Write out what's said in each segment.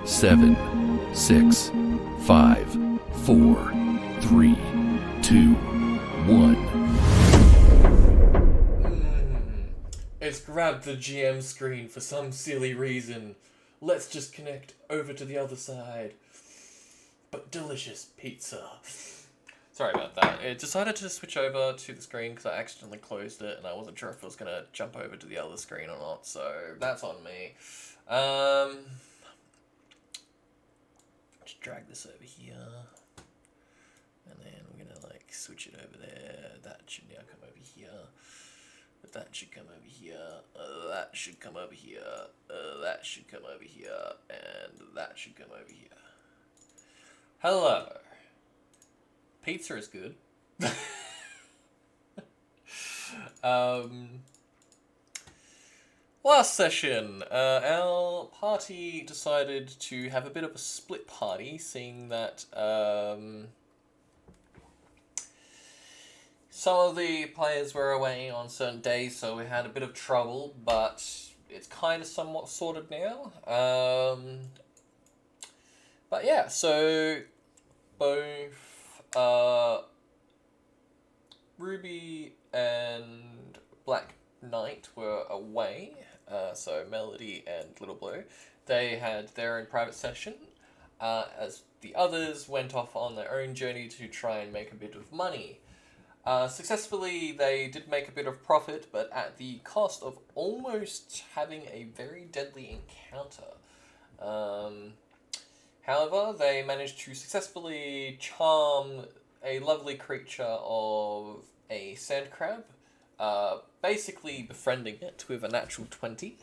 7, 6, 5, 4, 3, 2, 1. It's grabbed the GM screen for some silly reason. Let's just connect over to the other side. But delicious pizza. Sorry about that. It decided to switch over to the screen because I accidentally closed it and I wasn't sure if it was going to jump over to the other screen or not, so that's on me. Just drag this over here. And then we're going to like switch it over there. That should now come over here. That should come over here. That should come over here. That should come over here. And that should come over here. Hello. Pizza is good. Last session, our party decided to have a bit of a split party, seeing that some of the players were away on certain days, so we had a bit of trouble, but it's kind of somewhat sorted now. But yeah, so both Ruby and Black Knight were away, so Melody and Little Blue. They had their own private session, as the others went off on their own journey to try and make a bit of money. Successfully, they did make a bit of profit, but at the cost of almost having a very deadly encounter. However, they managed to successfully charm a lovely creature of a sand crab, basically befriending it with a natural 20.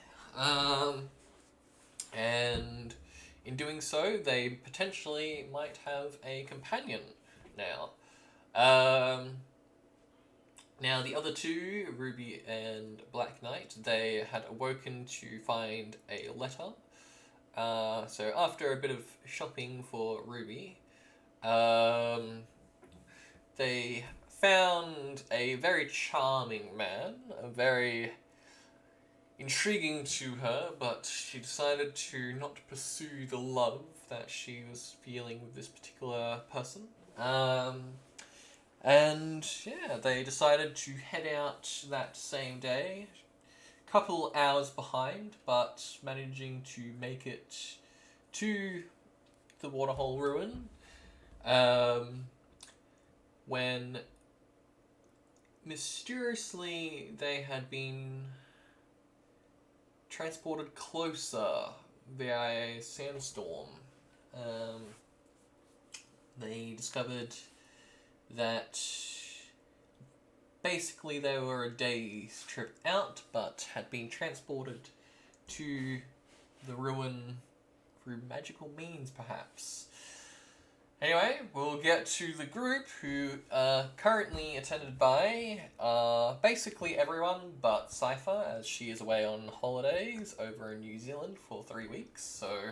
And in doing so, they potentially might have a companion now. Now, the other two, Ruby and Black Knight, they had awoken to find a letter. So after a bit of shopping for Ruby, they found a very charming man, very intriguing to her, but she decided to not pursue the love that she was feeling with this particular person. And yeah, they decided to head out that same day. Couple hours behind, but managing to make it to the Waterhole Ruin when mysteriously they had been transported closer via a sandstorm. They discovered that basically they were a day's trip out, but had been transported to the ruin through magical means, perhaps. Anyway, we'll get to the group, who are currently attended by basically everyone but Cypher, as she is away on holidays over in New Zealand for 3 weeks, so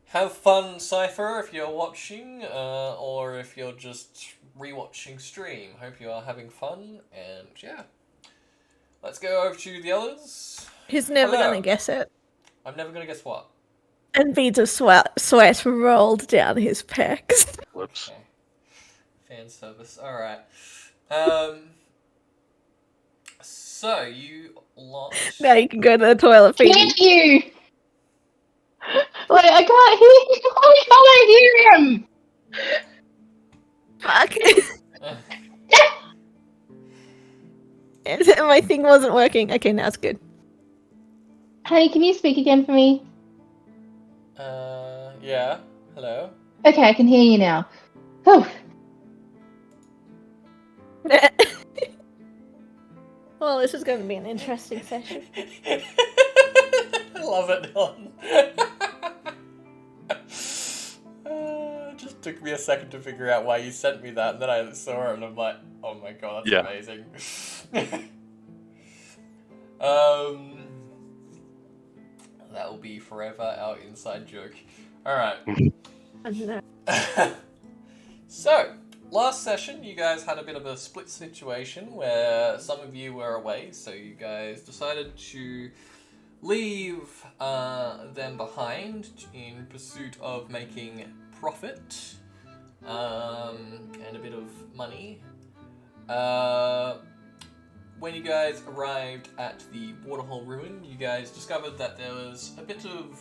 have fun, Cypher, if you're watching, or if you're just rewatching stream. Hope you are having fun, and yeah. Let's go over to the others. Who's never going to guess it? I'm never going to guess what? And beads of sweat rolled down his pecs. Whoops. Okay. Fan service, alright. So, you lot... Now you can go to the toilet, Phoebe. Thank you! Like, I can't hear him! Fuck. My thing wasn't working. Okay, now it's good. Honey, can you speak again for me? Yeah. Hello? Okay, I can hear you now. Whew. Well, this is going to be an interesting session. I love it, Don. It just took me a second to figure out why you sent me that, and then I saw it and I'm like, oh my god, that's amazing. That will be forever our inside joke. Alright. So, last session, you guys had a bit of a split situation where some of you were away, so you guys decided to leave them behind in pursuit of making profit and a bit of money. When you guys arrived at the Waterhole Ruin, you guys discovered that there was a bit of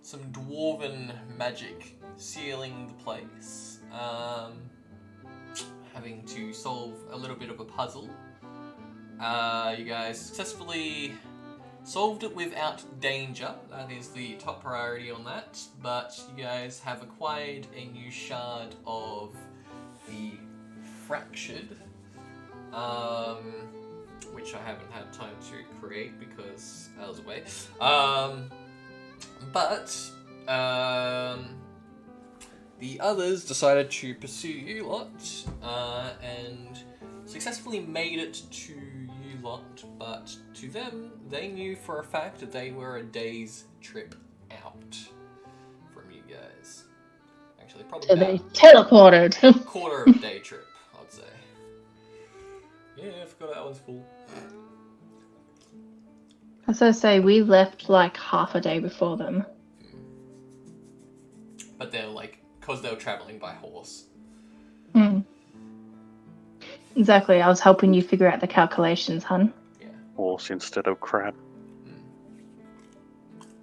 some dwarven magic sealing the place. Having to solve a little bit of a puzzle. You guys successfully solved it without danger. That is the top priority on that. But you guys have acquired a new shard of the Fractured, which I haven't had time to create because I was away. But the others decided to pursue you lot and successfully made it to you lot, but to them, they knew for a fact that they were a day's trip out from you guys. Actually, probably So about they teleported. a quarter of a day trip, I'd say. Yeah, I forgot that one's full. As I say, we left like half a day before them. But they're like, because they were travelling by horse. Mm. Exactly, I was helping you figure out the calculations, hun. Yeah. Horse instead of crab. Mm.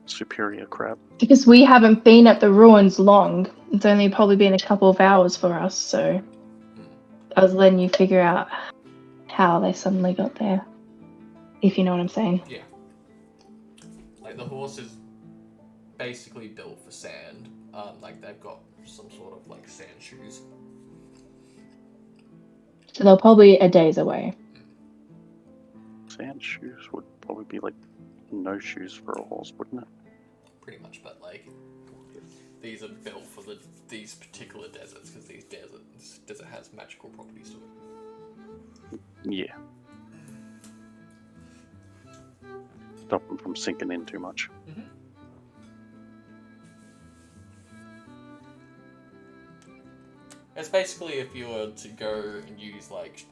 Superior crab. Because we haven't been at the ruins long. It's only probably been a couple of hours for us, so I was letting you figure out how they suddenly got there. If you know what I'm saying. Yeah. Like, the horse is basically built for sand. Like, they've got some sort of, like, sand shoes. So they're probably a day's away. Sand shoes would probably be like no shoes for a horse, wouldn't it? Pretty much, but, like, these are built for these particular deserts, because desert has magical properties to it. Yeah. Stop them from sinking in too much. Mm-hmm. It's basically if you were to go and use, like,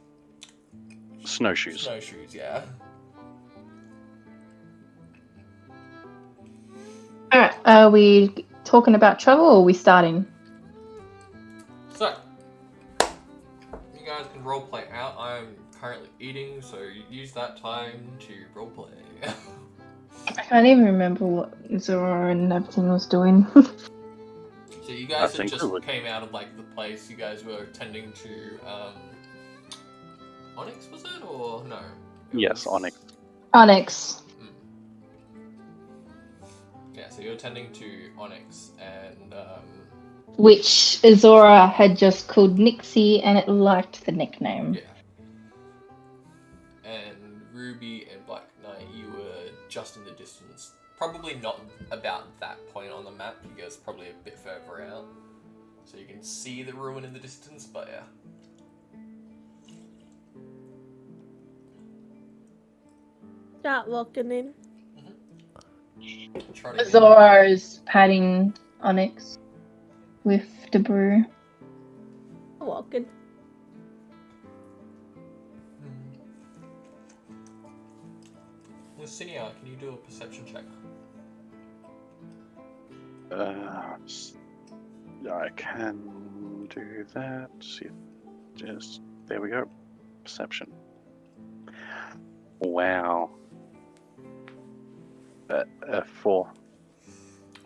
Snowshoes. snowshoes, yeah. Alright, are we talking about travel or are we starting? So, you guys can roleplay out. I'm currently eating, so use that time to roleplay. I can't even remember what Zora and everything was doing. So you guys had think just we would. came out of, like, the place. You guys were tending to, Onyx, was it? Or no? It Yes, was- Onyx. Onyx. Yeah, so you're tending to Onyx, and, Which Zora had just called Nixie and it liked the nickname. yeah. And Ruby and Black Knight, you were just in the distance. Probably not about that point on the map. You guys are probably a bit further out. So you can see the ruin in the distance, but yeah. Start walking in. Trotting in. Zora is patting Onyx with debris. Walking. Lucinia, can you do a perception check? I can do that. See, just there we go. Perception. Wow. 4.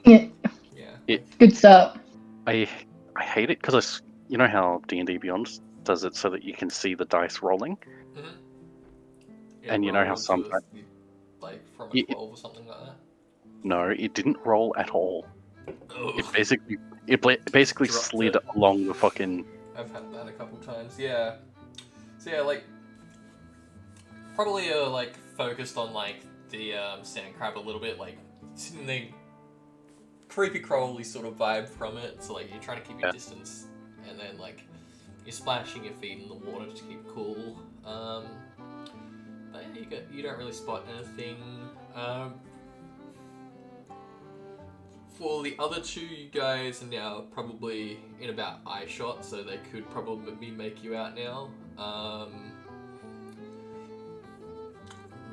Yeah, Yeah. good start. I hate it because you know how D&D Beyond does it so that you can see the dice rolling. Mm-hmm. And you know how sometimes- Like from a Yeah, 12 or something like that? No, it didn't roll at all. Ugh. It basically Dropped slid it. along the fucking. I've had that a couple times, yeah. So yeah, like, probably like focused on like the sand crab a little bit, like the creepy crawly sort of vibe from it. So like you're trying to keep your Yeah. distance, and then like you're splashing your feet in the water to keep cool. But yeah, you don't really spot anything. For the other two, you guys are now probably in about eye shot, so they could probably make you out now.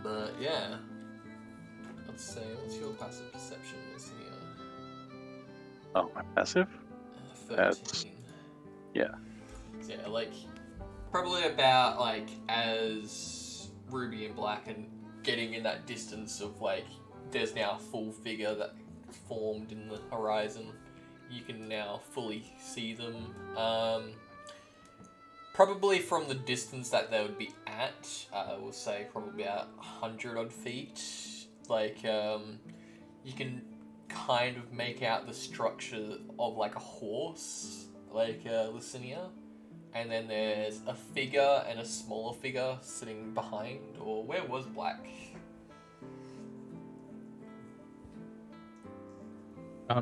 But yeah, Let's say, what's your passive perception, Listener? Oh, my passive? 13. Yeah. So yeah, like, probably about, like, as Ruby and Black and getting in that distance of, like, there's now a full figure that formed in the horizon. You can now fully see them. Probably from the distance that they would be at, we'll say probably about 100 odd feet. Like, you can kind of make out the structure of like a horse, like Lucinia. And then there's a figure and a smaller figure sitting behind. Or where was Black?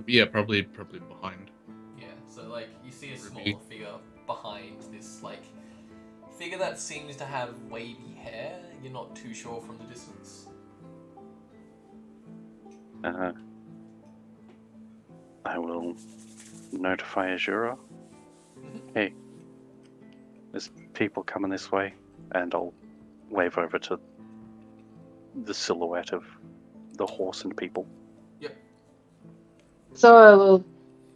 Yeah, probably behind. Yeah, so like you see a Ruby. smaller figure behind this like figure that seems to have wavy hair. You're not too sure from the distance. I will notify Azura. Hey, there's people coming this way, and I'll wave over to the silhouette of the horse and people. Yep. Zora will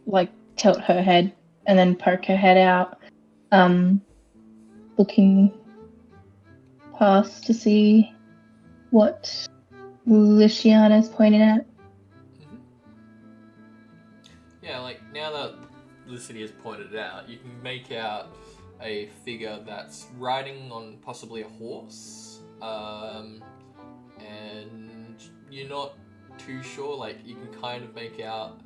like tilt her head and then poke her head out, looking past to see what Luciana's pointing at. Yeah, like now that Lucidity has pointed it out, you can make out a figure that's riding on possibly a horse, and you're not too sure. Like you can kind of make out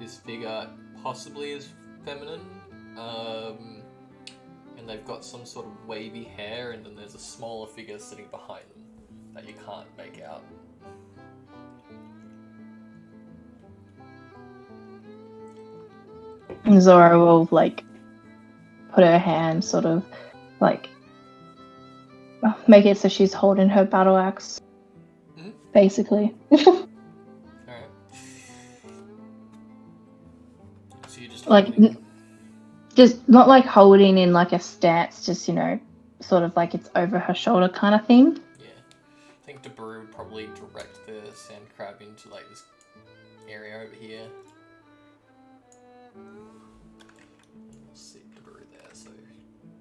this figure possibly is feminine, and they've got some sort of wavy hair, and then there's a smaller figure sitting behind them that you can't make out. Zora will like put her hand sort of like make it so she's holding her battle axe, basically. Alright. So you're just Like, holding... just not like holding in like a stance, just, you know, sort of like it's over her shoulder kind of thing. Yeah. I think Debrou would probably direct the sand crab into like this area over here. We'll see Debrou there so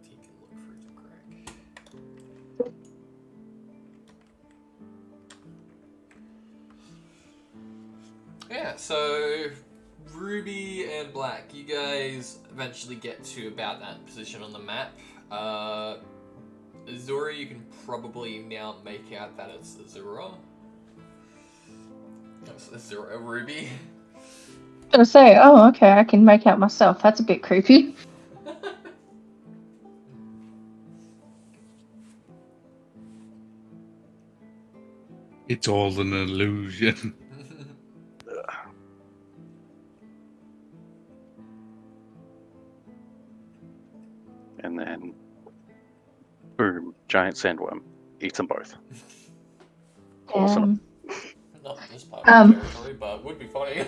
he can look through the crack. Yeah, so Ruby and Black, you guys eventually get to about that position on the map. Azura, you can probably now make out that it's Azura. That's Azura, Ruby. I'm gonna say, oh, okay, I can make out myself. That's a bit creepy. It's all an illusion. And then, boom, giant sandworm. Eats them both. Awesome. Not this part of the territory, but would be funny.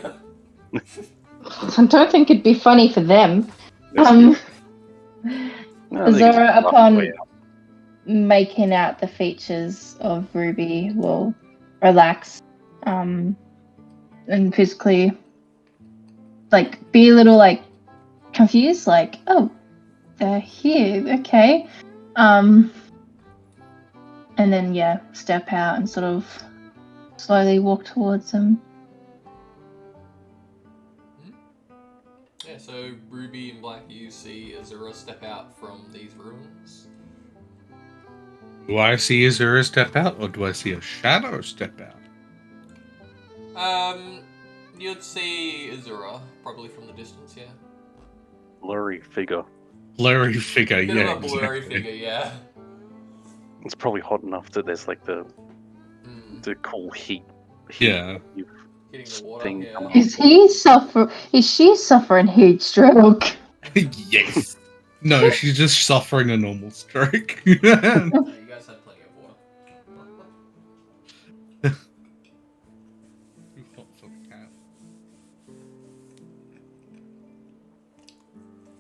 I don't think it'd be funny for them. No, I think Zora, it's upon way out. making out the features of Ruby, will relax, and physically, like, be a little, like, confused, like, oh, they're here, okay. And then, yeah, step out and sort of slowly walk towards them. Yeah, so Ruby and Black, you see Azura step out from these ruins. Do I see Azura step out, or do I see a shadow step out? You'd see Azura, probably from the distance, yeah. Blurry figure. Blurry figure, Bit yeah. of a blurry exactly. figure, yeah. It's probably hot enough that there's like the cool heat. Yeah. Hitting the water, Thing yeah. coming Is she suffering heat stroke? Yes. No, she's just suffering a normal stroke. Yeah, you guys had plenty of water.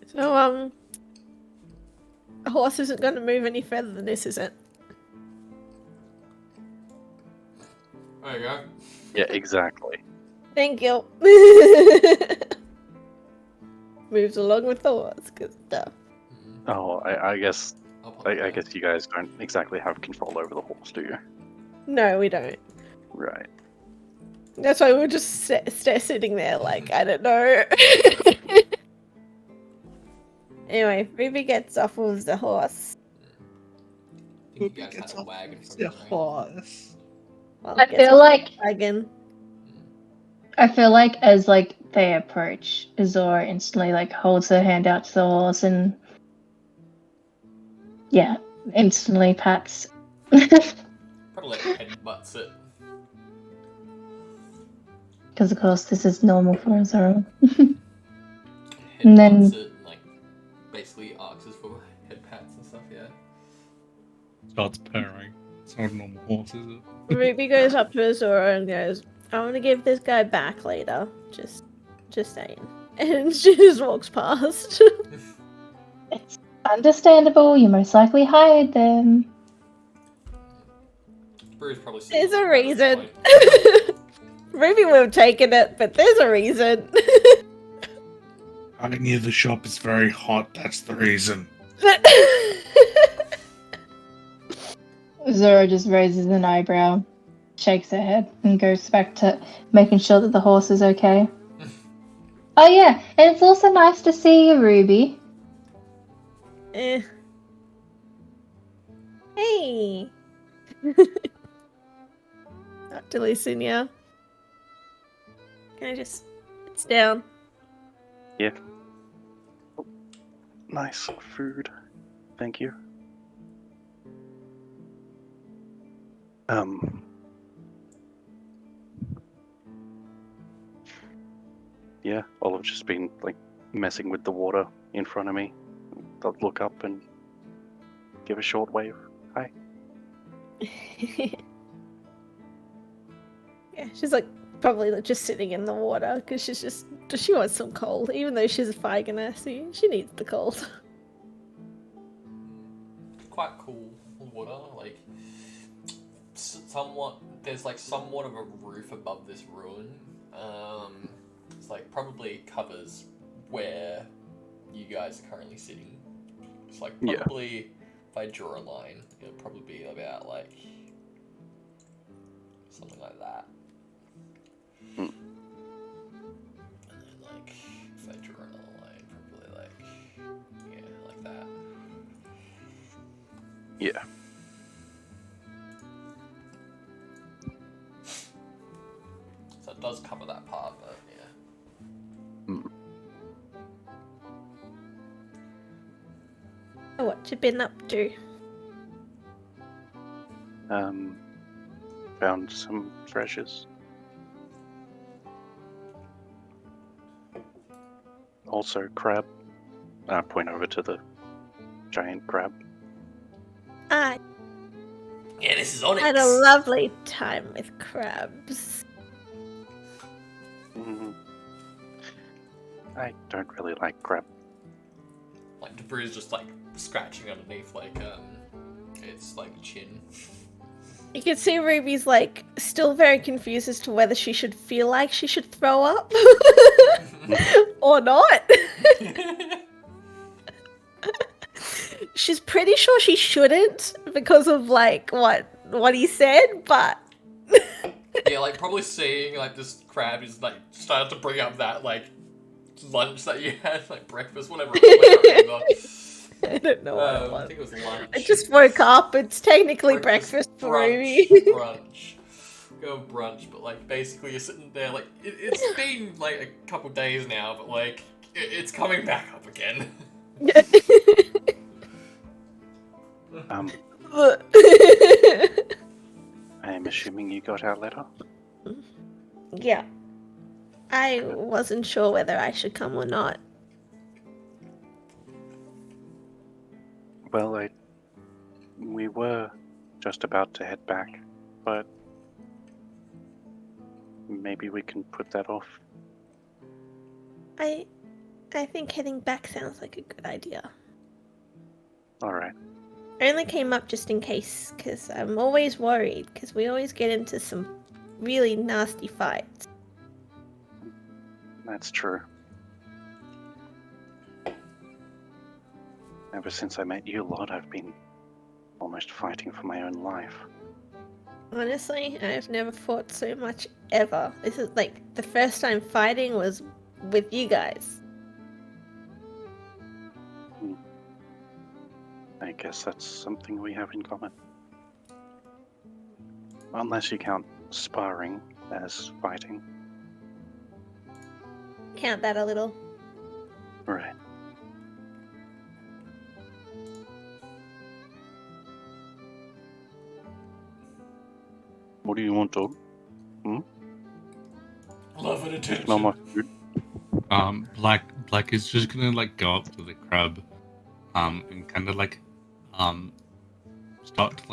So, a horse isn't going to move any further than this, is it? There you go. Yeah, exactly. Thank you. Moves along with the horse, good stuff. Oh, I guess I'll pop I that. guess you guys don't exactly have control over the horse, do you? No, we don't. Right. That's why we're just sitting there like, I don't know. Anyway, Ruby gets off of the horse. I think you guys had a wagon from the memory. horse. Well, I gets feel off like the wagon. as like they approach, Azora instantly like holds her hand out to the horse and yeah, instantly pats. Probably like headbutts it. Because of course this is normal for Azora. Headbutts And then- it and like basically asks for head pats and stuff, yeah. Starts purring. It's not a normal horse, is it? Ruby goes up to Azora and goes, I want to give this guy back later. Just saying. And she just walks past. It's understandable, you most likely hired them. Brew's probably There's a at this reason. point. Ruby would have taken it, but there's a reason. I near the shop is very hot, that's the reason. Azora just raises an eyebrow, shakes her head, and goes back to making sure that the horse is okay. Oh yeah, and it's also nice to see you, Ruby. Eh. Hey. Not to listen, yeah. Can I just... It's down. Nice food. Thank you. Yeah, Olive's just been like messing with the water in front of me. I'll look up and give a short wave. Hi. Yeah, she's like probably like, just sitting in the water because she wants some cold, even though she's a fire genasi. She needs the cold. Quite cool water, like somewhat. There's like somewhat of a roof above this ruin. It's like probably covers where you guys are currently sitting. It's like probably if I draw a line, it'll probably be about like something like that. And then like if I draw another line, probably like like that. Yeah. So it does cover that part, but yeah. What you been up to? Found some treasures. Also crab. Point over to the giant crab. I Yeah, this is Onyx. had a lovely time with crabs. I don't really like crab. Like Debrew's just like scratching underneath like its like chin. You can see Ruby's like still very confused as to whether she should feel like she should throw up or not. She's pretty sure she shouldn't because of like what he said, but Yeah, like probably seeing like this crab is like started to bring up that like lunch that you had, like breakfast, whatever it was. I don't know what it I was. think it was lunch. I just woke up. It's technically breakfast for Ruby. brunch. Go brunch, but like basically you're sitting there like it's been like a couple days now, but like it's coming back up again. I'm assuming you got our letter? Yeah. I wasn't sure whether I should come or not. Well, we were just about to head back, but maybe we can put that off. I think heading back sounds like a good idea. Alright. I only came up just in case, because I'm always worried, because we always get into some really nasty fights. That's true. Ever since I met you lot, I've been almost fighting for my own life. Honestly, I've never fought so much ever. This is like the first time fighting was with you guys. I guess that's something we have in common. Unless you count sparring as fighting. Count that a little. Right. What do you want, dog? Love and attention. Smell my food? Black is just gonna like go up to the crab, and kind of like, start to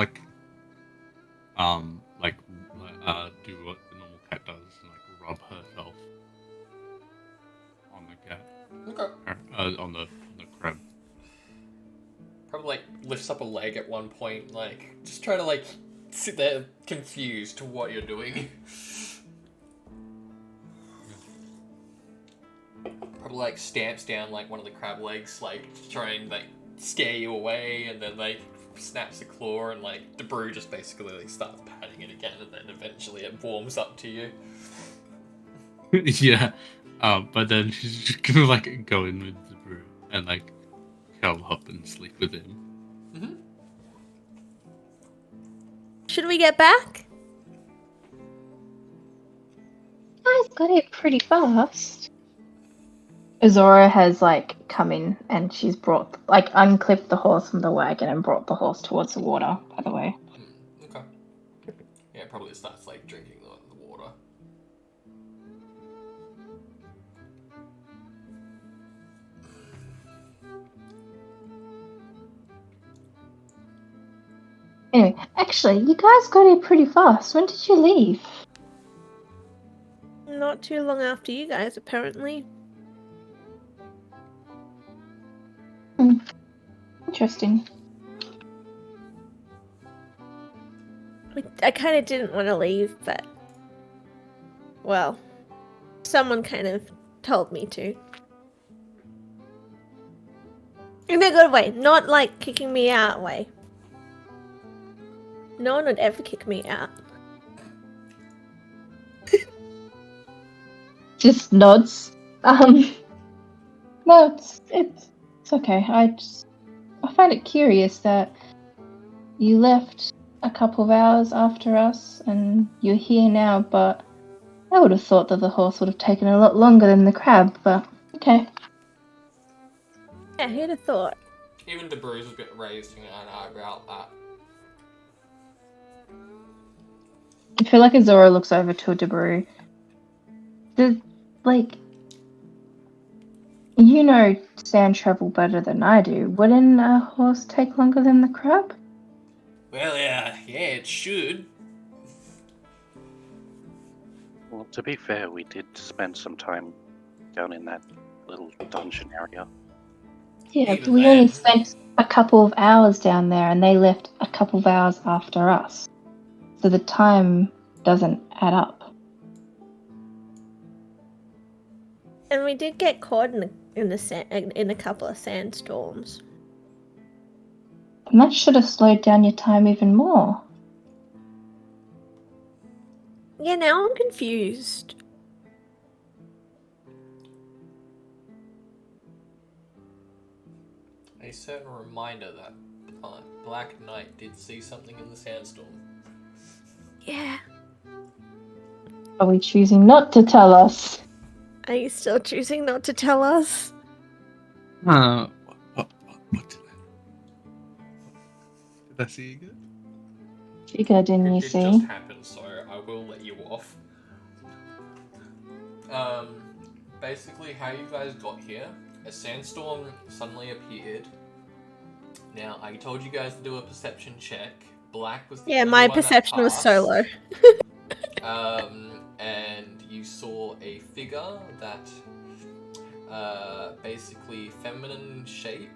do what the normal cat does, and like rub herself on the cat, Okay. on the crab. Probably like lifts up a leg at one point, like just try to like sit there confused to what you're doing. Probably like stamps down like one of the crab legs, like to try and like scare you away, and then like snaps a claw, and like Debrew just basically like starts patting it again, and then eventually it warms up to you. Yeah, but then she's just gonna like go in with the brew and like curl up and sleep with him. Mm-hmm. Should we get back? You guys got it pretty fast. Azora has like come in and she's brought like unclipped the horse from the wagon and brought the horse towards the water, by the way. Okay. Yeah, probably starts like drinking the water. Anyway, actually, you guys got it pretty fast. When did you leave? Not too long after you guys, apparently. Interesting. I kind of didn't want to leave, but... well, someone kind of told me to. In a good way, not like kicking me out way. No one would ever kick me out. Just nods. No, it's okay. I find it curious that you left a couple of hours after us and you're here now, but I would have thought that the horse would have taken a lot longer than the crab, but okay. Yeah, who'd have thought? Even Debrew's a bit raised an eyebrow at that. I feel like Azora looks over to Debrew. Like, you know sand travel better than I do. Wouldn't a horse take longer than the crab? Well, yeah, it should. Well, to be fair, we did spend some time down in that little dungeon area. Yeah, Even but we then. only spent a couple of hours down there and they left a couple of hours after us. So the time doesn't add up. And we did get caught in a couple of sandstorms. And that should have slowed down your time even more. Yeah, now I'm confused. A certain reminder that Black Knight did see something in the sandstorm. Yeah. Are we choosing not to tell us? Are you still choosing not to tell us? What did I see again? Chica, didn't you It did see? just happen, so I will let you off. Basically, how you guys got here, a sandstorm suddenly appeared. Now, I told you guys to do a perception check. Black was the Yeah, only my one that perception was passed. so low. And you saw a figure that, basically feminine shape,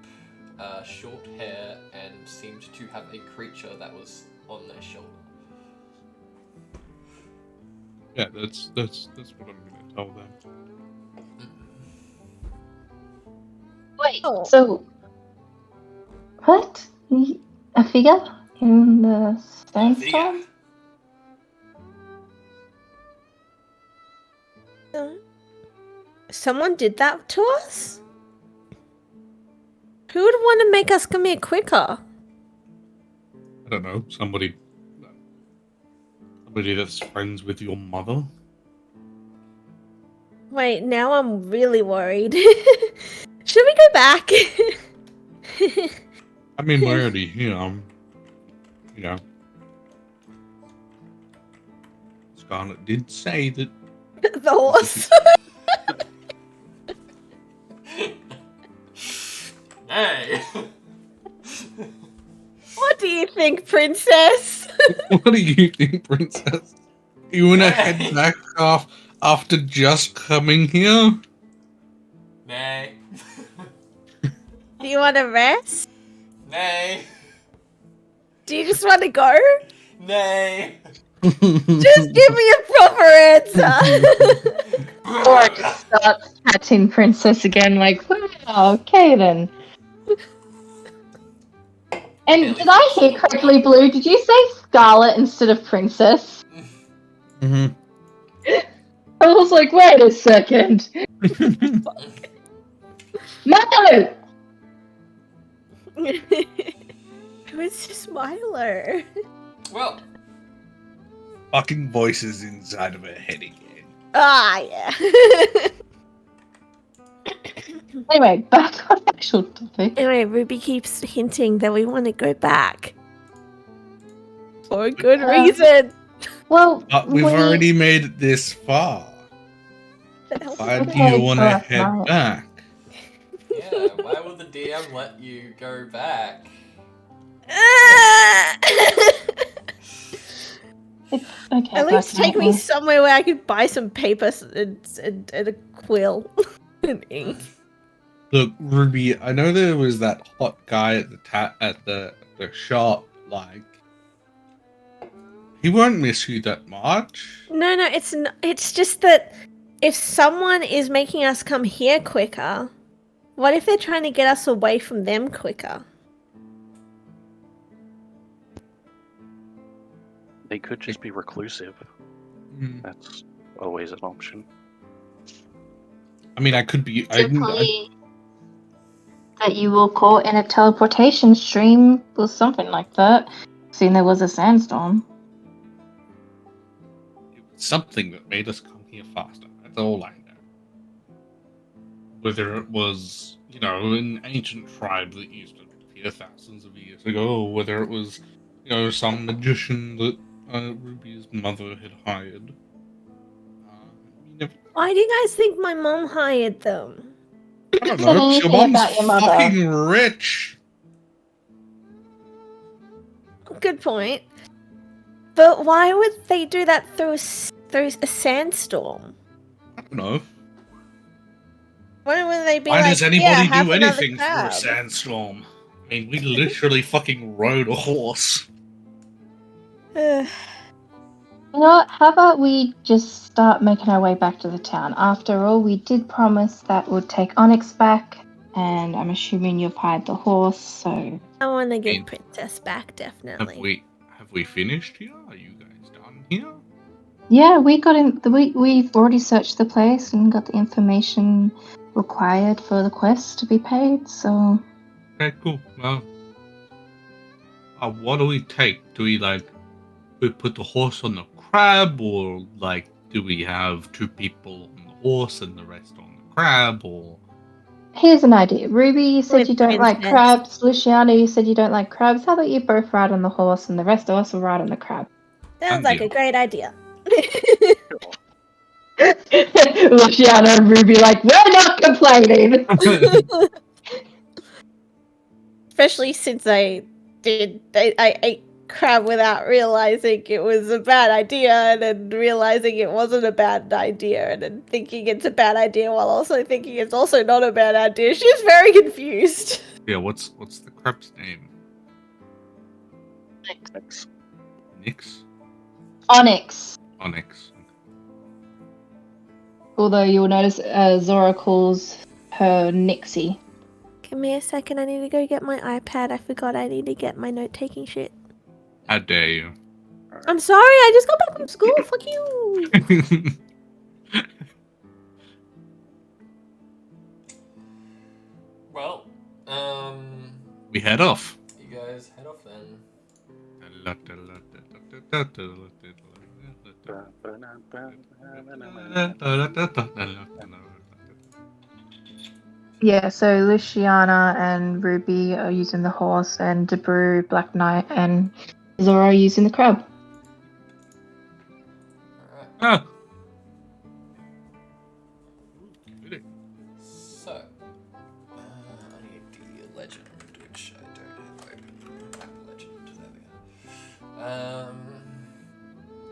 short hair, and seemed to have a creature that was on their shoulder. Yeah, that's what I'm gonna tell them. Wait, Oh. so what? A figure in the sandstorm? Someone did that to us? Who would want to make us come here quicker? I don't know, somebody that's friends with your mother. Wait, now I'm really worried. Should we go back? I mean, we're already here. You know, Scarlet did say that. The horse. Hey! What do you think, princess? What do you think, princess? You wanna head back off after just coming here? Nay. Do you want to rest? Nay. Do you just want to go? Nay. Just give me a proper answer. Or I just start patting Princess again, like, wow, okay then. And did I hear correctly, Blue? Did you say Scarlet instead of Princess? Mm-hmm. I was like, wait a second. No! Who is this Milo? Well, Fucking voices inside of her head again. Ah, yeah. Anyway, back on actual topic. Anyway, Ruby keeps hinting that we want to go back. For a good reason. Well, But we've already made it this far. Why do you want to head back? yeah, why will the DM let you go back? Okay, At least take me somewhere where I could buy some paper and a quill and ink. Look, Ruby, I know there was that hot guy at the shop. Like, he won't miss you that much. No, it's just that if someone is making us come here quicker, what if they're trying to get us away from them quicker? They could just be reclusive. Mm. That's always an option. I mean, I could be. Simply that you were caught in a teleportation stream or something like that, seeing there was a sandstorm. Something that made us come here faster. That's all I know. Whether it was, an ancient tribe that used to appear thousands of years ago, or whether it was, some magician that Ruby's mother had hired. Why do you guys think my mom hired them? I don't know. Your mom's about your mother. fucking rich. Good point. But why would they do that through a sandstorm? I don't know. Why would they be Why like, does anybody have do another anything for a crab? sandstorm? I mean, we literally fucking rode a horse. Ugh. You know what? How about we just start making our way back to the town? After all, we did promise that we'd take Onyx back, and I'm assuming you've hired the horse, so... I want to get And- Princess back, definitely. Have we finished here? Are you guys done here? Yeah, we got in. We've already searched the place and got the information required for the quest to be paid, so... Okay, cool. Well, what do we take? Do we put the horse on the crab, or do we have 2 people on the horse and the rest on the crab, or? Here's an idea. Ruby, you said With you don't like Princess. crabs. Luciana, you said you don't like crabs. How about you both ride on the horse and the rest of us will ride on the crab? Sounds like a great idea. Luciana and Ruby like, we're not complaining! Especially since I ate crab without realizing it was a bad idea, and then realizing it wasn't a bad idea, and then thinking it's a bad idea while also thinking it's also not a bad idea. She's very confused. Yeah, what's the crab's name? Thanks. Nix? Onyx. Onyx. Although you'll notice Zora calls her Nixie. Give me a second, I need to go get my iPad. I forgot I need to get my note-taking shit. How dare you? I'm sorry, I just got back from school. Fuck you. Well, We head off. you guys head off then. Yeah, so Luciana and Ruby are using the horse, and Debrew, Black Knight, and Zora are using the crab. Alright. Ah. So, I need the legend, which I don't have open. Legend, there we go.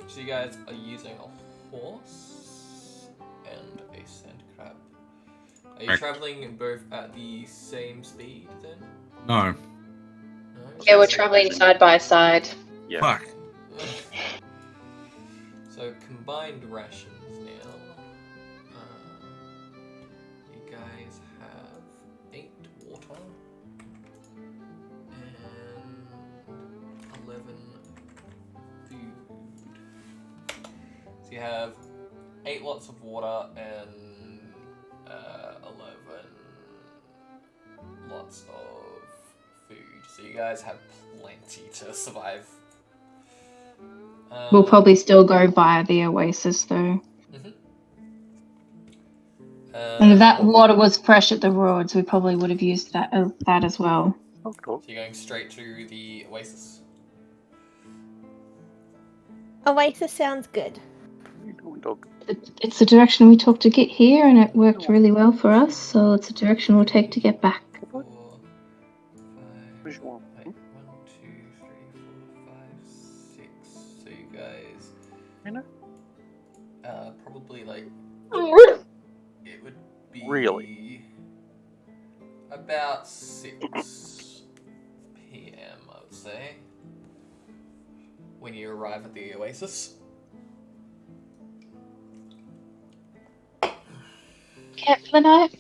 So you guys are using a horse and a sand crab. Are you Correct. traveling both at the same speed then? No. No? Yeah, we're traveling side by side. Yeah. Fuck. So combined rations now. You guys have 8 water and 11 food. So you have 8 lots of water and 11 lots of food. So you guys have plenty to survive. We'll probably still go via the oasis though. And if that water was fresh at the roads, we probably would have used that as well. Oh, cool. So you're going straight to the oasis. Oasis sounds good. What are you doing, dog? It's the direction we took to get here, and it worked really well for us, so it's a direction we'll take to get back. 4, 5, What do you want? wait, 1, 2, 3, 4, 5, 6. So you guys, You know? probably like it would be Really? about 6 p.m. I would say when you arrive at the oasis. Camp for the night.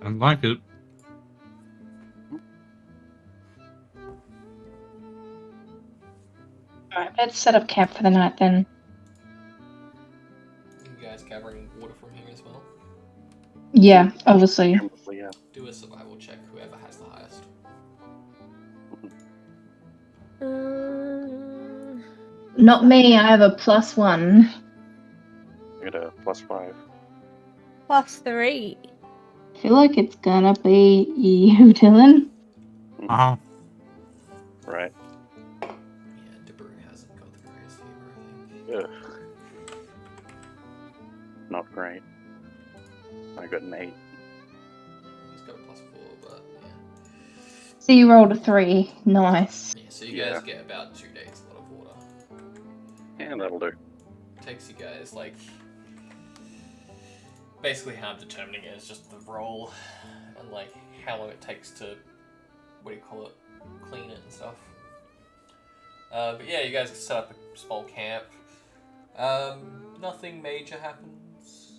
I like it. Alright, let's set up camp for the night then. You guys gathering water from here as well. Yeah, obviously. Probably, yeah. Do a survival check. Whoever has the highest. Not me, I have a +1. I got a +5. +3. I feel like it's gonna be you, Dylan. Uh-huh. Right. Yeah, Debrew hasn't got the greatest fever, I think. Ugh. Not great. I got an 8. He's got a +4, but yeah. So you rolled a 3. Nice. Yeah, so you guys get about 2 days worth of water. Yeah, that'll do. Takes you guys like basically how I'm determining it is just the roll and like how long it takes to clean it and stuff. But yeah, you guys can set up a small camp. Nothing major happens.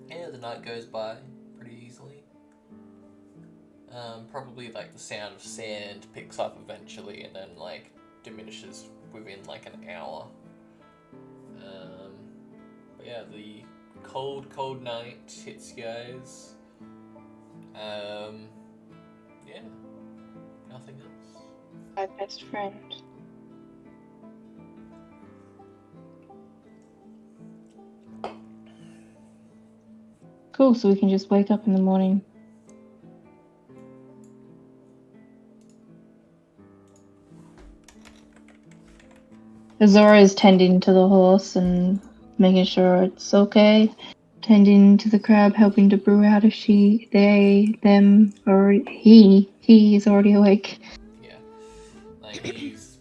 Yeah, the night goes by pretty easily. Probably like the sound of sand picks up eventually and then like diminishes within like an hour. But yeah, the cold night hits you guys. Yeah, nothing else. My best friend. Cool, so we can just wake up in the morning. Zora is tending to the horse and making sure it's okay. Tending to the crab, helping to brew out if them, or he is already awake. Yeah, like he's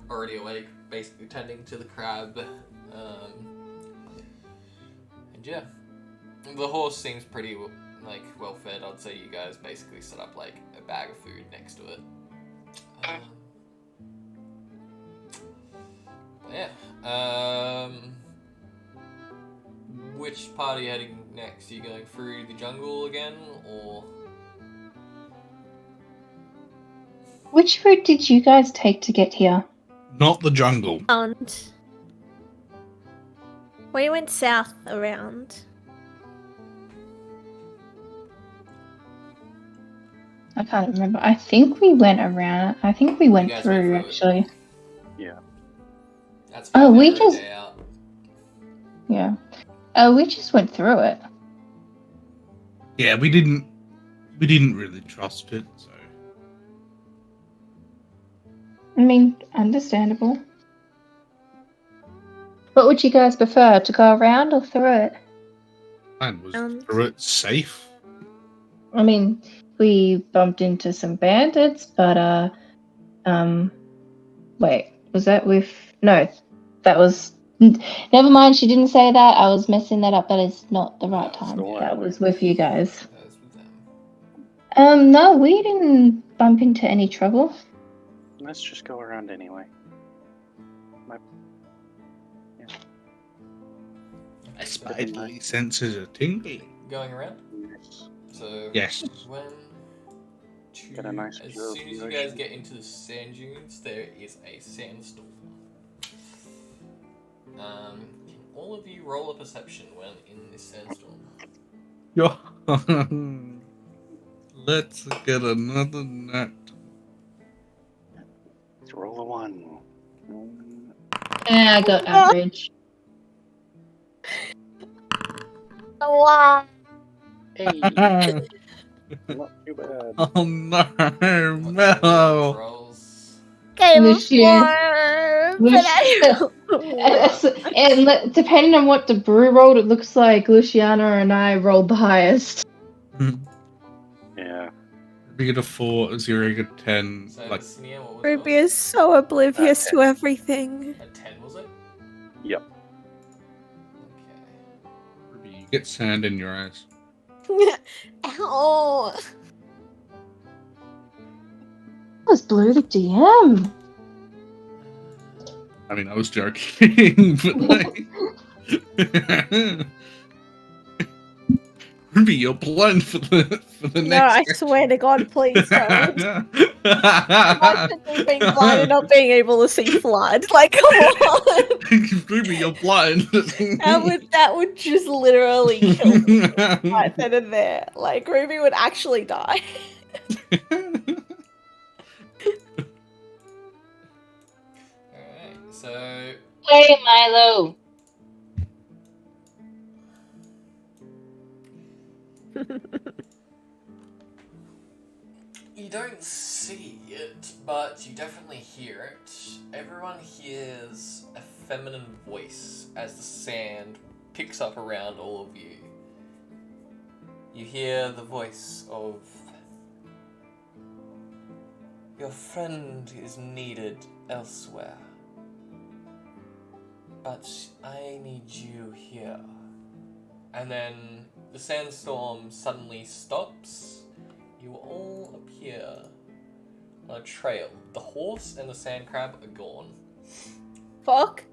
already awake, basically tending to the crab. And yeah, the horse seems pretty like well fed. I'd say you guys basically set up like a bag of food next to it. Yeah. Which part are you heading next? Are you going through the jungle again, or? Which route did you guys take to get here? Not the jungle. And we went south around. I can't remember. I think we went around. I think we went guys through, went through it. actually. Yeah. That's Oh, fine, we never a just- day out. Yeah. We just went through it. Yeah, we didn't really trust it, so I mean, understandable. What would you guys prefer, to go around or through it? mine was Um, through it safe. I mean, we bumped into some bandits, but wait, was that with? No, that was. Never mind. She didn't say that. I was messing that up. That is not the right That was time. the one. That was with you guys. That was with them. No, we didn't bump into any trouble. Let's just go around anyway. My spidey senses are tingling. Going around. Yes. So Yes. when two, Get a nice as view of soon the as you guys ocean. get into the sand dunes, there is a sandstorm. Can all of you roll a perception when in this sandstorm? Yo. Let's get another nut. Let's roll a 1. I got average. wow. Hey, not too bad. Oh no, What's no. rolls? Game Lucian. 4. Lucian. And depending on what the brew rolled, it looks like Luciana and I rolled the highest. Yeah. We get a 4, a 0, get 10. So Like, Sneer, what was Ruby yours? is so oblivious Okay. to everything. A 10, was it? Yep. Okay. you get sand in your eyes. Ow. That was Blue the DM. I mean, I was joking, but like. Ruby, you're blind for the No, next. I swear to God, please don't. Imagine me being blind and not being able to see flood. Like, come on. Ruby, you're blind. That would just literally kill me right then and there. Like, Ruby would actually die. Alright, so Hey, Milo. you don't see it, but you definitely hear it. Everyone hears a feminine voice as the sand picks up around all of you. You hear the voice of, "Your friend is needed elsewhere, but I need you here." And then the sandstorm suddenly stops. You all appear on a trail. The horse and the sand crab are gone. Fuck.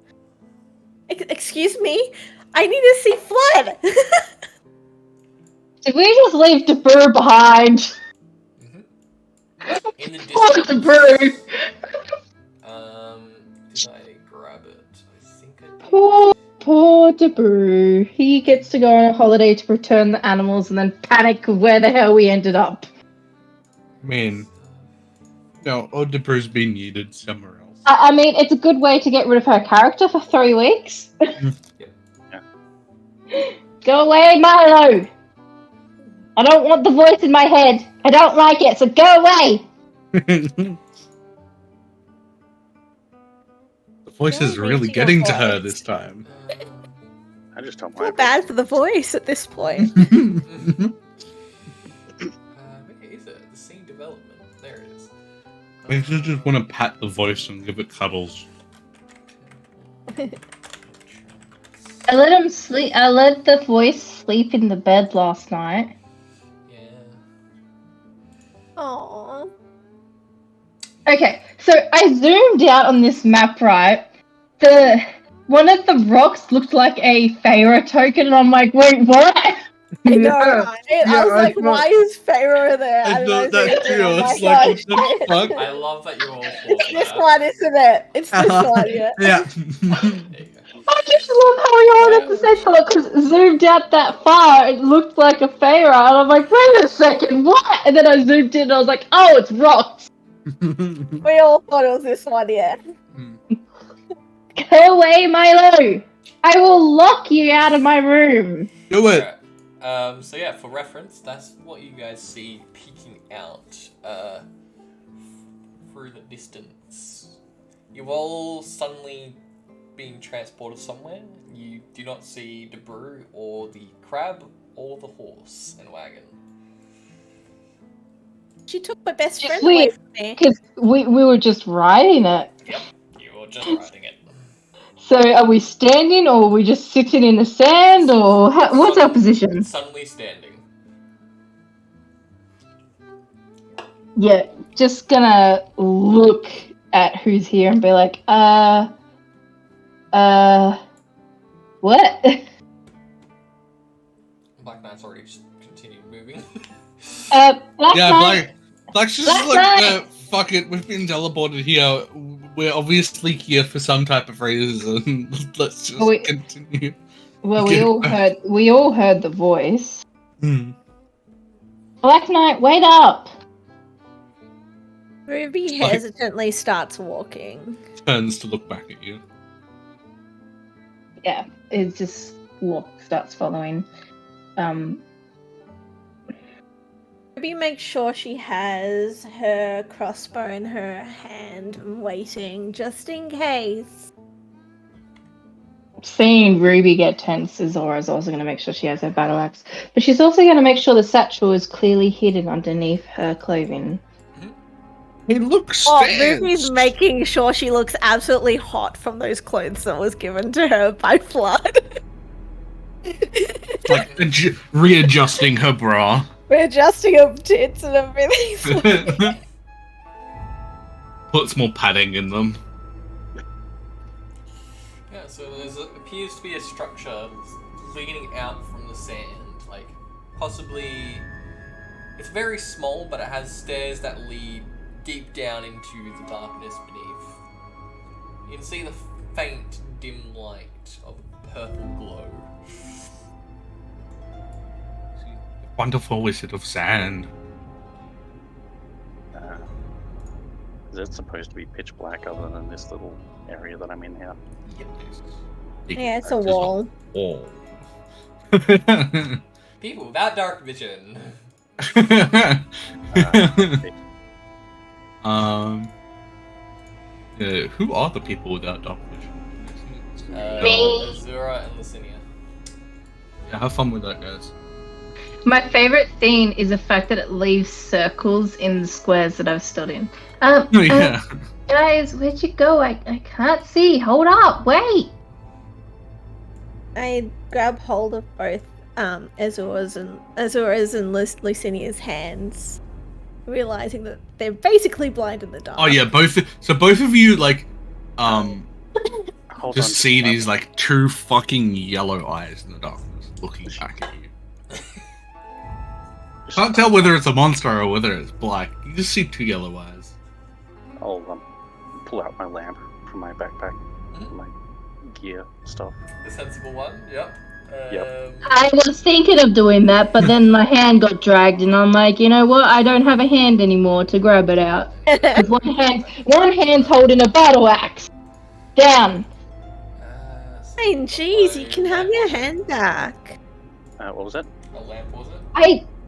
Excuse me? I need to see flood! Did we just leave the brew behind? In the Fuck the distance. brew. Did I grab it? I think I did. Poor DeBrew. He gets to go on a holiday to return the animals and then panic where the hell we ended up. I mean, no, Odebrew's been needed somewhere else. I mean, it's a good way to get rid of her character for 3 weeks. Yeah. Go away, Milo! I don't want the voice in my head. I don't like it, so go away! The voice is Don't really reach your getting to her voice. this time. I just don't I feel mind. bad for the voice at this point. Where is it? The scene development. There it is. I just want to pat the voice and give it cuddles. I let him sleep. I let the voice sleep in the bed last night. Yeah. Aww. Okay, so I zoomed out on this map, right? One of the rocks looked like a Pharaoh token, and I'm like, wait, what? I know, Yeah, right? yeah, I was I like, thought- why is Pharaoh there? I And thought that zoomed in, too. I'm I was like, like, oh, what the shit. fuck? I love that you all It's thought this that. one, isn't it? It's this one, yeah. Yeah. There you go. I just love how we all at the same time, because zoomed out that far, it looked like a Pharaoh, and I'm like, wait a second, what? And then I zoomed in, and I was like, oh, it's rocks. We all thought it was this one, yeah. Go away, Milo. I will lock you out of my room. Do it. Alright. So yeah, for reference, that's what you guys see peeking out through the distance. You've all suddenly been transported somewhere. You do not see the brew or the crab or the horse and wagon. She took my best It's friend away weird. from me. Because we were just riding it. Yep, you're just riding it. So are we standing, or are we just sitting in the sand, or what's our position? Suddenly standing. Yeah, just gonna look at who's here and be like, what? Black Knight's already just continued moving. Black Yeah, Knight. Black's just Black like, Knight! fuck it, we've been teleported here. We're obviously here for some type of reason. Let's just continue. Well, Get we all heard the voice. Hmm. Black Knight, wait up! Ruby Like- hesitantly starts walking. Turns to look back at you. Yeah, it just starts following. Ruby makes sure she has her crossbow in her hand, waiting just in case. Seeing Ruby get tense, Zora's also going to make sure she has her battle axe. But she's also going to make sure the satchel is clearly hidden underneath her clothing. He looks Oh, Ruby's making sure she looks absolutely hot from those clothes that was given to her by Flood. like readjusting her bra. We're adjusting her tits and everything. Puts more padding in them. Yeah, so there appears to be a structure leaning out from the sand, like possibly it's very small, but it has stairs that lead deep down into the darkness beneath. You can see the faint, dim light of a purple glow. Wonderful wizard of sand. Is it supposed to be pitch black other than this little area that I'm in here? Yeah, it's a wall. Wall. People without dark vision. Who are the people without dark vision? Me. Azura and Licinia. Yeah, have fun with that, guys. My favorite scene is the fact that it leaves circles in the squares that I've stood in. Guys, where'd you go? I can't see. Hold up. Wait. I grab hold of both Azura's and Lucinia's hands, realizing that they're basically blind in the dark. Oh yeah, both of you like Hold just on. see these like two fucking yellow eyes in the darkness looking back at you. Can't tell whether it's a monster or whether it's black. You just see two yellow eyes. I'll pull out my lamp from my backpack, my gear stuff. The sensible one, yep. Yep. I was thinking of doing that, but then my hand got dragged, and I'm like, you know what? I don't have a hand anymore to grab it out. 'Cause one hand's holding a battle axe. Down. I mean, jeez, you can have your hand back. What was it? A lamp, was it?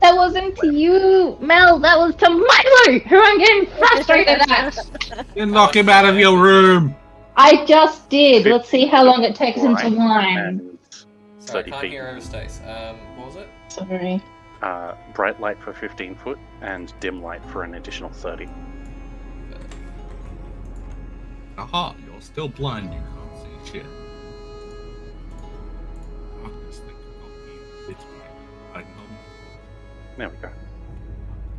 That wasn't to you, Mel. That was to Milo, who I'm getting frustrated at. You knock him out of your room. I just did. Let's see how long it takes him to whine. And Sorry, 30 can't feet. hear overstays. What was it? Sorry. Bright light for 15 foot and dim light for an additional 30. Aha, you're still blind, you can't see shit. Darkness that cannot be lit by light. There we go.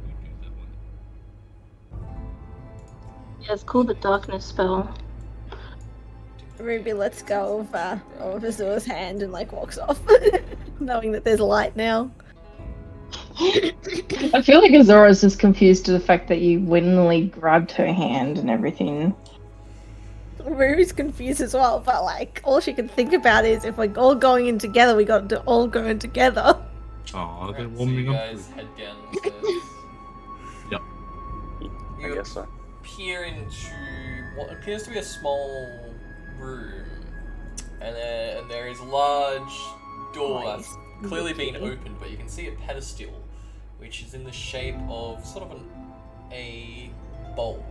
You do that one. it's called the darkness spell. Ruby lets go of Azur's hand and like walks off, knowing that there's light now. I feel like Azora's just confused to the fact that you willingly grabbed her hand and everything. Ruby's confused as well, but like all she can think about is if we're all going in together, we got to all go in together. Oh, they're Right, so warming you up. guys head down the stairs. Yep. I guess so. Peer into what appears to be a small room, and there is a large door that's clearly been opened, but you can see a pedestal, which is in the shape of sort of a bowl.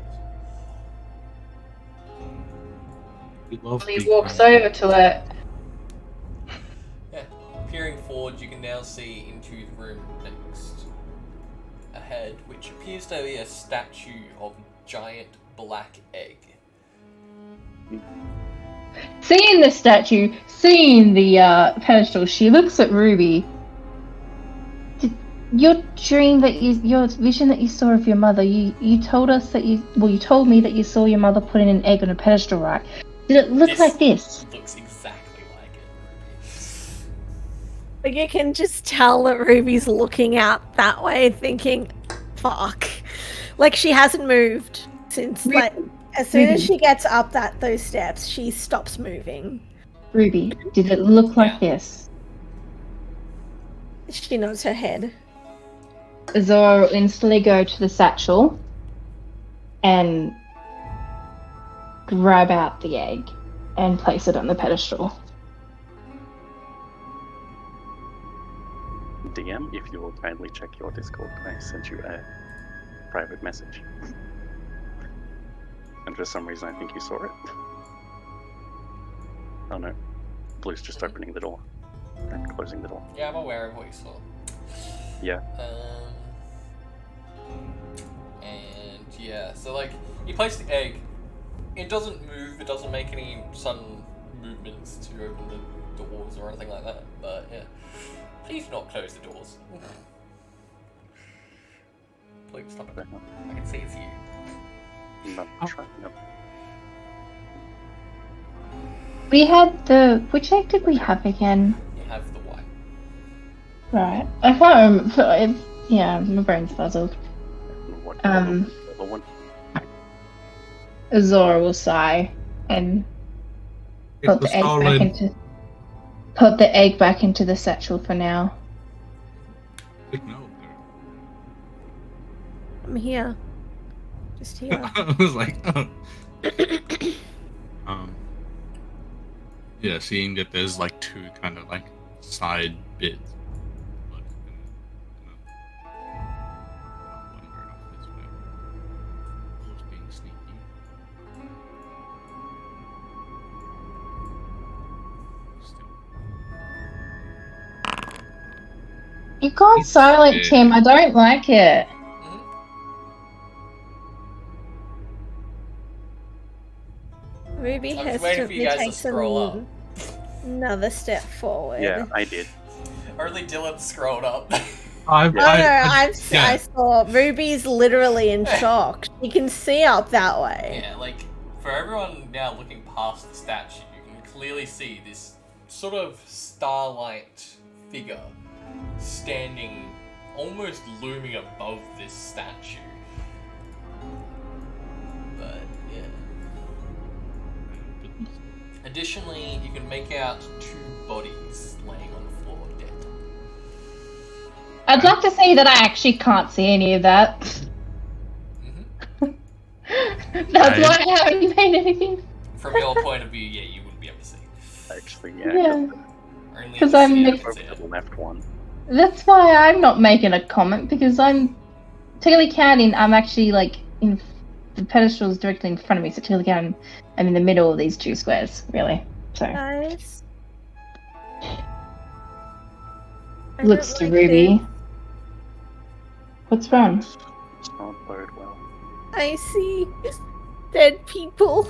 We love He big walks men. over to it. Yeah, peering forward, you can now see into the room next ahead, which appears to be a statue of a giant black egg. Seeing the statue, seeing the pedestal, she looks at Ruby. Your dream your vision that you saw of your mother, you told us that you told me that you saw your mother putting an egg on a pedestal, right? Did it look like this? Looks exactly like it, Ruby. Like you can just tell that Ruby's looking out that way, thinking, "Fuck!" Like she hasn't moved since. Like as soon as she gets up those steps, she stops moving. Ruby, did it look like this? She nods her head. Zora will instantly go to the satchel and grab out the egg and place it on the pedestal. DM, if you will kindly check your Discord, I sent you a private message. And for some reason I think you saw it. Oh no. Blue's just opening the door. And closing the door. Yeah, I'm aware of what you saw. Yeah. And yeah, so like you place the egg, it doesn't move, it doesn't make any sudden movements to open the doors or anything like that. But yeah, please do not close the doors. Please stop it. I can see it's you. Not trying. No. We had which egg did we have again? You have the white. Right. I can't remember. Yeah, my brain's puzzled. What The other one? Zora will sigh and It put was the egg back stolen. into the satchel for now. Like, no. I'm here. Just here. I was like, oh. Yeah, seeing that there's like two kind of like side bits. Like, wandering off this way. Almost being sneaky. Still. You gone It's silent, big. Tim. I don't like it. Ruby I'm just waiting for you hesitantly guys to takes scroll up. another step forward. Yeah, I did. Only Dylan scrolled up. I I yeah. saw Ruby's literally in shock. She can see up that way. Yeah, like, for everyone now looking past the statue, you can clearly see this sort of starlight figure standing, almost looming above this statue. But, yeah. Additionally, you can make out two bodies laying on the floor dead. I'd like to say that I actually can't see any of that. That's why I haven't made anything. From your point of view, yeah, you wouldn't be able to see. Actually, Yeah. Only 'Cause the I'm sphere mixed- can see Over it. to the left one. That's why I'm not making a comment, because I'm technically counting. I'm actually like in the pedestal is directly in front of me, so technically counting, I'm in the middle of these two squares, really. So Guys. I looks don't to like Ruby. this. What's wrong? It's not bode well. I see dead people.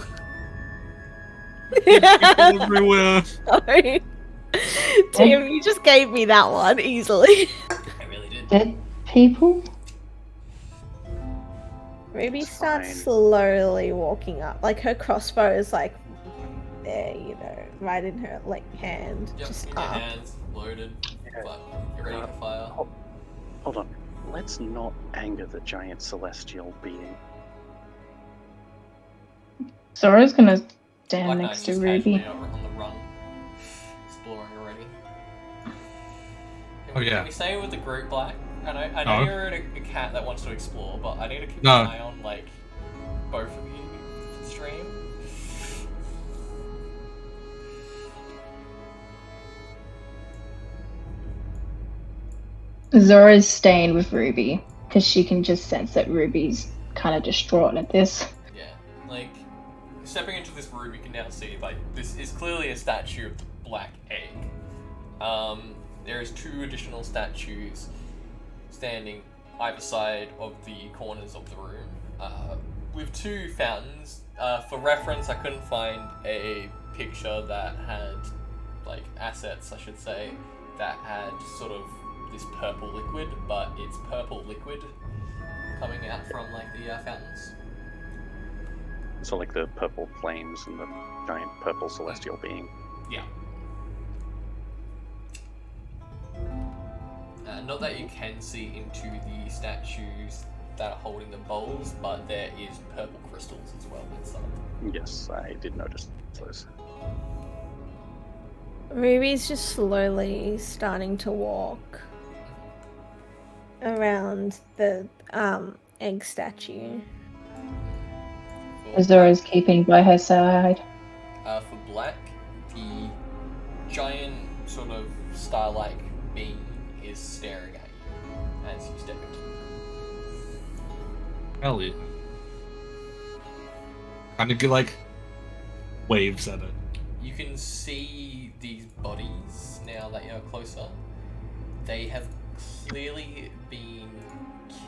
People everywhere. Sorry. Tim, you just gave me that one easily. I really did. Dead people? Ruby It's starts fine. slowly walking up. Like her crossbow is like there, you know, right in her like hand. Yep, Just in your up. hands, loaded, Yeah. but you're ready for fire. Hold on. Let's not anger the giant celestial being. Zora's gonna stand Black next Knight's to just Ruby. casually on the run, exploring already. Oh, yeah. Can we say with the group, Black? I know No. you're a cat that wants to explore, but I need to keep No. an eye on like both of you for the stream. Zora's staying with Ruby because she can just sense that Ruby's kind of distraught at this. Yeah, like stepping into this room, you can now see like this is clearly a statue of the Black Egg. There is 2 additional statues standing either side of the corners of the room, with 2 fountains. For reference, I couldn't find a picture that had like assets, I should say, that had sort of this purple liquid, but it's purple liquid coming out from like the fountains. So like the purple flames and the giant purple celestial being. Yeah. Not that you can see into the statues that are holding the bowls, but there is purple crystals as well inside. Yes, I did notice those. Ruby's just slowly starting to walk around the egg statue. Zora's keeping by her side. For Black, the giant sort of star-like being is staring at you as you step into the room. Hell yeah. Kind of like waves at it. You can see these bodies now that you're closer. They have clearly been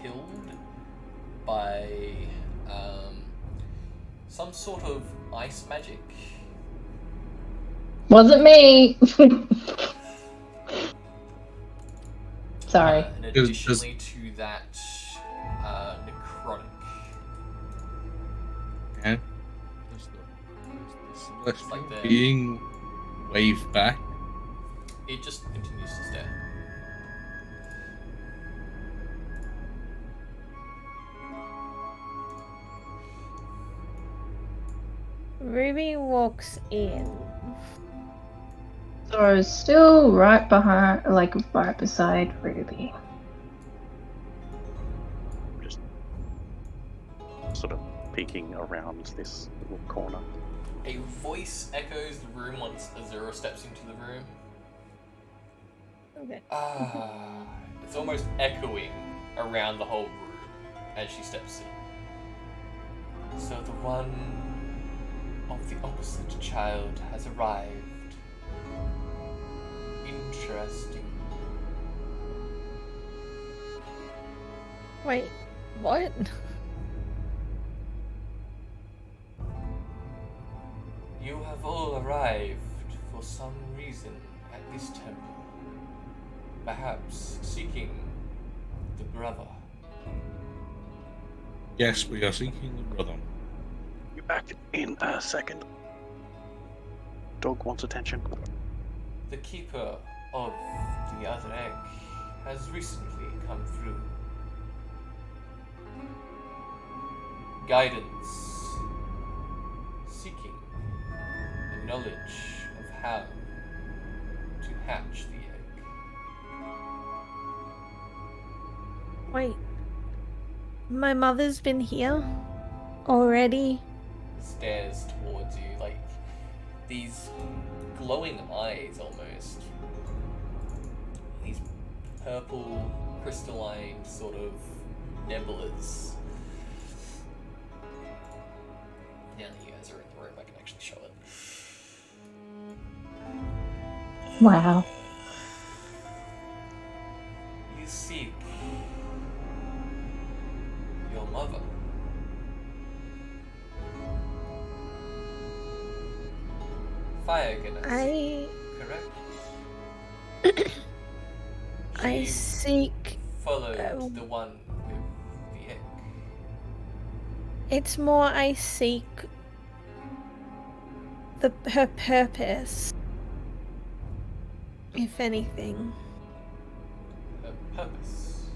killed by some sort of ice magic. Wasn't me! Sorry. And additionally to that, necrotic. Yeah. It's like the- being waved back. It just continues to stare. Ruby walks in. Zora's still right behind, like right beside Ruby. Just sort of peeking around this little corner. A voice echoes the room once Azura steps into the room. Okay. It's almost echoing around the whole room as she steps in. So the one of the opposite child has arrived. Interesting. Wait, what? You have all arrived for some reason at this temple. Perhaps seeking the brother. Yes, we are seeking the brother. You back in a second. Dog wants attention. The keeper of the other egg has recently come through. Guidance, seeking the knowledge of how to hatch the egg. Wait. My mother's been here already? Stares towards you like these glowing eyes almost. These purple, crystalline sort of nebulas. Now that you guys are in the room, I can actually show it. Wow. You seek your mother. Fire Guinness, correct? I She seek. followed the one with the egg. It's more I seek her purpose, if anything. Her purpose.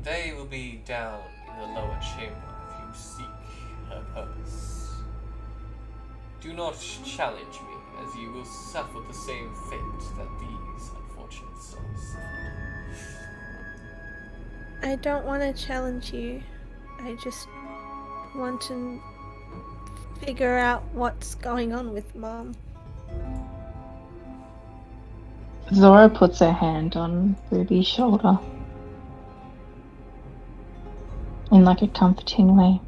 They will be down in the lower chamber if you seek her purpose. Do not challenge me, as you will suffer the same fate that these unfortunate souls suffered. I don't want to challenge you. I just want to figure out what's going on with Mom. Zora puts her hand on Ruby's shoulder in like a comforting way.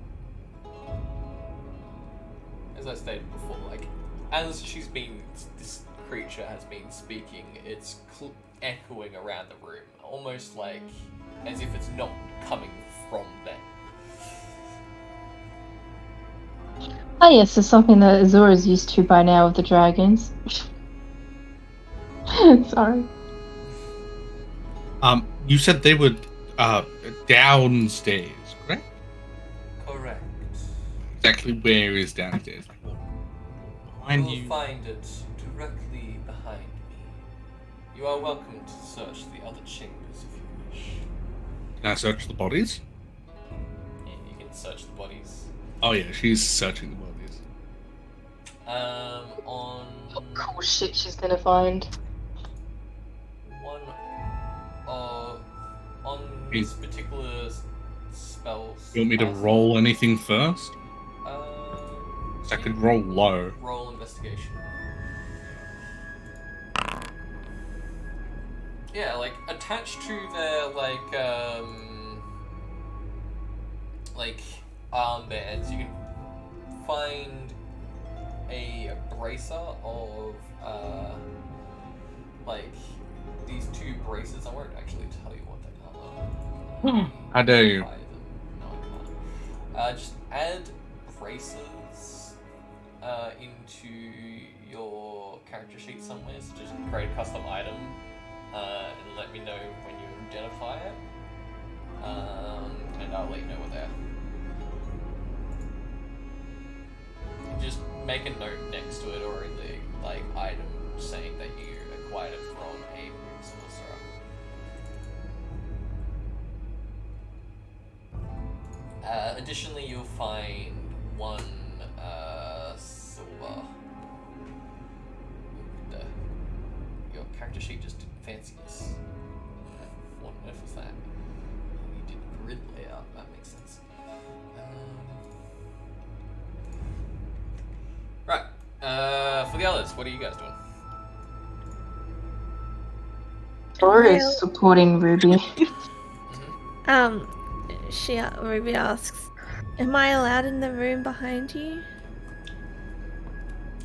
As I stated before, like, as this creature has been speaking, it's echoing around the room, almost like as if it's not coming from them. Oh yes, there's something that Azora's used to by now with the dragons. Sorry. You said they were downstairs, correct? Correct. Exactly where is downstairs? Behind You'll you. find it directly behind me. You are welcome to search the other chambers if you wish. Can I search the bodies? Yeah, you can search the bodies. Oh yeah, she's searching the bodies. On Cool shit she's gonna find. one on this particular spell. You want me to roll anything first? So I could roll low. Roll investigation. Yeah, like attached to their armbands, you can find a bracer of these two braces. I won't actually tell you what they are. How dare you? Buy them. No, I can't. Just add braces into your character sheet somewhere. So just create a custom item and let me know when you identify it. And I'll let you know what they are. Just make a note next to it or in the item saying that you acquired it from a sorcerer. Additionally, you'll find one silver. Your character sheet just didn't fancy this. What on earth was that? You did grid layout. That makes sense. Right. For the others, what are you guys doing? Zora Well- is supporting Ruby. Ruby asks, am I allowed in the room behind you?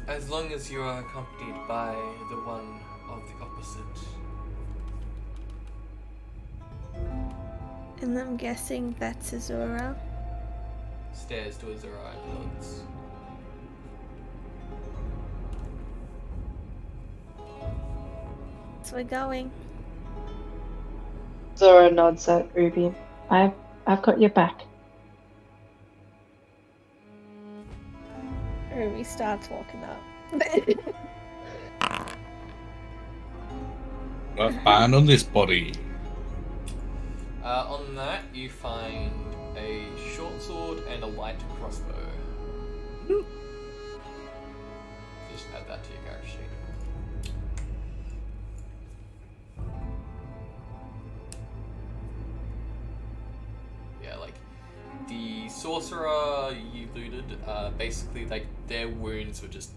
As long as you are accompanied by the one of the opposite. And I'm guessing that's Azura. Stares to Azura and nods. So we're going. Zora nods at Ruby. I've got your back. Ruby starts walking up. Got a fan on this body. On that, you find a short sword and a light crossbow. Just add that to your character sheet. Yeah, like the sorcerer you looted, basically their wounds were just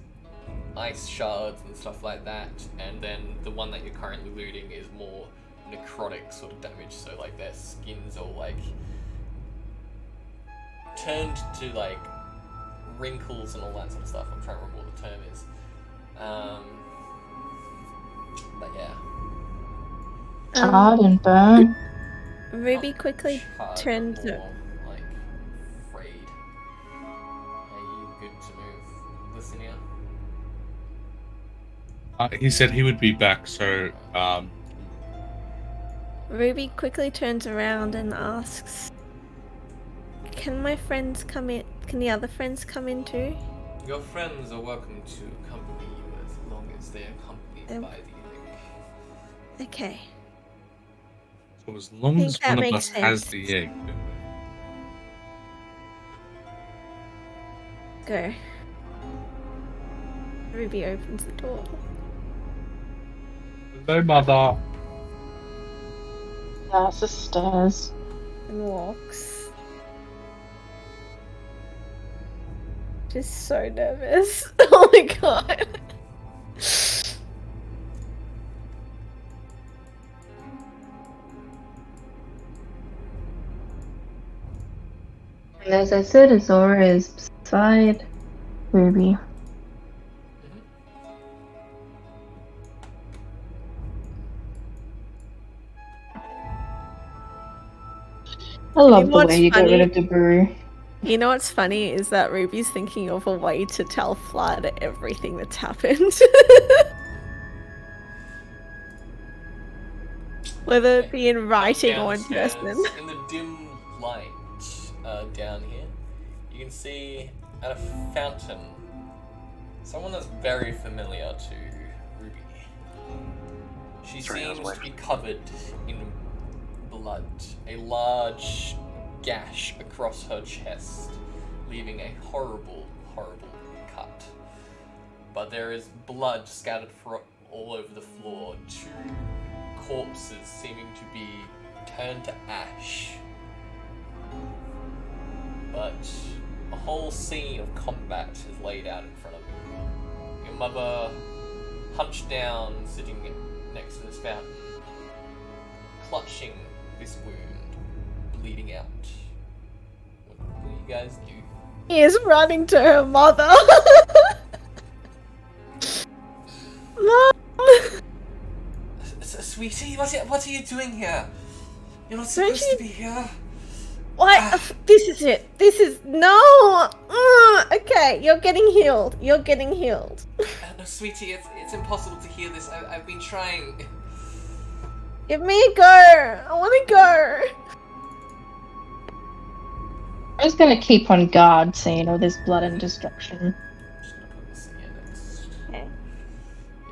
ice shards and stuff like that, and then the one that you're currently looting is more necrotic sort of damage, so their skins all turned to wrinkles and all that sort of stuff. I'm trying to remember what the term is. But yeah. Charred and burnt. Ruby quickly Charred, turns but more, frayed. Are you good to move? Listen here. He said he would be back, so Ruby quickly turns around and asks, "Can my friends come in? Can the other friends come in too?" Your friends are welcome to accompany you as long as they are accompanied by the egg. Okay. So as long Think as that one of makes us has sense. the egg. Go. Ruby opens the door. Hello, mother. That's the stairs. And walks. Just so nervous. Oh my god. And as I said, Azora is beside Ruby. I love the what's way you got rid funny? of the brew. You know what's funny is that Ruby's thinking of a way to tell Flood everything that's happened. Whether it be in writing or in person. Downstairs, in the dim light down here, you can see at a fountain someone that's very familiar to Ruby. She seems to be covered in blood, a large gash across her chest, leaving a horrible, horrible cut. But there is blood scattered all over the floor, two corpses seeming to be turned to ash. But a whole scene of combat is laid out in front of you. Your mother, hunched down, sitting next to this fountain, clutching this wound, bleeding out. What do you guys do? He is running to her mother. Mom! Sweetie, what are you doing here? You're not supposed to be here. What? This is it. This is... No! Okay, you're getting healed. You're getting healed. No, sweetie, it's impossible to hear this. I've been trying. Give me a go. I want to go. I was gonna keep on guard, seeing all this blood and destruction. I'm just gonna put this here next. Okay.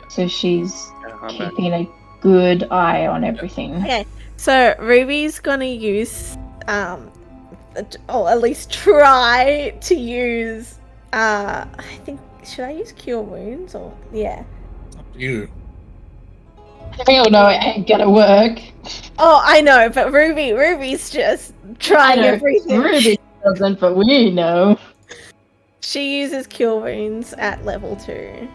So she's Yeah, I'm back. keeping a good eye on everything. Okay, so Ruby's gonna use, or at least try to use, I think, should I use Cure Wounds or, yeah. Up to you. We all know it ain't gonna work. Oh, I know, but Ruby's just trying I know everything. Ruby doesn't, but we know. She uses Cure Wounds at level 2.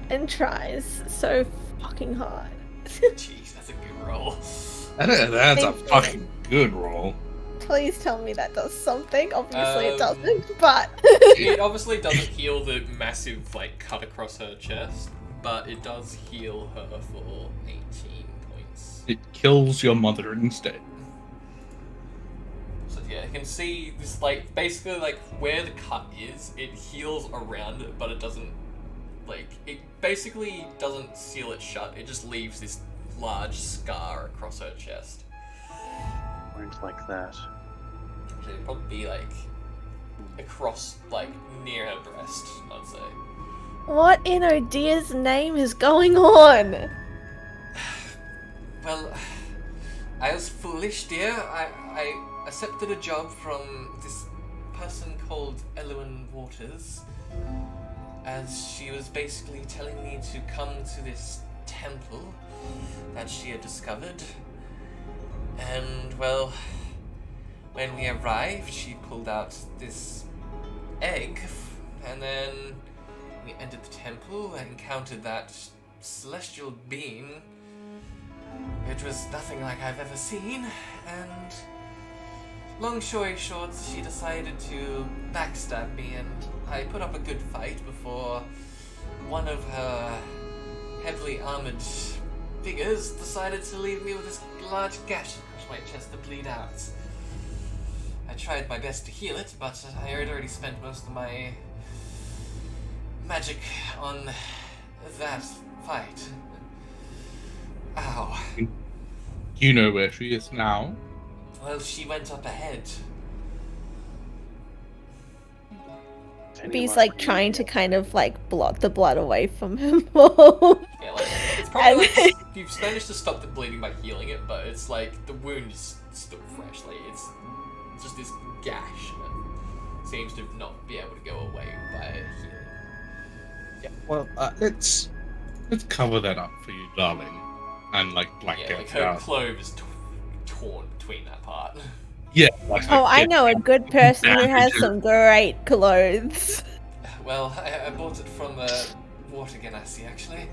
And tries so fucking hard. Jeez, that's a good roll. That's a Thank you. fucking good roll. Please tell me that does something. Obviously it Um, doesn't, but... It obviously doesn't heal the massive, cut across her chest, but it does heal her for 18 points. It kills your mother instead. So yeah, you can see this, basically, where the cut is, it heals around it, but it doesn't, it basically doesn't seal it shut, it just leaves this large scar across her chest. Wounds like that. Actually, it'd probably be, across, near her breast, I'd say. What in oh dear's name is going on? Well, I was foolish, dear. I accepted a job from this person called Elwyn Waters, as she was basically telling me to come to this temple that she had discovered. And, well, when we arrived, she pulled out this egg, and then we entered the temple and encountered that celestial being. It was nothing like I've ever seen, and long story short, she decided to backstab me, and I put up a good fight before one of her heavily armored figures decided to leave me with this large gash across my chest to bleed out. I tried my best to heal it, but I had already spent most of my magic on That fight. Ow. Do you know where she is now? Well, she went up ahead. Anyone He's like really trying to here? kind of like blot the blood away from him more. Yeah, like, it's probably And- like, you've managed to stop the bleeding by healing it, but it's like, the wound is still fresh, like, it's just this gash that seems to not be able to go away by healing. Yeah. Well, let's cover that up for you, darling, and like blanket Yeah, like, it her out. clove is torn between that part. Yeah. Like, Oh, I yeah. know a good person who has some great clothes. Well, I bought it from Water Ganassi, actually.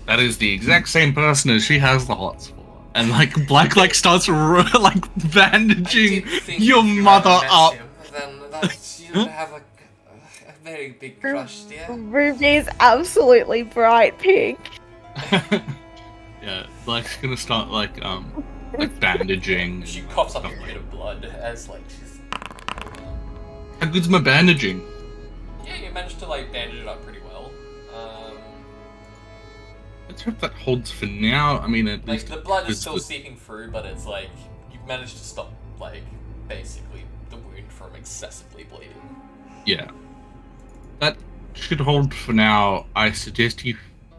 That is the exact same person as she has the hots for. And like Black like starts like bandaging I did think your if you mother ever met up. him, then that you'd have a very big crush, dear. Ruby's absolutely bright pink. Yeah, Black's gonna start like bandaging. She and coughs up a stuff bit of blood as like she's. How good's my bandaging? Yeah, you managed to like bandage it up pretty well. Let's hope that holds for now. I mean, at Like least the blood is it's still the- seeping through, but it's like you've managed to stop like basically the wound from excessively bleeding. Yeah, that should hold for now. I suggest you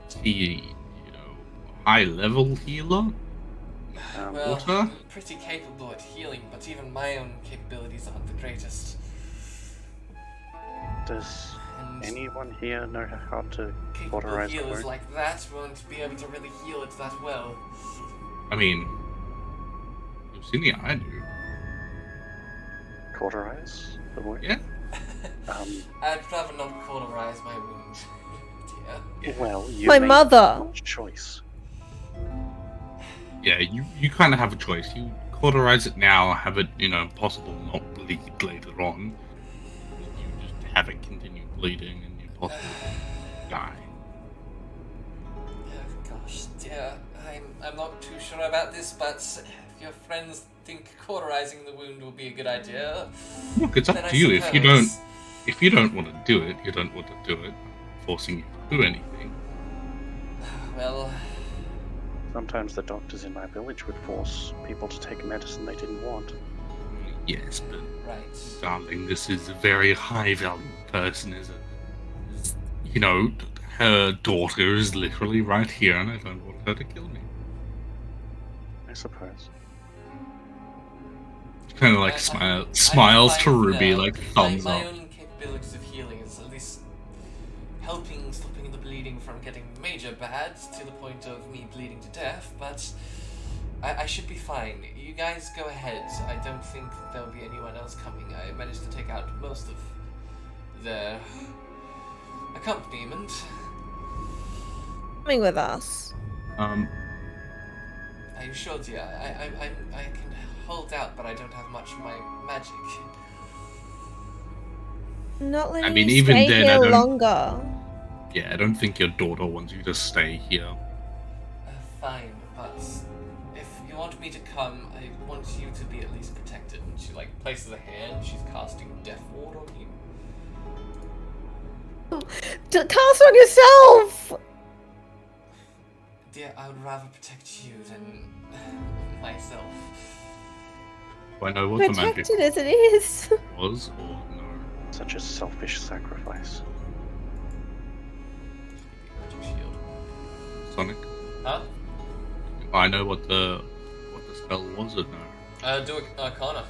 see, high-level healer. Well, Water? I'm pretty capable at healing, but even my own capabilities aren't the greatest. Does And anyone here know how to capable cauterize a healers wound? like that won't be able to really heal it that well. I mean, you've seen the I do. Cauterize the wound? Yeah. I'd rather not cauterize my wound, dear. Well, you My made mother. a choice. Yeah, you kind of have a choice. You cauterize it now, have it, possible not bleed later on. You just have it continue bleeding, and you possibly die. Oh, gosh, dear, I'm not too sure about this, but if your friends think cauterizing the wound will be a good idea, Look, it's up then I to you. suppose. If you don't want to do it, you don't want to do it. I'm not forcing you to do anything. Well, Sometimes the doctors in my village would force people to take medicine they didn't want. Yes, but right. darling, this is a very high-value person. Her daughter is literally right here, and I don't want her to kill me. I suppose. Kind of like smiles I'm to fine Ruby, now. like thumbs my up. own capabilities of healing is at least stopping the bleeding from getting major bad to the point of me bleeding to death, but I should be fine. You guys go ahead. I don't think there'll be anyone else coming. I managed to take out most of their accompaniment. Coming with us. Are you sure, dear? I can hold out, but I don't have much of my magic. Not letting mean, you even stay then, I here don't- longer. Yeah, I don't think your daughter wants you to stay here. Fine, but if you want me to come, I want you to be at least protected. And she like places a hand. She's casting Death Ward on you. Cast on yourself! Dear, I would rather protect you than myself. Do I know what the magic Protected as it is. was, or no? Such a selfish sacrifice. Magic shield. Sonic? Huh? I know what the spell was, or no? Do a Arcana.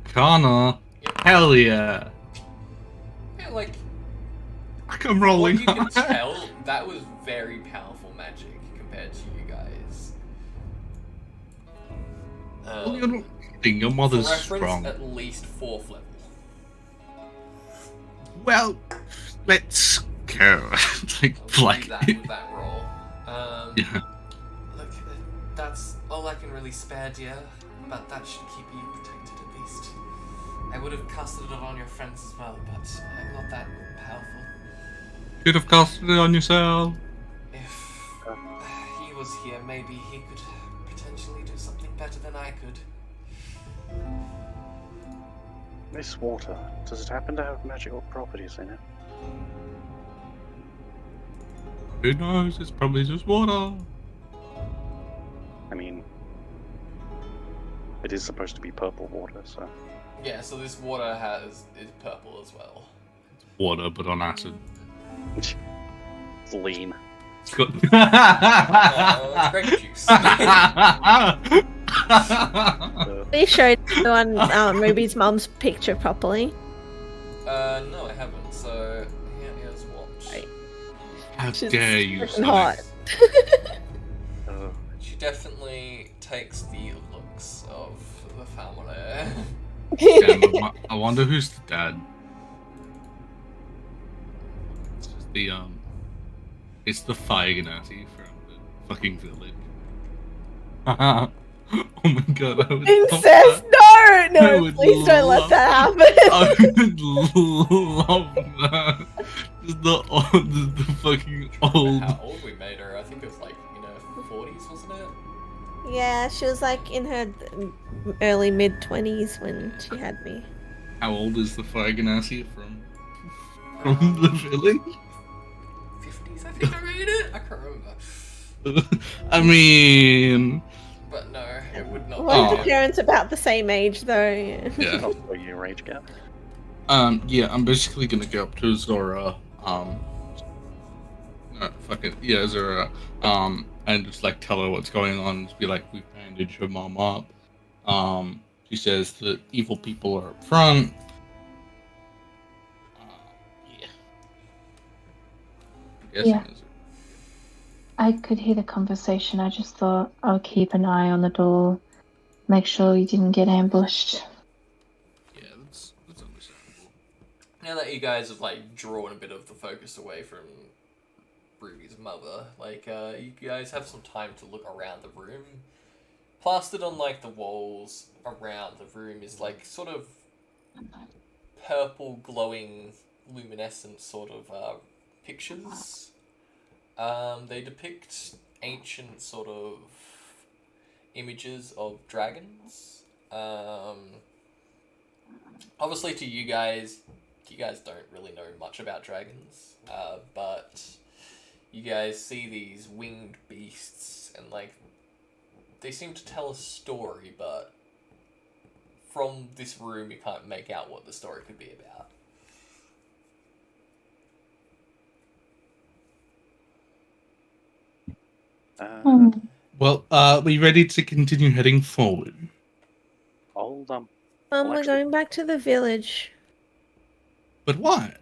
Kana! Yep. Hell yeah! Yeah, like I'm what rolling. you can tell, that was very powerful magic compared to you guys. Well, you're not kidding, your mother's For reference, strong. at least 4th level. Well, let's go. Like, I'll like, do that with that roll. yeah. Look, that's all I can really spare, dear. But that should keep you protected at least. I would have casted it on your friends as well, but I'm not that powerful. Should have casted it on yourself. If he was here, maybe he could potentially do something better than I could. This water, does it happen to have magical properties in it? Who knows? It's probably just water. I mean, it is supposed to be purple water, so. Yeah, so this water is purple as well. Water, but on acid. It's lean. It's got. It's grape juice. We showed everyone Ruby's mum's picture properly. No, I haven't. So here's what. Right. How She's dare you? freaking hot. She definitely takes the looks of the family. Damn, I wonder who's the dad. It's just the it's the Feigenati from the fucking village. Oh my god, I would Incest! love that. No! I No, would please don't let love- that happen. I would love that. Just the fucking old. How old we made her? I think it was like in her 40s, wasn't it? Yeah, she was like in her early mid-20s when she had me. How old is the Feigenati from the village? 50s, I think I made it. I can't remember. I mean, But no, it would not. Weren't be the him. parents about the same age though? Yeah. yeah. Not a year age gap. Yeah, I'm basically gonna go up to Zora, Zora, and just like tell her what's going on. Just be like, we bandaged her mom up. She says that evil people are up front. Yeah. I'm guessing Yeah. is it? I could hear the conversation. I just thought I'll keep an eye on the door, make sure you didn't get ambushed. Yeah, that's understandable. Now that you guys have like drawn a bit of the focus away from Ruby's mother, like you guys have some time to look around the room. Plastered on like the walls around the room is like sort of purple glowing luminescent sort of pictures. They depict ancient sort of images of dragons. Obviously to you guys don't really know much about dragons, but you guys see these winged beasts and like they seem to tell a story, but from this room you can't make out what the story could be about. Well, are we ready to continue heading forward? Hold Mum, Well, we're actually- going back to the village. But why?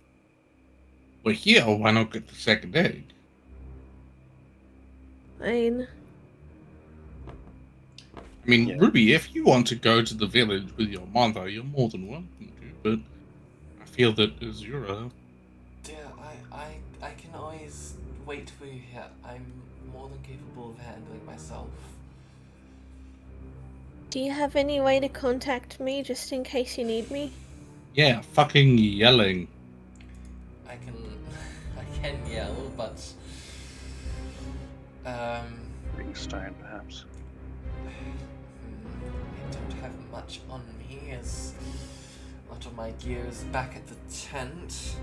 We're here, why not get the second egg? Fine. I mean, Yeah. Ruby, if you want to go to the village with your mother, you're more than welcome to, but I feel that Azura... Yeah, I can always wait for you here. I'm more than capable of handling myself. Do you have any way to contact me just in case you need me? Yeah, fucking yelling. I can yell, but Ring stone, perhaps. I don't have much on me as a lot of my gear is back at the tent.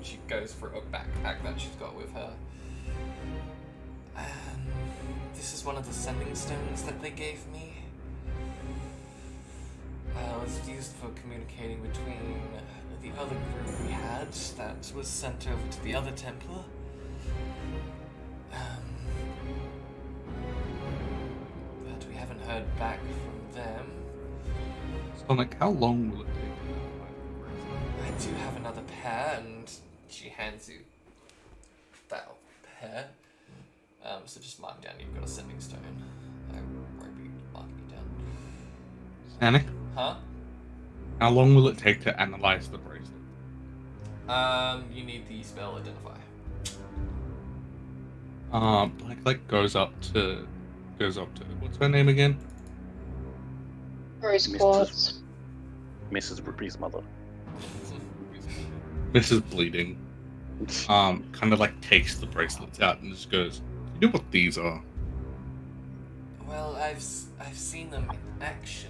She goes for a backpack that she's got with her. This is one of the sending stones that they gave me. It was used for communicating between the other group we had that was sent over to the other Templar. But we haven't heard back from them. So, like, how long will it take? I do have another pair, and she hands you that pair. So just mark down you've got a sending stone. I won't be marking it down. Sanic, Huh? how long will it take to analyze the bracelet? You need the spell identify. Black goes up to what's her name again? Rose Mrs. quartz. Mrs. Ruby's mother. Mrs. Bleeding. Kind of like takes the bracelets out and just goes, "You know what these are?" Well, I've seen them in action.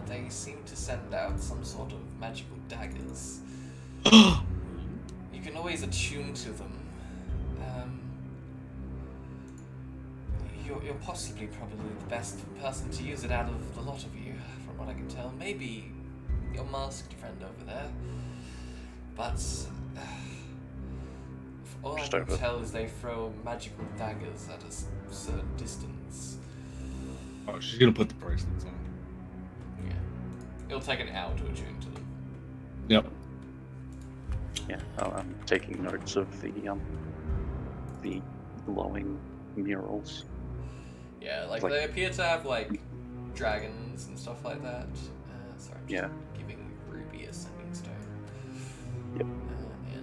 They seem to send out some sort of magical daggers. You can always attune to them. You're possibly probably the best person to use it out of the lot of you, from what I can tell. Maybe your masked friend over there. But all I can tell is they throw magical daggers at a certain distance. Oh, she's gonna put the bracelets on. Yeah. It'll take an hour to attune to them. Yep. Yeah, I'm taking notes of the glowing murals. Yeah, like they appear to have like dragons and stuff like that. Sorry, I'm just giving Ruby a sending stone. Yep.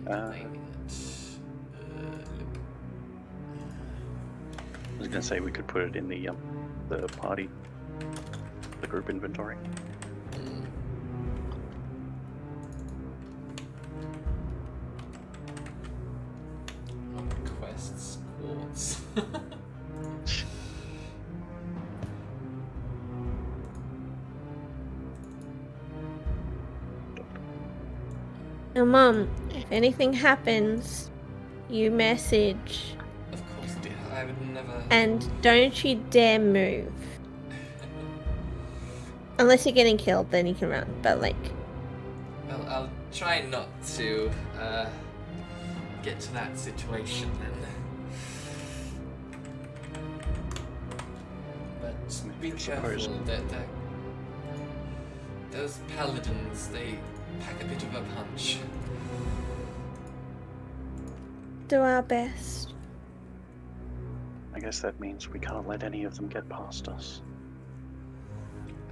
And naming it. I was gonna say we could put it in the party, the group inventory. Quests, quartz. Now, Mom, if anything happens, you message. Of course, dear. I would never. And don't you dare move. Unless you're getting killed, then you can run. But, like... Well, I'll try not to get to that situation then. But be careful. Those paladins, they pack a bit of a punch. Do our best. I guess that means we can't let any of them get past us.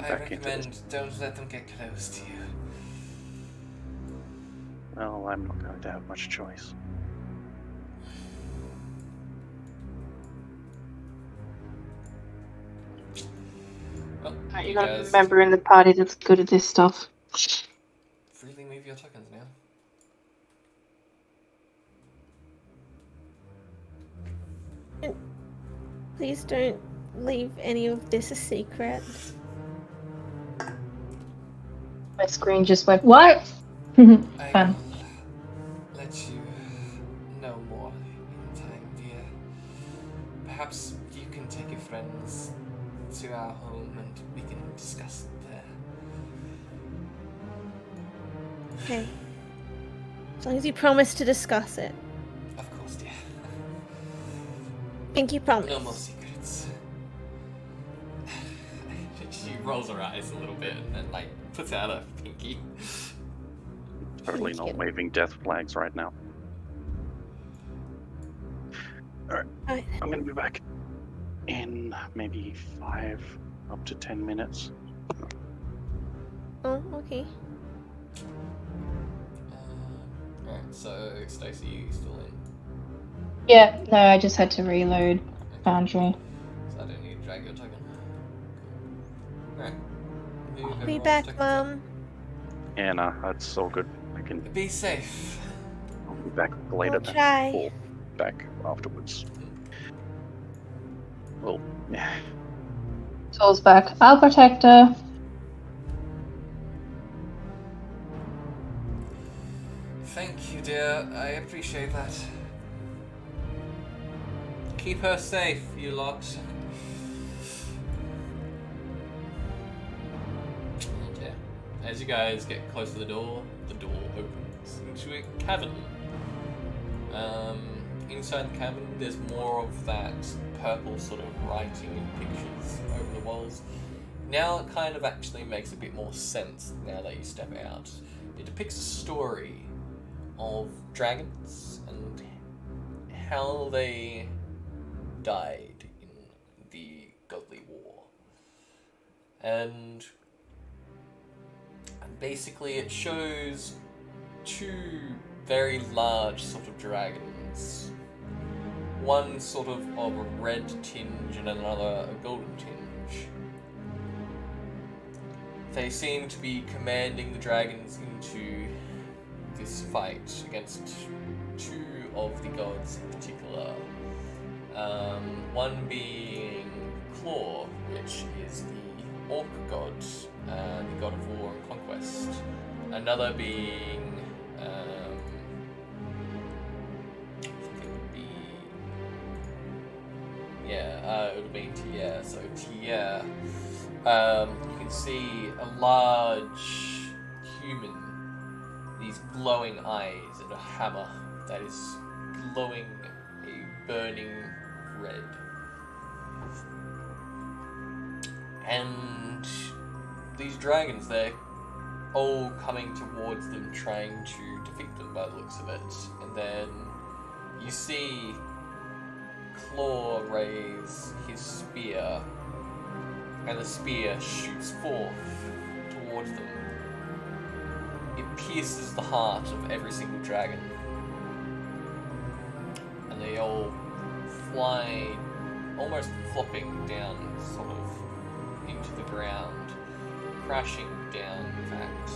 I recommend don't let them get close to you. Well, I'm not going to have much choice. Well, You got a member in the party that's good at this stuff. freely move your tokens now. Please don't leave any of this a secret. My screen just went, what? I Fun. will let you know more in time, dear. Perhaps you can take your friends to our home and we can discuss it there. Okay. As long as you promise to discuss it. Of course, dear. Pinky promise. No more secrets. She rolls her eyes a little bit and then, like, puts out a pinky. Totally not waving death flags right now. Alright, I'm gonna be back in maybe 5 up to 10 minutes. Oh, okay. Alright, so Stacey, you still in? Yeah, no, I just had to reload Foundry. So I don't need to drag your token. Alright. Be back, Mom. Yeah, nah, that's all good. I can Be safe. I'll be back later I'll then. try. Or back afterwards. Well, yeah. Soul's back. I'll protect her. Thank you, dear. I appreciate that. Keep her safe, you lot. And yeah, as you guys get close to the door opens into a cavern. Inside the cavern, there's more of that purple sort of writing and pictures over the walls. Now it kind of actually makes a bit more sense now that you step out. It depicts a story of dragons and how they died in the Godly War. And basically it shows two very large sort of dragons. One sort of a red tinge and another a golden tinge. They seem to be commanding the dragons into this fight against two of the gods in particular. One being Claw, which is the orc god, the god of war and conquest. Another being You can see a large human, these glowing eyes, and a hammer that is glowing a burning red. And these dragons, they're all coming towards them, trying to defeat them by the looks of it. And then you see Claw raise his spear, and the spear shoots forth towards them. It pierces the heart of every single dragon, and they all fly, almost flopping down, sort of, into the ground, crashing down, in fact.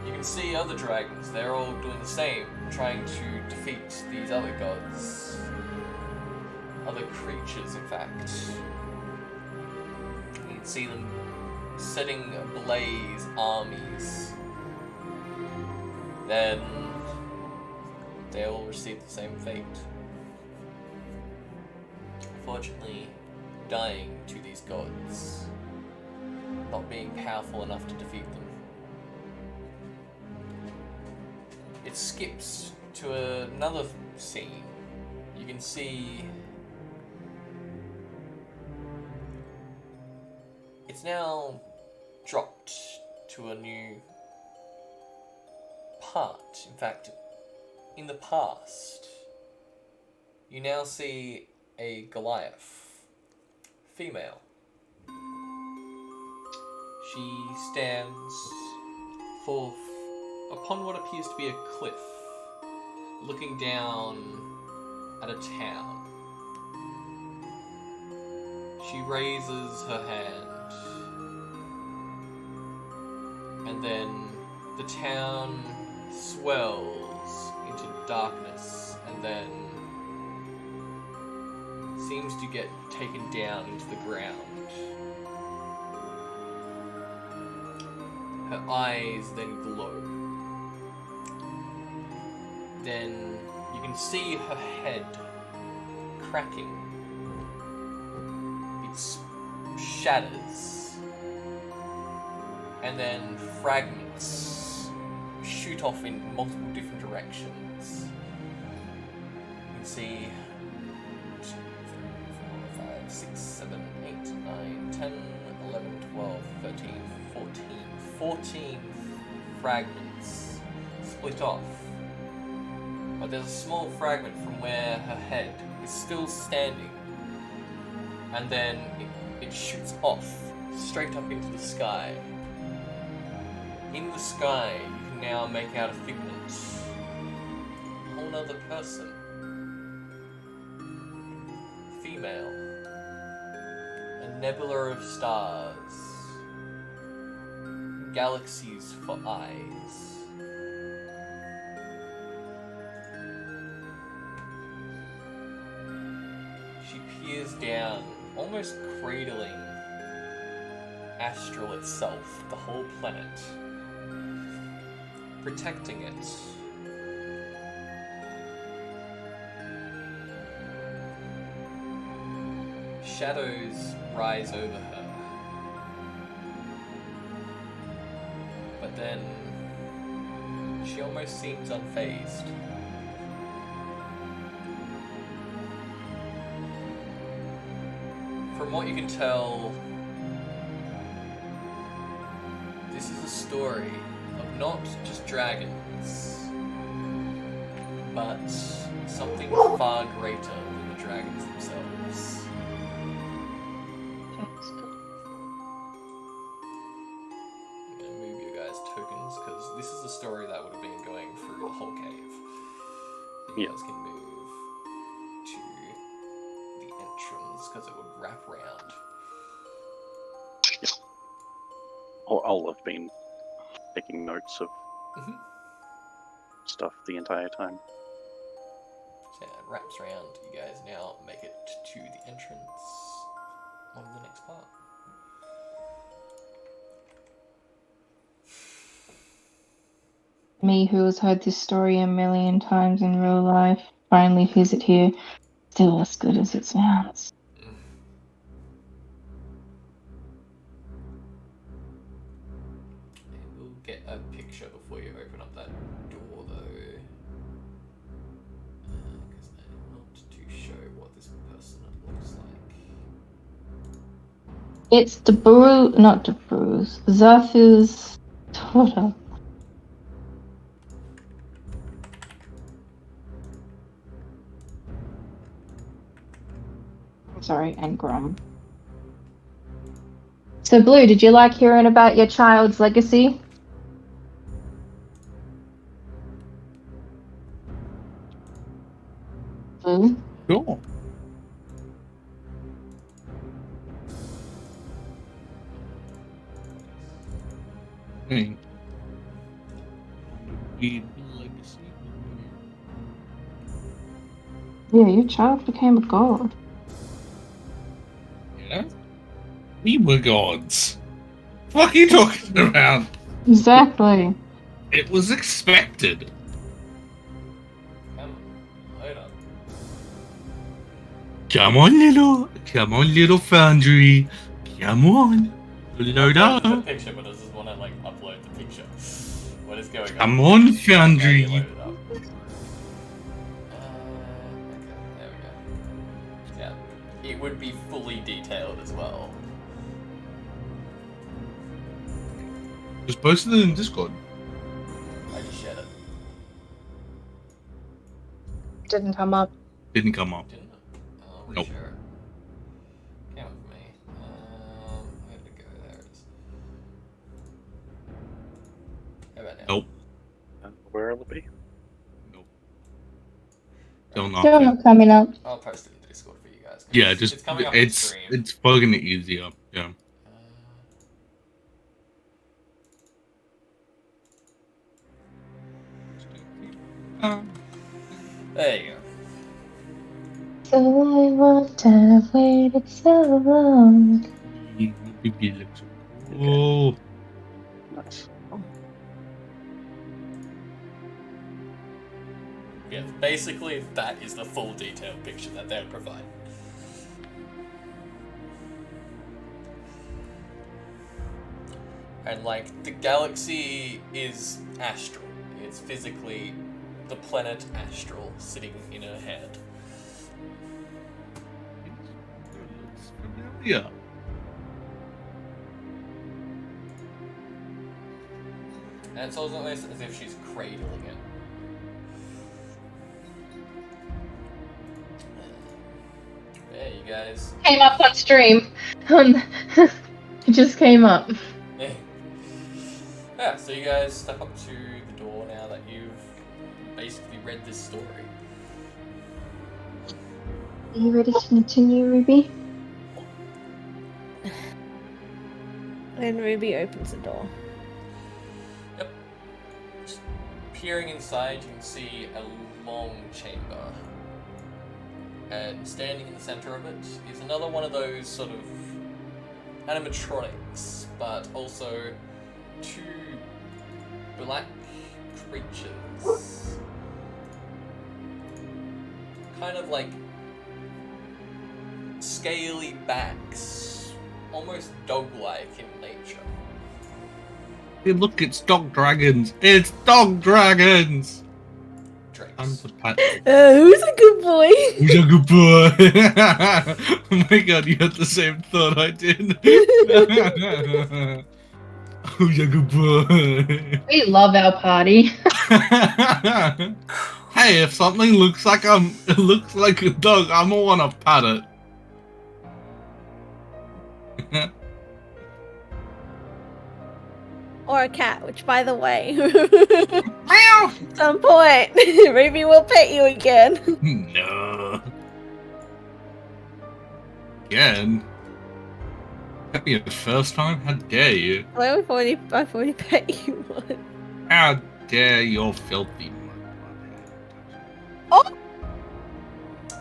You can see other dragons, they're all doing the same, trying to defeat these other gods. Other creatures, in fact. You can see them setting ablaze armies. Then they all receive the same fate. Unfortunately, dying to these gods, not being powerful enough to defeat them. It skips to another scene. You can see it's now dropped to a new part. In fact, in the past, you now see a Goliath, female. She stands forth upon what appears to be a cliff, looking down at a town. She raises her hand, and then the town swells into darkness, and then seems to get taken down into the ground. Her eyes then glow. Then you can see her head cracking. It shatters. And then fragments shoot off in multiple different directions. You can see 2, 3, 4, 5, 6, 7, 8, 9, 10, 11, 12, 13, 14. 14 fragments split off. But there's a small fragment from where her head is still standing, and then it shoots off straight up into the sky. In the sky, you can now make out a figment, a whole other person, female, a nebula of stars, galaxies for eyes. She peers down, almost cradling Astrial itself, the whole planet, protecting it. Shadows rise over her. But then she almost seems unfazed. From what you can tell, this is a story of not just dragons, but something far greater than the dragons themselves. I'm gonna move you guys' tokens, because this is a story that would have been going through the whole cave. So you guys can move to the entrance, because it would wrap around. I'll have been taking notes of stuff the entire time. So yeah, it wraps around. You guys now make it to the entrance on the next part. Me, who has heard this story a million times in real life, finally hears it here. Still as good as it sounds. get a picture before you open up that door, though. Because I want to show what this person looks like. It's not Bruce, Zarthu's daughter. Sorry, and Grom. So, Blue, did you like hearing about your child's legacy? Blue? Sure. Hey. Weird legacy. Yeah, your child became a god. Yeah? We were gods. What are you talking about? Exactly. It was expected. Hold on. Come on, little foundry. Come on. Load I'll post up. the picture, but I just want to like upload the picture. What is going on? Come on, foundry. Okay, load it up. Okay, there we go. Yeah, it would be fully detailed as well. Just posted it in Discord. I just shared it. Didn't come up. Didn't come up. Didn't it? I'll Nope. reshare it. Came with me. Where did it go? There it is. How about now? Nope. And where will it be? Nope. Still not. Still not coming up. I'll post it in the Discord for you guys. 'cause Yeah, it's just coming up on stream. it's bugging it easier. Yeah. There you go. So I want to have waited so long. Oh, Nice. Yeah, basically that is the full detailed picture that they'll provide. And like the galaxy is astral. It's physically the planet Astral sitting in her head. looks familiar. And it's almost as if she's cradling it. There you guys. Came up on stream. It just came up. Yeah, so you guys step up to the door now that you've basically read this story. Are you ready to continue, Ruby? And Ruby opens the door. Yep. Just peering inside, you can see a long chamber. And standing in the center of it is another one of those sort of animatronics, but also two black creatures. Kind of like scaly backs, almost dog-like in nature. Hey, look, it's dog dragons. It's dog dragons. I'm Drakes. the pat. Who's a good boy? Who's a good boy? Oh my god, you had the same thought I did. Who's a good boy? We love our party. Hey, if something looks like a dog, I'm gonna wanna pat it. Or a cat, which, by the way, Meow. at some point, Ruby will pet you again. No. Again? That'd be the first time? How dare you? Well, I've already pet you once. How dare your filthy Oh!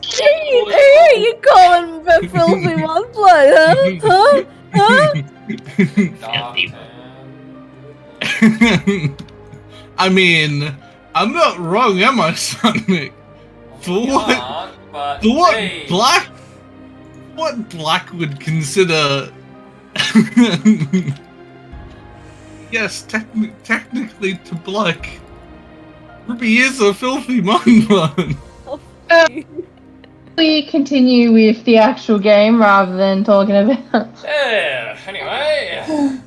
Jeez, I hear you calling the filthy one blood, huh? Huh? Filthy. I mean, I'm not wrong, am I, Sonic? For what? But For what hey, Black? What Black would consider? yes, technically to Black, Ruby is a filthy monkman. We continue with the actual game rather than talking about. Yeah, anyway.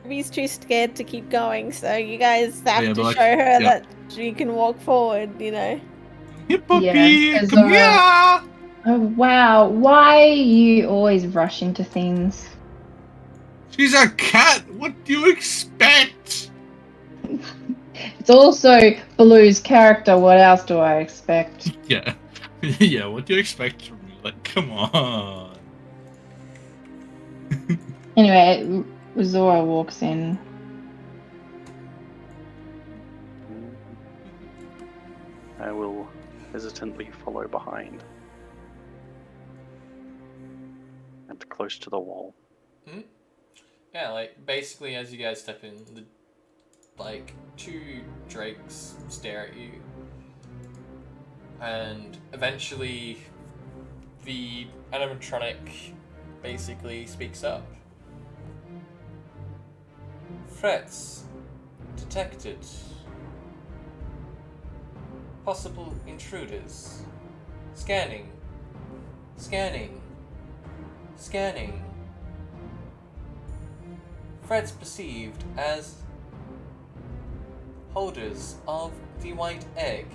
Ruby's too scared to keep going, so you guys have Yeah, to but show her yep. that she can walk forward, you know. Hey, puppy, Yeah, 'cause, come here! Oh wow, why you always rush into things? She's a cat. What do you expect? It's also Baloo's character. What else do I expect? Yeah, yeah. What do you expect from me? Like, come on. Anyway, Zora walks in. I will hesitantly follow behind. And close to the wall. Yeah, like, basically as you guys step in, like, two drakes stare at you. And eventually, the animatronic basically speaks up. Threats detected. Possible intruders. Scanning. Scanning. Scanning. Threats perceived as holders of the white egg.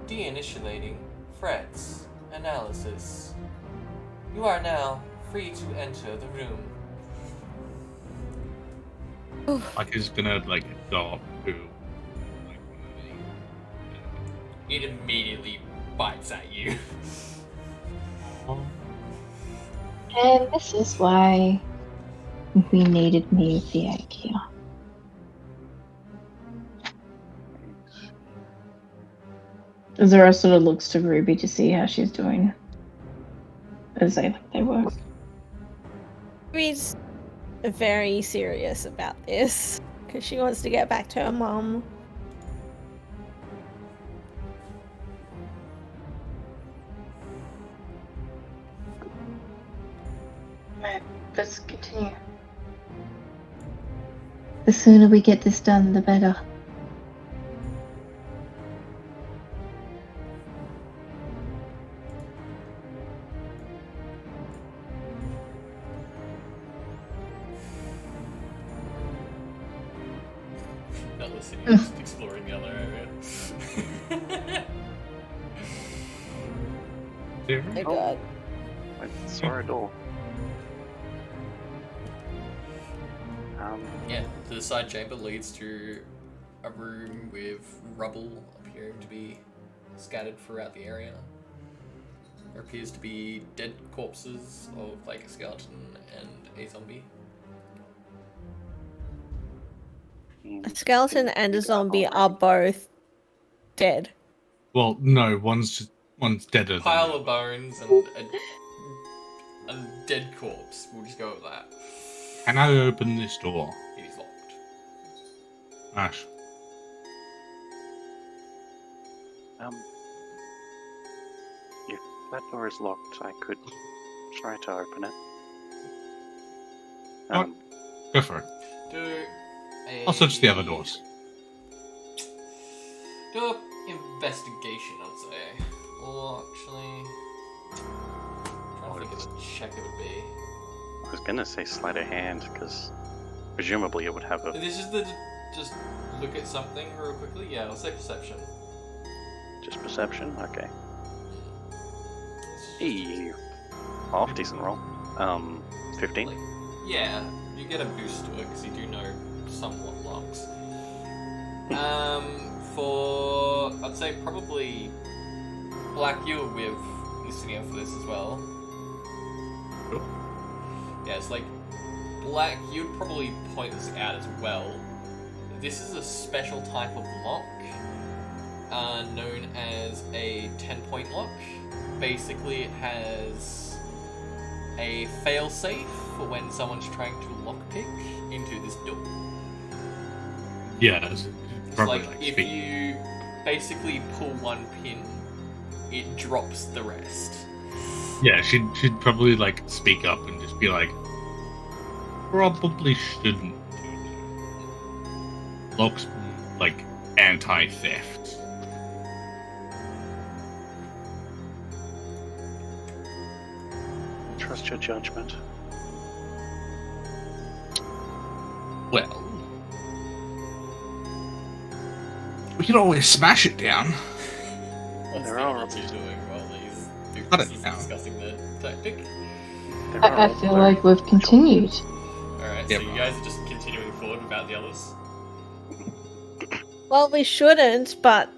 Deinitiating threats analysis. You are now free to enter the room. Like he's gonna like adopt who? It immediately bites at you. And this is why we needed me with the egg here. Zora sort of looks to Ruby to see how she's doing. As they work. Ruby's very serious about this because she wants to get back to her mom. Right, let's continue. The sooner we get this done, the better. Not listening, just exploring the other area. Oh god. I saw a door. Yeah, the side chamber leads to a room with rubble appearing to be scattered throughout the area. There appears to be dead corpses of like a skeleton and a zombie. A skeleton and a zombie are both dead. Well, no, one's deader. A pile of bones and a dead corpse. We'll just go with that. Can I open this door? It is locked. Ash. If that door is locked, I could try to open it. Go for it. I'll search the other doors. Do an investigation, I'd say. Or actually, trying to think of a check it would be. I was gonna say sleight of hand, because presumably it would have a... This is the just look at something real quickly. Yeah, I'll say perception. Just perception? Okay. Hey, half decent roll. 15. Like, yeah, you get a boost to it because you do know somewhat locks. For I'd say probably Black, you're with listening out for this as well. Cool. Yeah, it's like Black, you'd probably point this out as well. This is a special type of lock, known as a 10-point lock. Basically, it has a fail-safe for when someone's trying to lockpick into this door. Yeah, it's It's probably like like if speed. you basically pull one pin it drops the rest. Yeah, she'd probably like speak up and just be like, probably shouldn't do that. Locke's like anti-theft. Trust your judgment. Well, we could always smash it down. What's There the are other two doing while these I don't two know. discussing the tactic? There are I feel also like we've continued. Alright, Yeah, so you right. guys are just continuing forward without the others? Well, we shouldn't, but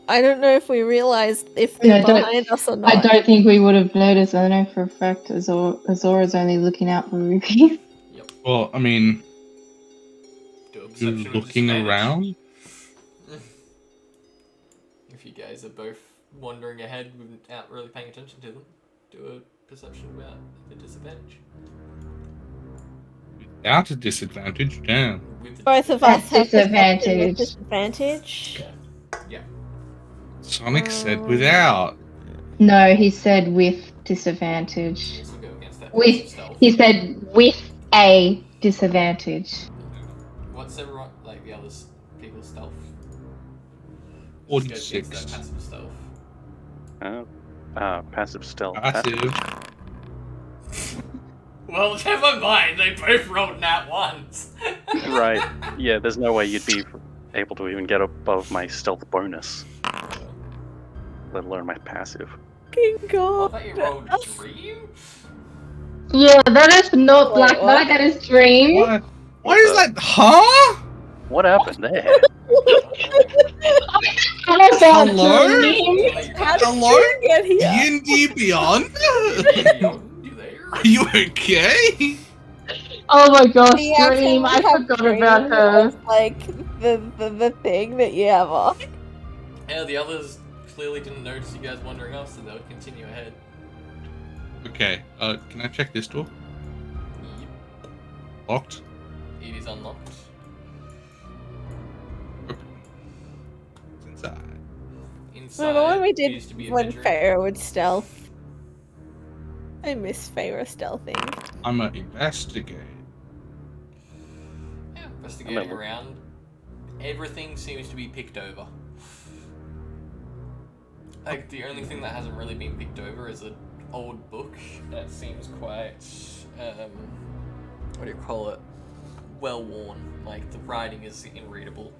I don't know if we realized if Yeah, they're I don't- behind us or not. I don't think we would have noticed. I know for a fact Azora's only looking out for Ruby. Yep. Well, I mean, Do a you're perception with looking disadvantage. around. If you guys are both wandering ahead without really paying attention to them, do a perception without a disadvantage. Without a disadvantage, damn. With the Both of That's us have perception with disadvantage. disadvantage. Yeah. Sonic said without. No, he said with disadvantage. This will go against that With- passive stealth. He said with a disadvantage. What's everyone like the others people's stealth? This goes against 46. that passive stealth. Passive stealth. Passive. Well, never mind. They both rolled nat ones. Right. Yeah, there's no way you'd be able to even get above my stealth bonus, let alone my passive. Fucking I god. thought you rolled dream. Yeah, that is not Wait, Black what? Knight, that is Dream. What? Why is that? Huh? What happened there? How about Hello? Dream? How did Hello? you get here? D&D Beyond? You there? Are you okay? Oh my gosh, We actually Dream, I have forgot about Dream her. as, like the thing that you have on. Yeah, the others clearly didn't notice you guys wandering off, so they'll continue ahead. Okay, can I check this door? Yep, Locked? it is unlocked. Okay. It's inside. Inside Remember when we appears did to be a when bedroom. Pharaoh would stealth? I miss Pharaoh stealthing. I'm an investigate. Yeah, investigating look. around. Everything seems to be picked over. Like, the only thing that hasn't really been picked over is an old book that seems quite, what do you call it? Well worn. Like, the writing is unreadable.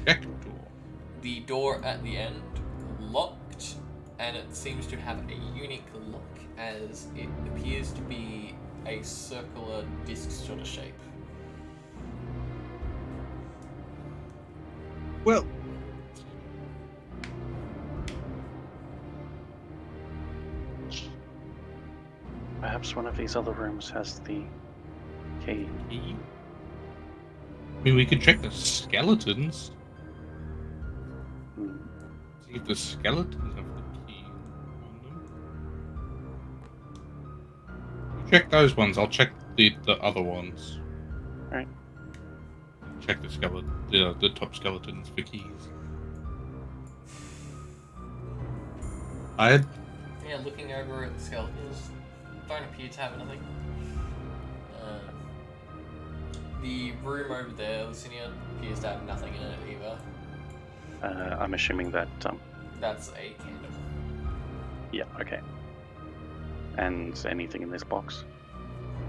Check door. The door at the end, locked, and it seems to have a unique look as it appears to be a circular disc sort of shape. Well, Perhaps one of these other rooms has the key. I mean, we could check the skeletons. Hmm. See if the skeletons have the key on them. You check those ones. I'll check the other ones. Alright. Check the skeleton, the top skeletons for keys. I had Yeah, looking over at the skeletons, don't appear to have anything. The room over there, Lucinia, appears to have nothing in it either. I'm assuming that, That's a candle. yeah, okay. And anything in this box?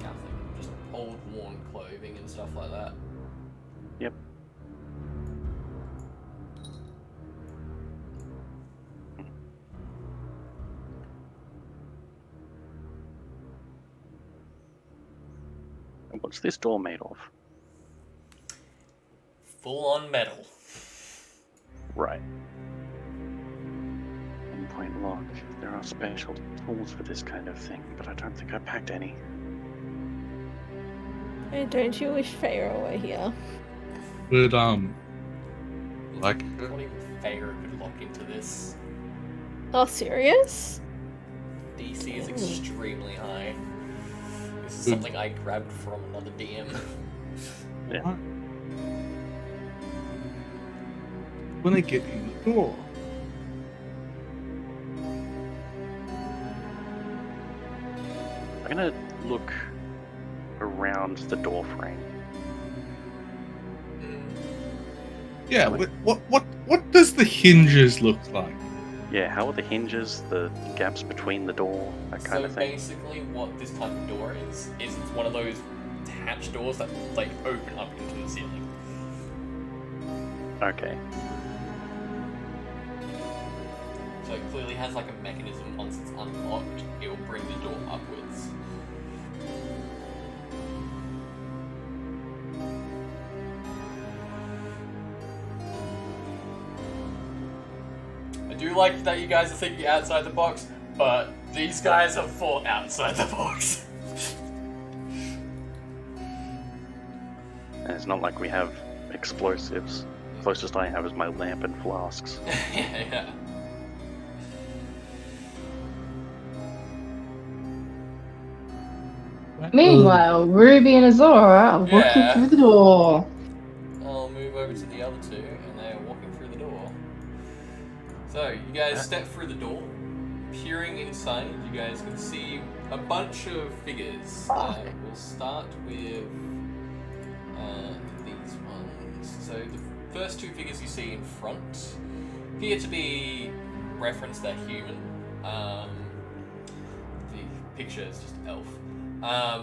Nothing. Just old worn clothing and stuff like that. Yep. And what's this door made of? Full on metal. Right. Endpoint lock. There are special tools for this kind of thing, but I don't think I packed any. Hey, don't you wish Pharaoh were here? would like Not even Fair could lock into this. Oh, serious? DC is extremely high. This is Hmm. something I grabbed from another DM. Yeah. what? When I get you Sure. I'm gonna look around the door frame. Yeah. What does the hinges look like? Yeah, how are the hinges, the gaps between the door, that kind So of thing? basically, what this type of door is it's one of those hatch doors that like open up into the ceiling. Okay. So it clearly has like a mechanism. Once it's unlocked, it will bring the door upwards. I do like that you guys are thinking outside the box, but these guys have thought outside the box. And it's not like we have explosives. Closest I have is my lamp and flasks. Yeah. Meanwhile, Ruby and Azora are walking Yeah. through the door. I'll move over to the other two, and they're walking through the door. So, you guys step through the door. Peering inside, you guys can see a bunch of figures. We'll start with these ones. So, the first two figures you see in front appear to be referenced that human. The picture is just elf.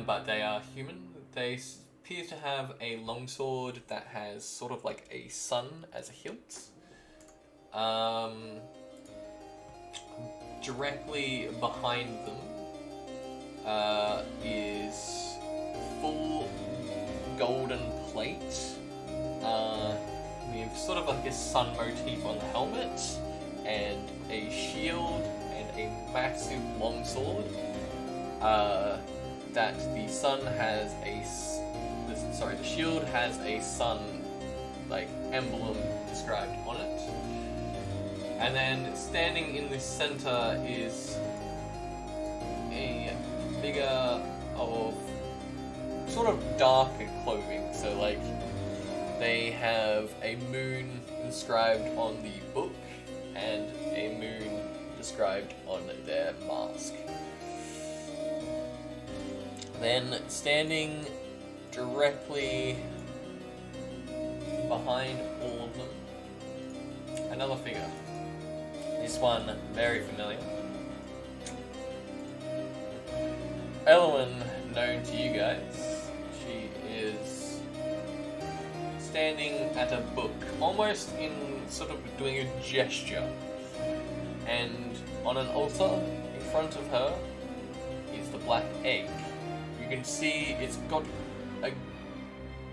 But they are human. They appear to have a longsword that has sort of like a sun as a hilt. Directly behind them is full golden plate with sort of like a sun motif on the helmet and a shield and a massive longsword. That the sun has the shield has a sun like emblem described on it. And then standing in the center is a figure of sort of darker clothing. So like they have a moon inscribed on the book and a moon described on their mask. Then standing directly behind all of them, another figure. This one very familiar. Elwyn, known to you guys. She is standing at a book, almost in sort of doing a gesture. And on an altar in front of her is the black egg. You can see it's got a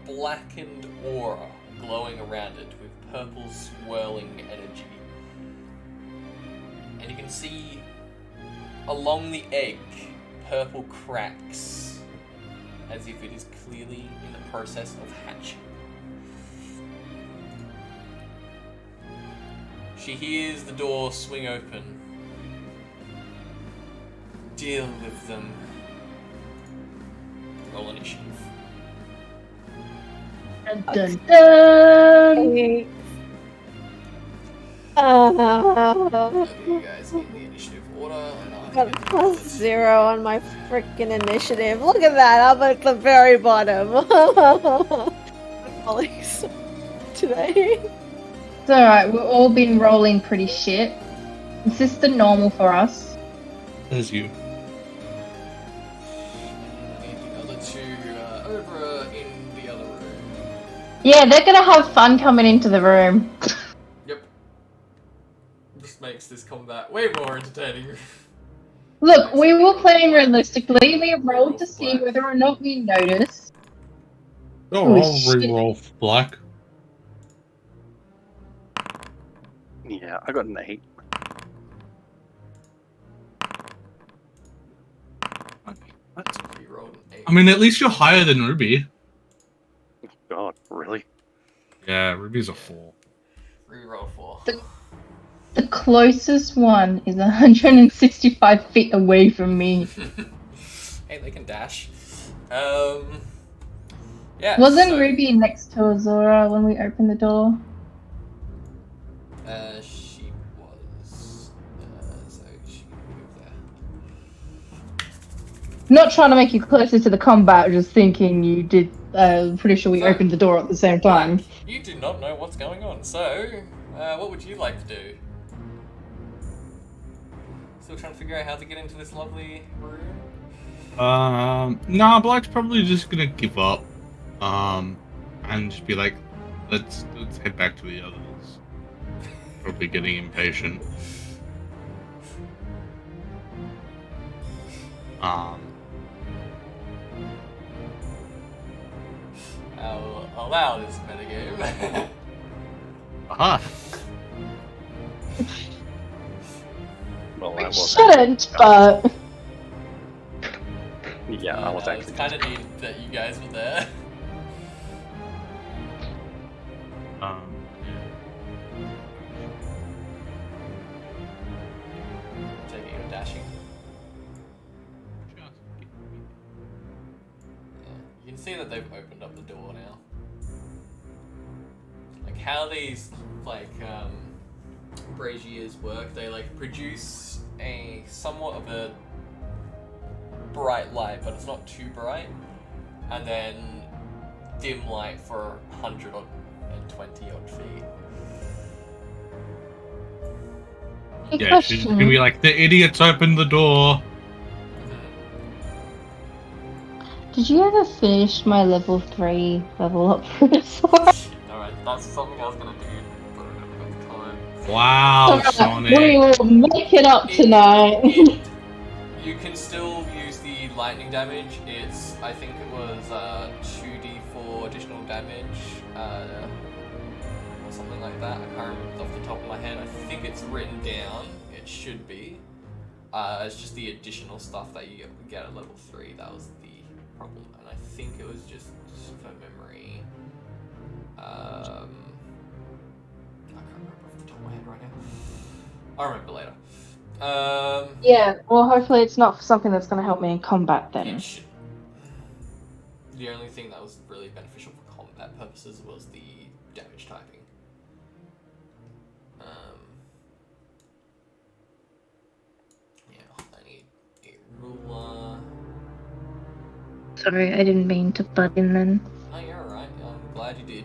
blackened aura glowing around it with purple swirling energy. And you can see along the egg purple cracks as if it is clearly in the process of hatching. She hears the door swing open. Deal with them. Roll initiative. Dun dun dun! Look at you guys in the initiative order, and I'll Got get the plus numbers. 0 on my freaking initiative. Look at that, I'm at the very bottom. I'm rolling so today. It's alright, we've all been rolling pretty shit. Is this the normal for us? As you. I need the other two over in the other room. Yeah, they're gonna have fun coming into the room. Yep. This makes this combat way more entertaining. Look, we were playing realistically. We rolled to see whether or not we noticed. Oh, Holy I'll shit. reroll black. Yeah, I got an 8. That's rerolled an 8. I mean, at least you're higher than Ruby. God, really? Yeah, Ruby's a 4. Reroll 4. The closest one is 165 feet away from me. Hey, they can dash. Yeah. Wasn't so, Ruby next to Azora when we opened the door? Not trying to make you closer to the combat, just thinking you did. Pretty sure we So- opened the door at the same time. You do not know what's going on, so what would you like to do? Still trying to figure out how to get into this lovely room? Nah, Black's probably just gonna give up. And just be like, let's head back to the others. Probably getting impatient. I'll allow this metagame. Aha! Well, that We was shouldn't, but yeah, I was It's actually kind of neat that you guys were there. Taking you're dashing. Yeah. You can see that they've opened up the door now. Like how these braziers work, they like produce a somewhat of a bright light, but it's not too bright, and then dim light for 120 odd feet. Yeah, she's gonna be like, the idiots opened the door. Did you ever finish my level 3 level up for this one? Alright, that's something I was gonna do, but I don't have time. Wow, Alright, Sonic. we will make it up tonight. You can still use the lightning damage. It's, I think it was 2d4 additional damage, or something like that. I can't remember off the top of my head. I think it's written down. It should be. It's just the additional stuff that you get at level 3. That was the problem, and I think it was just for memory. I can't remember off the top of my head right now. I'll remember later. Yeah, well, hopefully it's not something that's going to help me in combat then. It should. The only thing that was really beneficial for combat purposes was the damage typing. Yeah, I need a ruler. Sorry, I didn't mean to butt in then. Oh, you're alright. I'm glad you did.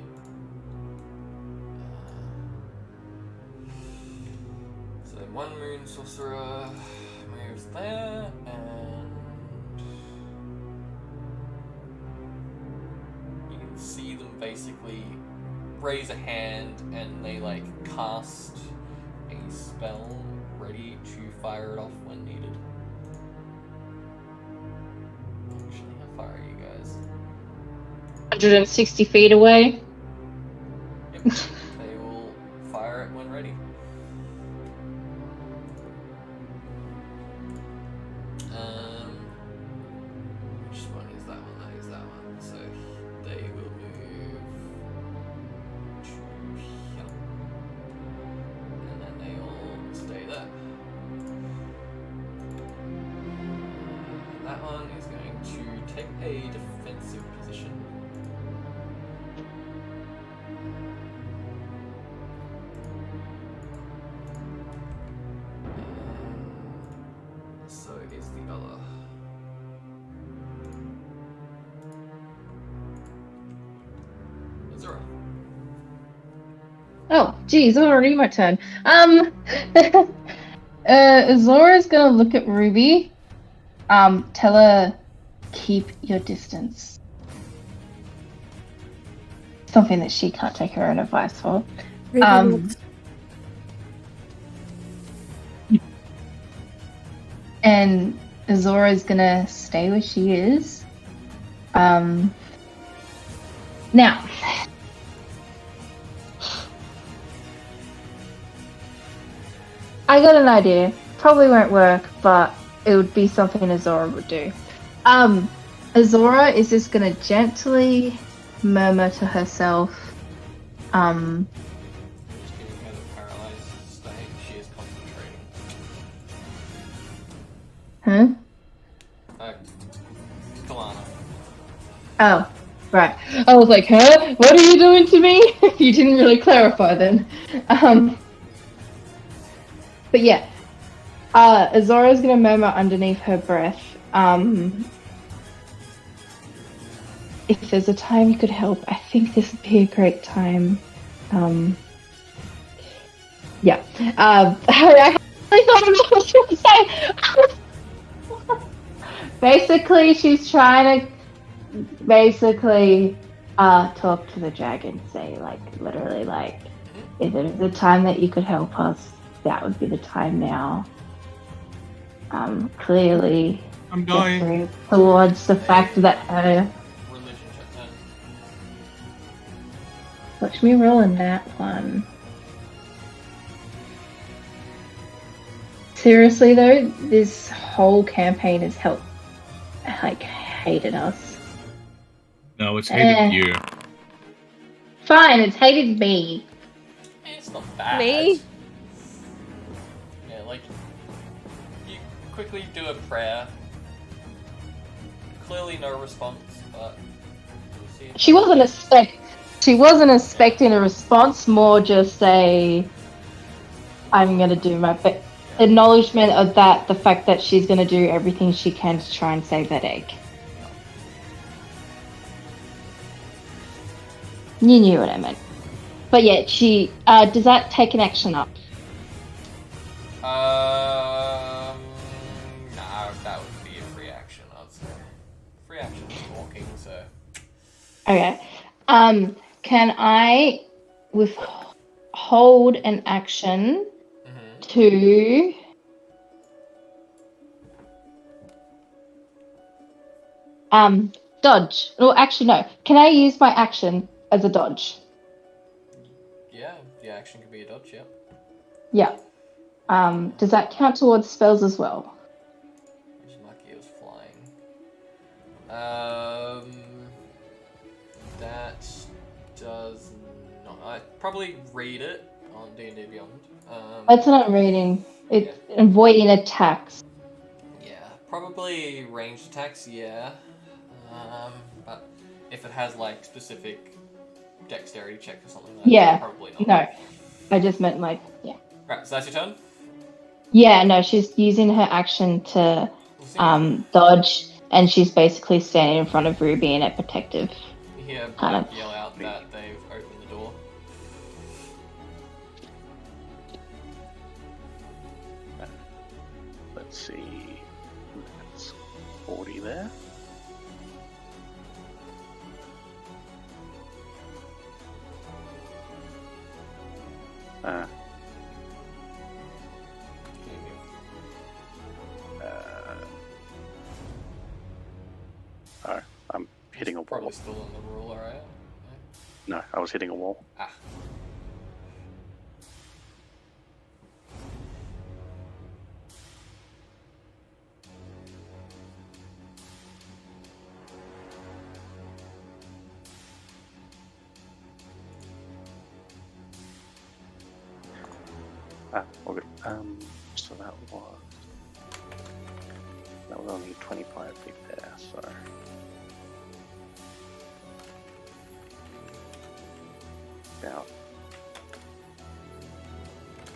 So then one moon sorcerer moves there, and you can see them basically raise a hand and they like cast a spell ready to fire it off when needed. Actually, how far are you guys? 160 feet away. Yep. They will fire it when ready. Which one is that one? That is that one. So they will move to here. And then they all stay there. That one is going to take a defensive position. So is the other. Zero. Oh, geez, already my turn. Zora's gonna look at Ruby. Tell her, keep your distance. Something that she can't take her own advice for. And Zora's gonna stay where she is. Now, I got an idea. Probably won't work, but it would be something Azora would do. Azora is just gonna gently murmur to herself. Just giving her the paralyzed state. She is concentrating. Huh? Kalana. Oh, right. I was like, huh? What are you doing to me? You didn't really clarify then. But yeah, Azora's gonna murmur underneath her breath, If there's a time you could help, I think this would be a great time. Yeah. I really thought about what she was saying. Basically, she's trying to talk to the dragon, say, like, literally, like, if there's a time that you could help us, that would be the time now. Clearly, I'm dying. gesturing towards the fact that her. Religion check then. Watch me roll in that one. Seriously though, this whole campaign has helped, like, hated us. No, it's hated you. Fine, it's hated me. It's not bad. Me? Yeah, like, you quickly do a prayer. Clearly no response, but we'll see. She wasn't expecting a response, more just a I'm gonna do my best. Acknowledgement of that, the fact that she's gonna do everything she can to try and save that egg. You knew what I meant. But yeah, she does that take an action up? Nah, that would be a free action, I'd say. Free action is walking, so. Okay. Can I withhold an action to dodge? Well, actually, no. Can I use my action as a dodge? Yeah, the action could be a dodge, yeah. Yeah. Does that count towards spells as well? Which Maki was flying. That does not. I'd probably read it on D&D Beyond. That's what I'm reading. It's avoiding attacks. Yeah, probably ranged attacks, yeah. But if it has like specific dexterity checks or something like Yeah. that, probably not. No. I just meant like, yeah. Right, so that's your turn? Yeah, no, she's using her action to dodge, and she's basically standing in front of Ruby in a protective. You hear kind Black of yell out that they've opened the door. Let's see. That's 40 there. Oh, I'm hitting a wall. Probably still on the ruler, right? No, I was hitting a wall. Ah. All good. So that was only 25 feet there, so. About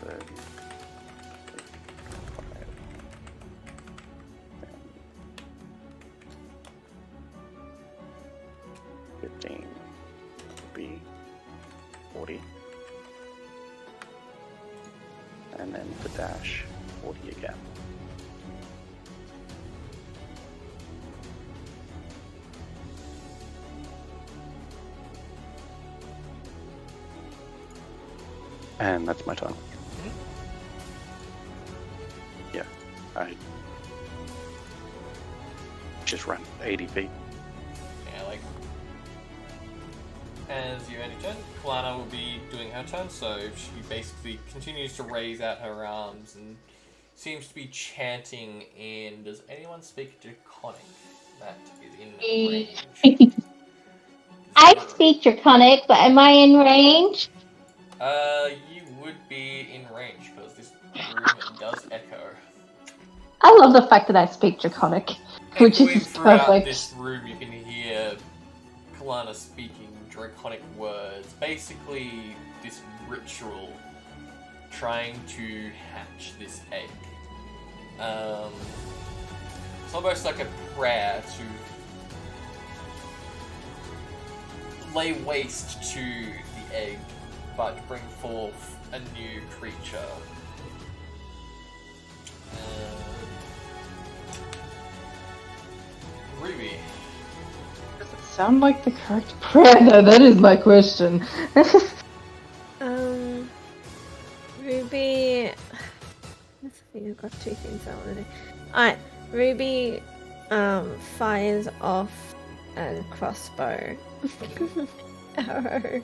30, 55, 15 would be 40. And then the dash 40 again. And that's my turn. Yeah, I just ran 80 feet. Yeah, like. As you end your turn, Kalana will be doing her turn, so she basically continues to raise out her arms and seems to be chanting. And does anyone speak Draconic? That is in range. I speak Draconic, but am I in range? You would be in range because this room does echo. I love the fact that I speak Draconic, which Echoing is throughout perfect. this room, you can hear Kalana speaking Draconic words. Basically, this ritual trying to hatch this egg. almost like a prayer to lay waste to the egg, but bring forth a new creature. Ruby. Does it sound like the correct prayer? No, that is my question. Ruby. I think I've got two things I want to do. Alright, Ruby fires off a crossbow arrow.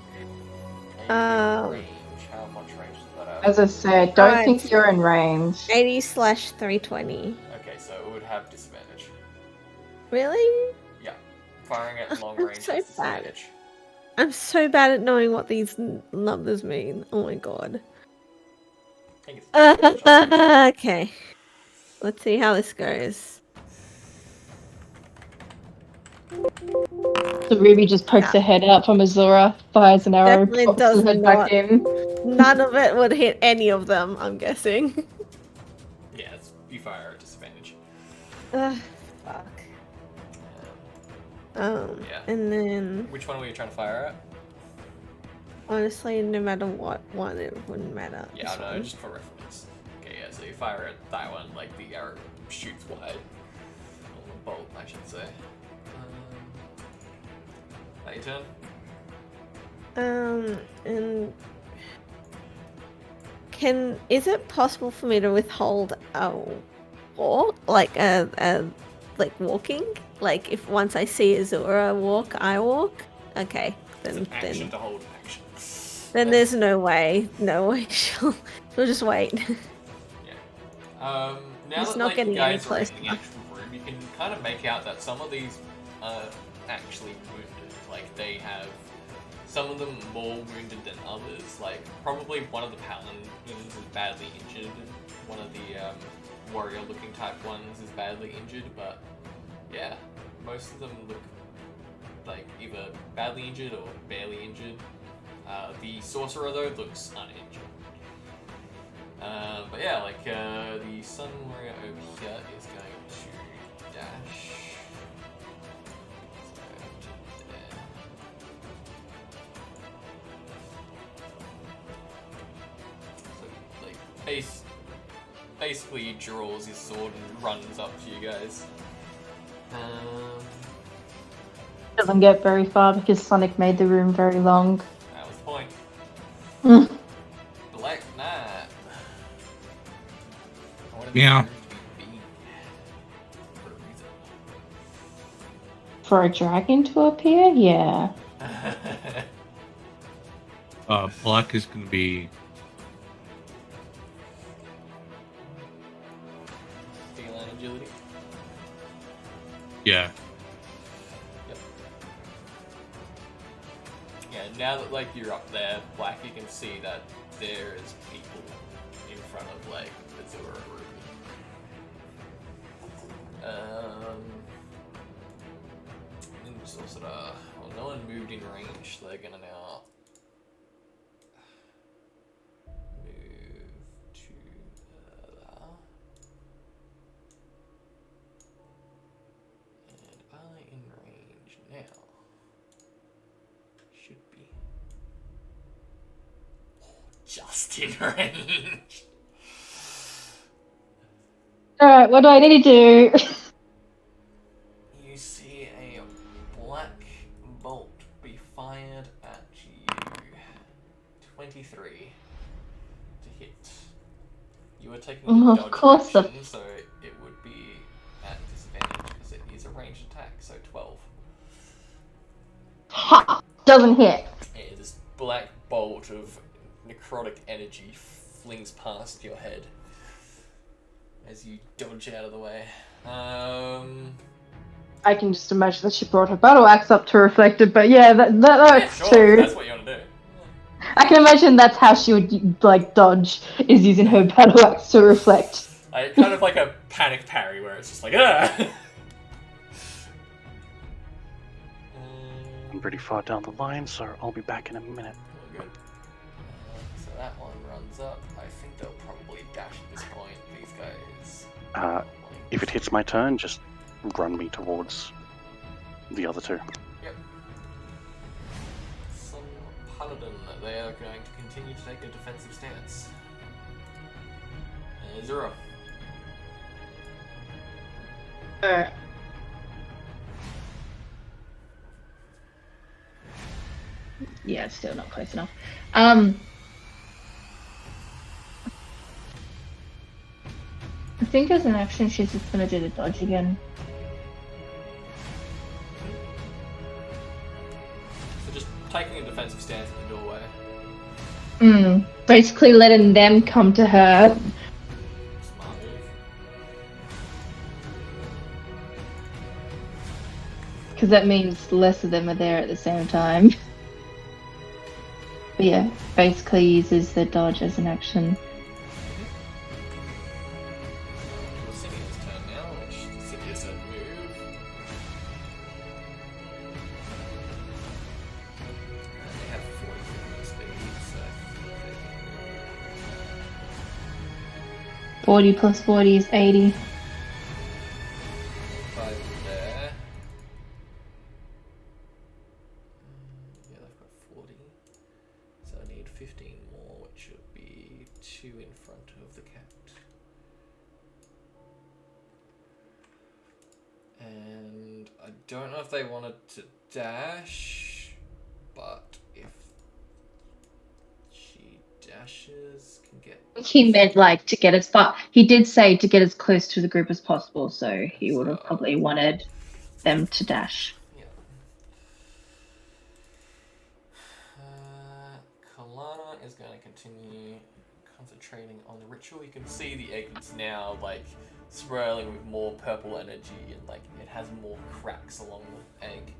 Range. How much range does that have? As I said, don't Alright. think you're in range. 80/320. Okay, so it would have disadvantage. Really? Yeah. Firing at long I'm range so has bad. disadvantage. I'm so bad at knowing what these numbers mean. Oh my god. I think it's Okay. Let's see how this goes. So Ruby just pokes her head out from Azura, fires an arrow, Definitely pops does her head not. back in. None of it would hit any of them, I'm guessing. Yeah, you fire at disadvantage. Ugh, fuck. Yeah. And then, Which one were you trying to fire at? honestly, no matter what one, it wouldn't matter. Yeah, This no, one. just for reference. Okay, yeah, so you fire at that one, like the arrow shoots wide. Or the bolt, I should say. That your turn? And is it possible for me to withhold a walk, like like walking? Like if once I see Azura walk, I walk. Okay, It's an action then to hold an action. there's no way she'll just wait. Now It's that not like, getting you any guys are in closer. the actual room, you can kind of make out that some of these are actually wounded. Like they have some of them more wounded than others. Like probably one of the paladins is badly injured. One of the warrior-looking type ones is badly injured. But yeah, most of them look like either badly injured or barely injured. The sorcerer though looks uninjured. But yeah, like the Sun Warrior over here is going to dash. So to there. So like basically he draws his sword and runs up to you guys. Doesn't get very far because Sonic made the room very long. That was the point. Mm. Black Knight. I wanted Yeah. the room to be big for a reason. For a dragon to appear? Yeah. Black is going to be Feline agility. yeah. Yeah, now that like you're up there, Black, you can see that there is people in front of like Azura Ruby. And so sort of, well, no one moved in range, so they're gonna now move to there. And are they in range now? Should be. Just in range. Alright, what do I need to do? You see a black bolt be fired at you. 23 to hit. You are taking a Of dodge course the- action, so it would be at disadvantage because it is a ranged attack, so 12. Ha! Doesn't hit. And this black bolt of necrotic energy flings past your head as you dodge out of the way. I can just imagine that she brought her battle axe up to reflect it, but yeah, that Yeah, works sure, too. if that's what you want to do. I can imagine that's how she would like dodge, is using her battle axe to reflect. Like, kind of like a panic parry where it's just like, ah! I'm pretty far down the line, so I'll be back in a minute. Good. So that one runs up. I think they'll probably dash at this point. These guys. If it hits my turn, just run me towards the other two. Yep. Some paladin, they are going to continue to take a defensive stance. Zero. Yeah, it's still not close enough. I think as an action, she's just gonna do the dodge again. So just taking a defensive stance in the doorway. Basically letting them come to her. Smart move. Because that means less of them are there at the same time. But yeah, basically uses the dodge as an action. Cynthia's turn now, which Cynthia said move. And they have 40 movement speed, so 40 plus 40 is 80. 5 there. Yeah, they've got 40. So I need 15 more, which would be 2 in front of the cat. And I don't know if they wanted to dash, but if she dashes, can get. He meant like to get as far. He did say to get as close to the group as possible, so he would have probably wanted them to dash. Yeah. Kalana is going to continue concentrating on the ritual. You can see the eggs now like swirling with more purple energy, and like it has more cracks along the egg.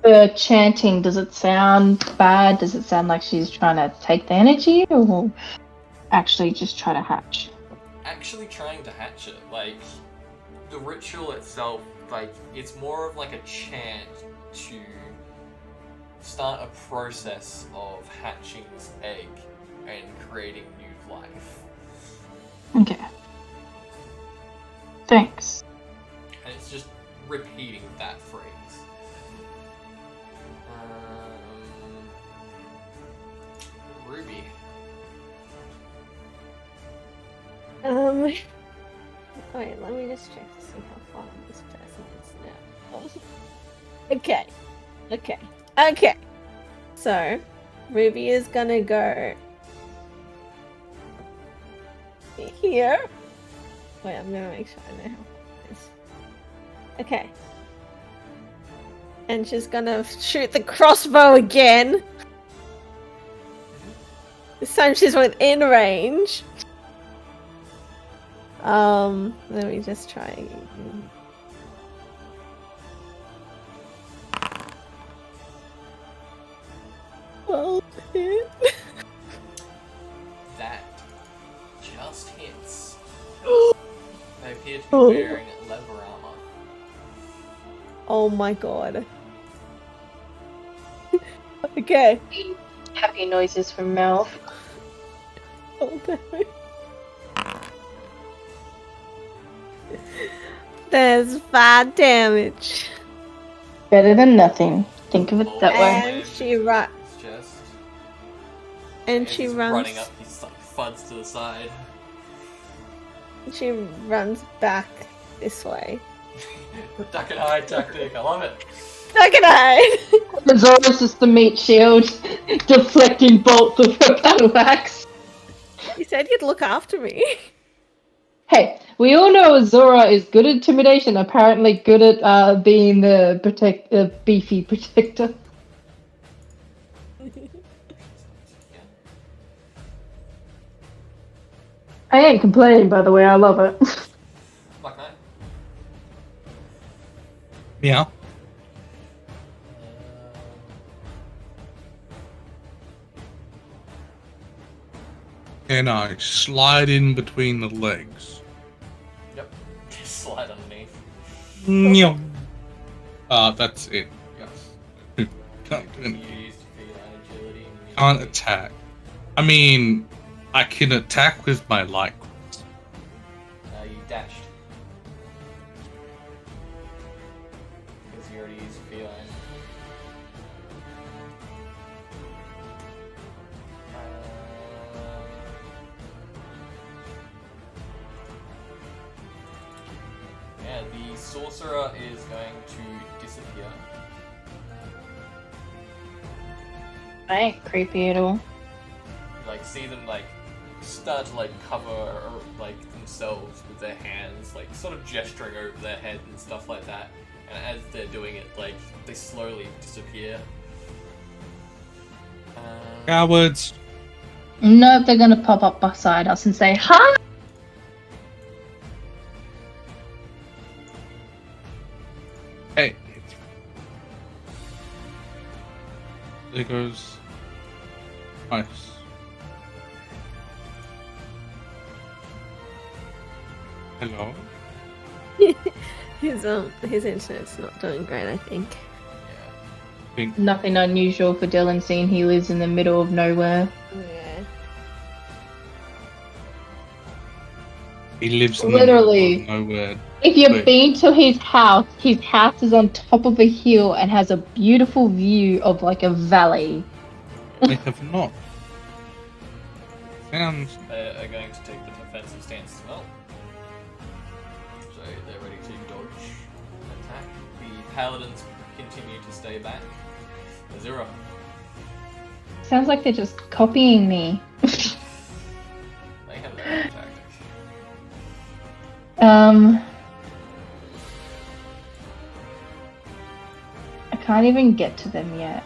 The chanting, does it sound bad? Does it sound like she's trying to take the energy, or actually just try to hatch? Actually trying to hatch it, like the ritual itself, like it's more of like a chant to start a process of hatching this egg and creating new life. Okay. Thanks. And it's just repeating that phrase. Ruby. Wait, let me just check to see how far this person is now. Okay. So, Ruby is gonna go here. Wait, I'm gonna make sure I know how far it is. Okay. And she's gonna shoot the crossbow again. This time she's within range. Let me just try again. Well, hit. That just hits. They appear to be wearing leather armor. Oh my god. Okay. Happy noises from Mel. Oh no. There's 5 damage. Better than nothing. Think of it that way. And she ru- It's just And she he's runs. running up. He's like fuds to the side. She runs back this way. Duck and hide tactic. I love it. Look at her! Zora's just the meat shield, deflecting bolts of her battle axe. You said you'd look after me. Hey, we all know Zora is good at intimidation, apparently good at being the beefy protector. I ain't complaining, by the way, I love it. Black Knight. Yeah. And I slide in between the legs. Yep. Just slide underneath. Nyeh. That's it. Yes. Can't do anything. Used feline agility. And Can't attack. I mean, I can attack with my light. You dashed. sorcerer is going to disappear. I ain't creepy at all. You, like, see them like start to like cover like themselves with their hands, like sort of gesturing over their head and stuff like that. And as they're doing it, like they slowly disappear. Cowards. Nope, they're gonna pop up beside us and say, hi! Hey. There goes ice. Hello? His internet's not doing great, I think. Yeah. Nothing unusual for Dylan, seeing he lives in the middle of nowhere. Yeah. He lives in Literally. the middle of nowhere. If you've Wait. been to his house is on top of a hill and has a beautiful view of like a valley. I have not. Sounds. They are going to take the defensive stance as well. So they're ready to dodge and attack. The paladins continue to stay back. Azura. Sounds like they're just copying me. They have their own tactic. I can't even get to them yet.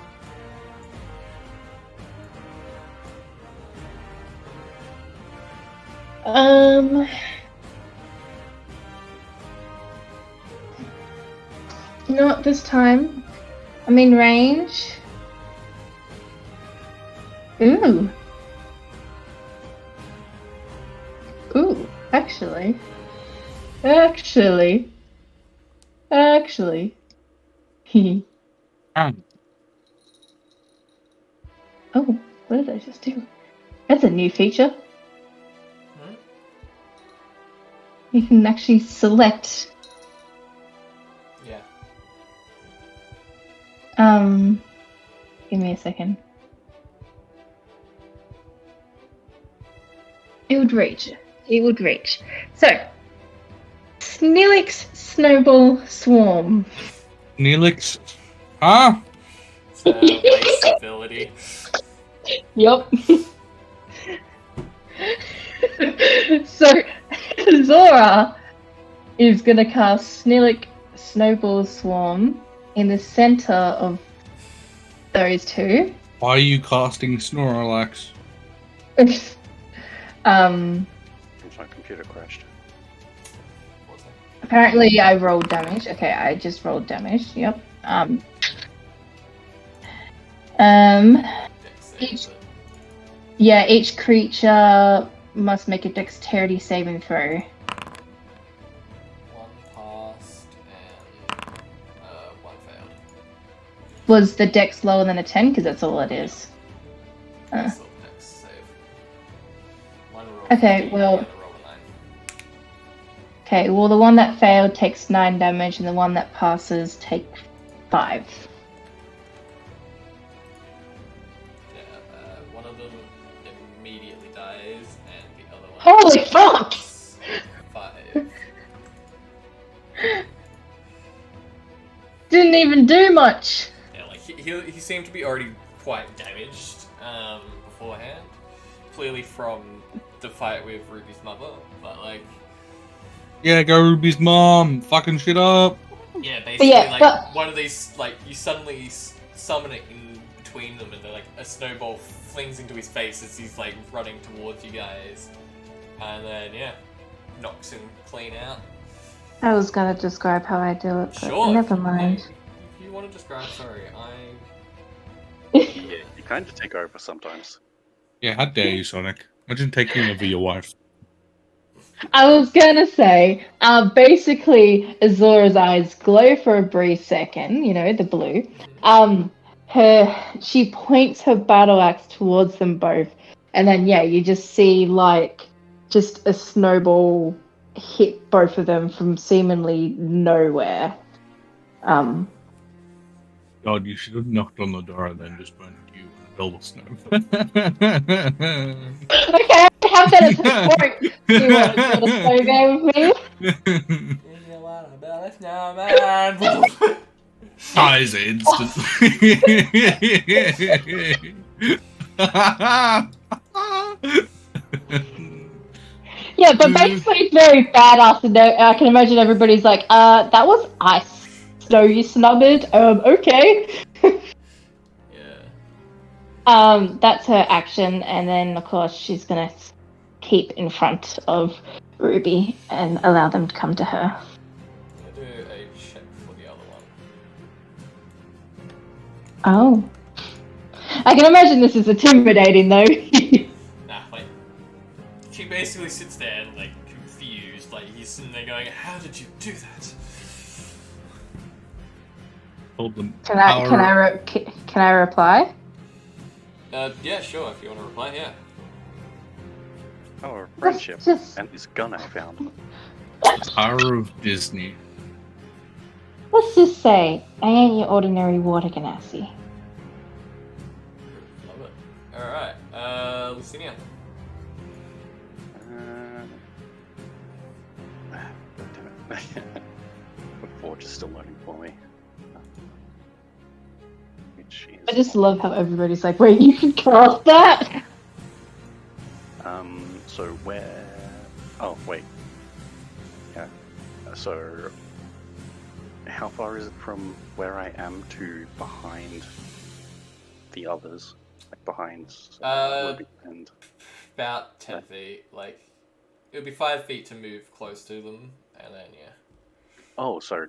Not this time. I'm in range. Ooh. Ooh, actually. Hee. Oh, what did I just do? That's a new feature. Hmm? You can actually select. Yeah. Give me a second. It would reach. So, Snillix Snowball Swarm. Neelix. Ah! Waste ability. Yup. So, Zora is gonna cast Snillic Snowball Swarm in the center of those two. Why are you casting Snorlax? Um, My computer crashed. What's that? apparently I rolled damage. Okay, I just rolled damage. Yep. Dex save, Each- but Yeah, each creature must make a dexterity saving throw. one passed and one failed. Was the dex lower than a 10? Because that's all it is. Still dex save. One roll Okay, 15, well- the other roll a 9. Okay, well, the one that failed takes 9 damage, and the one that passes takes 5. Yeah, one of them immediately dies, and the other one. Holy fuck! takes 5. Didn't even do much! Yeah, like he seemed to be already quite damaged beforehand. Clearly from the fight with Ruby's mother, but like. Yeah, go Ruby's mom. Fucking shit up. Yeah, basically, yeah, like, but- one of these, like, you suddenly summon it in between them, and they're like, a snowball flings into his face as he's, like, running towards you guys. And then, yeah, knocks him clean out. I was gonna describe how I do it, but Sure. never mind. If you want to describe, sorry, Yeah, you kind of take over sometimes. Yeah, how dare you, Sonic? Imagine taking over your wife. I was gonna say, basically, Azora's eyes glow for a brief second, you know, the blue. She points her battle axe towards them both, and then, yeah, you just see, like, just a snowball hit both of them from seemingly nowhere. God, you should have knocked on the door and then just went, you build a snow. Okay, I have that as a point. Do you want to build a snow game with me? You want to build life now, man. Dies instantly. Yeah, but basically it's very badass, and I can imagine everybody's like, that was ice. Snow you snubbered. Okay. Yeah. That's her action, and then of course she's gonna keep in front of Ruby and allow them to come to her. I'm gonna do a check for the other one. Oh. I can imagine this is intimidating though. Nah, like, she basically sits there, like, confused. Like, he's sitting there going, how did you do that? Told them. Can I reply? Yeah, sure, if you want to reply, yeah. Our friendship Just and this gun I found. Power of Disney. let's just say I ain't your ordinary water ganassi. Love it. Alright, Lucinia. Damn it. Forge is still loading for me. Which is I just love how everybody's like, wait, you can cast that? so where... Oh, wait. Yeah. So, how far is it from where I am to behind the others? Like behind Ruby and... About 10 feet, like, it would be 5 feet to move close to them, and then, yeah. Oh, so...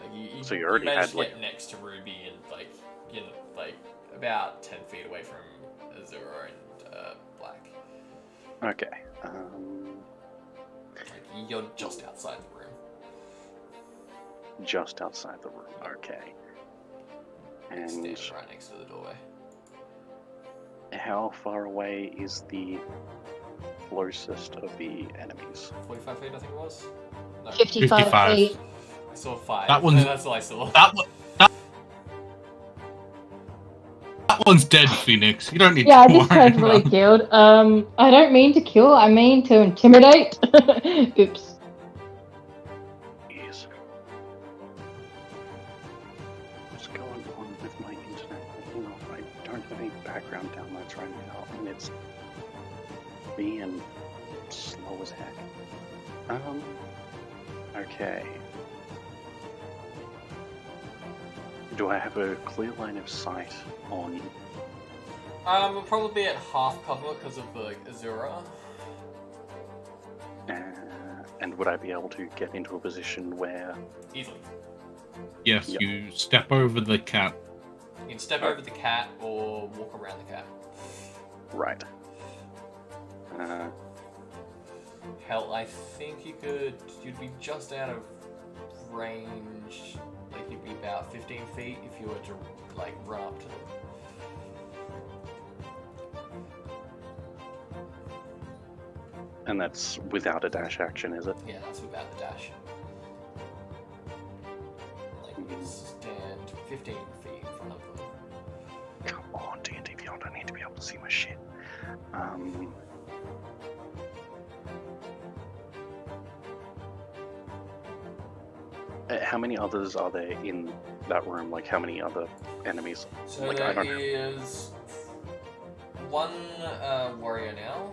Like, So you already managed had, to like- get next to Ruby and, like, you know, like, about 10 feet away from Azura and, Black. Okay. Like, you're just outside the room. Just outside the room. Okay. And Standing right next to the doorway. how far away is the closest of the enemies? 45 feet, I think it was? No, 55 feet. I saw 5. That one's- That's all I saw. That one's dead, Phoenix. You don't need Yeah, I to just worry personally about it. killed. I don't mean to kill, I mean to intimidate. Oops. Yes. What's going on with my internet? You know, I don't have any background downloads right now, and it's being slow as heck. Okay. Do I have a clear line of sight on... We'll probably be at half cover because of the Azura. and would I be able to get into a position where... Easily. Yes, Yep. you step over the cat. You can step over the cat or walk around the cat. Right. Hell, I think you'd be just out of range, like you'd be about 15 feet if you were to, like, run up to them. And that's without a dash action, is it? Yeah, that's without the dash. Like, you stand 15 feet in front of them. Come on, D&D Beyond, I need to be able to see my shit. How many others are there in that room? Like, how many other enemies? So Like, I there don't know. is one warrior now,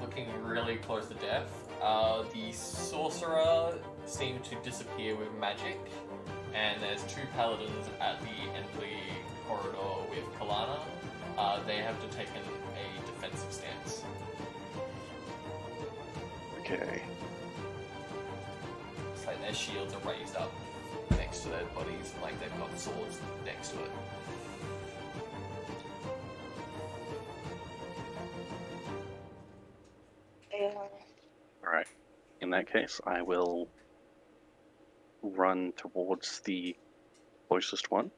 looking really close to death. The sorcerer seemed to disappear with magic, and there's 2 paladins at the end of the corridor with Kalana. They have to take a defensive stance. Okay. It's like their shields are raised up next to their bodies, and like they've got swords next to it. Alright. In that case, I will run towards the closest one.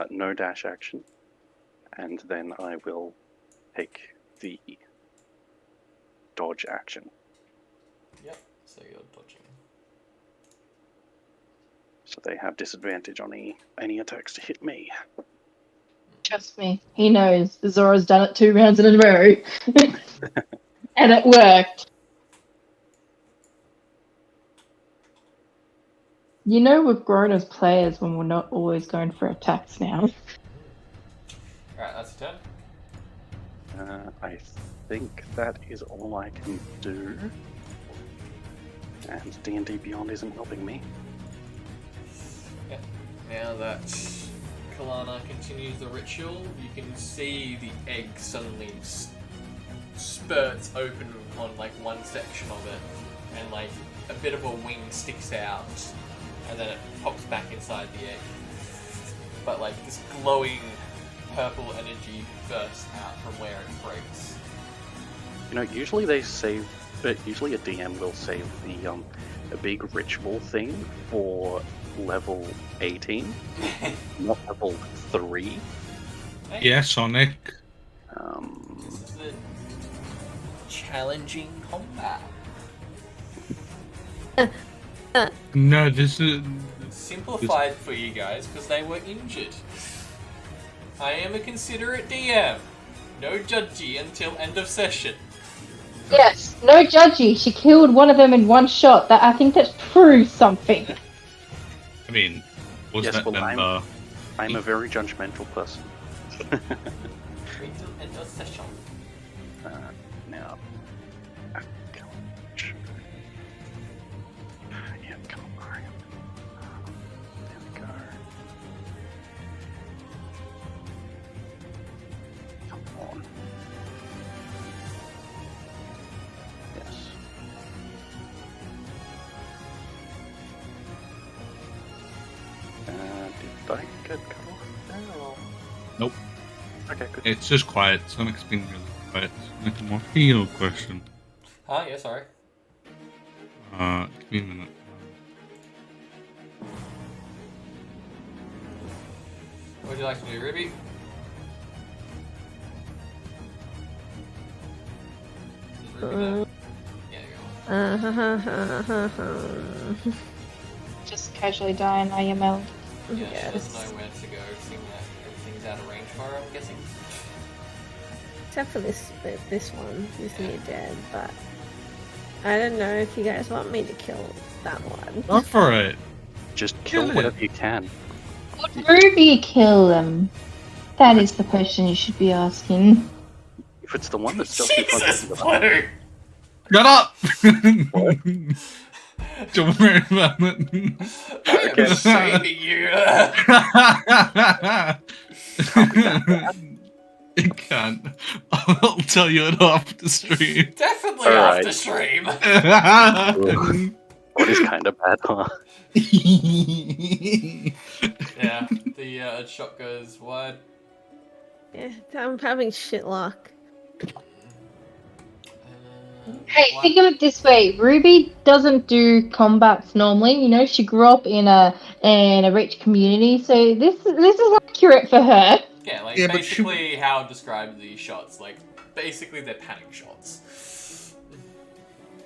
No dash action. And then I will take the dodge action. Yep, so you're dodging. So they have disadvantage on any attacks to hit me. Trust me, he knows. Zora's done it 2 rounds in a row. And it worked. You know we've grown as players when we're not always going for attacks now. Alright, that's your turn. I think that is all I can do. And D&D Beyond isn't helping me. Yeah. Now that Kalana continues the ritual, you can see the egg suddenly spurts open on like one section of it, and like a bit of a wing sticks out, and then it pops back inside the egg. But like this glowing purple energy bursts out from where it breaks. You know, usually they save, but usually a DM will save the a big ritual thing for level 18, not level 3. Hey, Yeah, Sonic. this is the challenging combat. No, this is. Simplified for you guys because they were injured. I am a considerate DM. No judgy until end of session. Yes, no judgy. She killed one of them in one shot. That I think that proves something. I mean, was Yes, that well, member? I'm a very judgmental person. Wait till end of session. Now, come on. Yeah, come on, hurry up. There we go. Come on. Yes. Did I get cut off there or? Nope. Okay, good. It's just quiet. Sonic's been really quiet. Sonic, a more real question. Yeah, sorry. Give me a minute. What would you like to do, Ruby? Is Ruby there? Yeah, you Just casually die in IML. go. Yeah, she doesn't know where to go, seeing that everything's out of range for her, I'm guessing. Except for this one, who's near dead, but I don't know if you guys want me to kill that one. Go for it. Just Kill kill it. whatever you can. Would Ruby kill them? That is the question you should be asking. If it's the one that's just in front Jesus, of you, Blue! Shut up! Don't worry about it. I am shaming you! It can't. I'll tell you it off the stream. Definitely Alright. after stream! what is kind of bad, huh? Yeah, the shot goes wide. Yeah, I'm having shit luck. Hey, What? think of it this way: Ruby doesn't do combats normally. You know, she grew up in a rich community, so this is accurate for her. Yeah, like Yeah, but she- basically how I described these shots. Like, basically they're panic shots.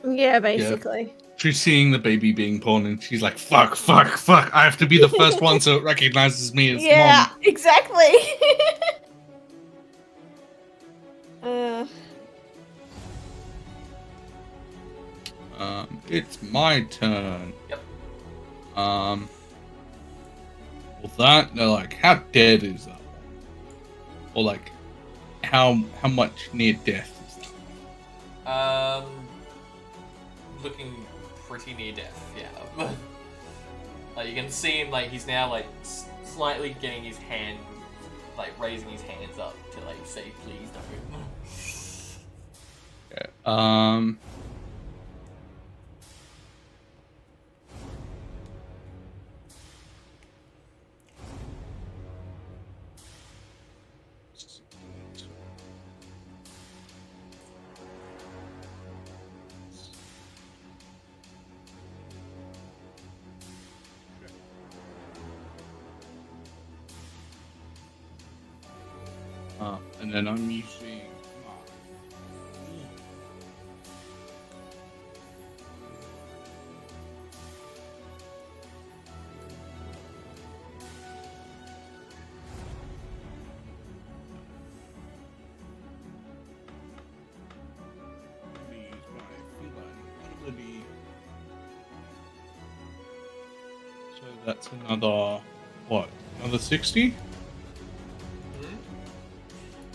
Yeah, basically. She's seeing the baby being born and she's like, fuck, fuck, fuck. I have to be the first one so it recognizes me as Yeah, mom. exactly. It's my turn. Yep. Well, that, no, like, how dead is that one? Or, like, how much near death is that? Looking pretty near death, yeah. Like, you can see him, like, he's now, like, slightly getting his hand, like, raising his hands up to, like, say, please don't. Okay. And then I'm using. Use my feline ability. that's another, what, another 60? Mhm.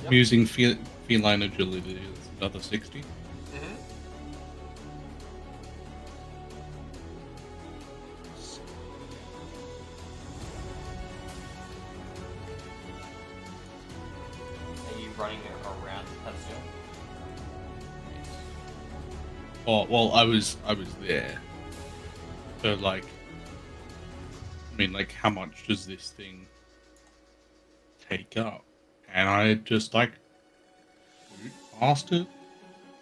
I'm using feline agility, it's another 60. Mhm. Are you running around the pedestal? Oh, well, I was there. So, like, I mean, like, how much does this thing take up? And I just, like, shoot past it.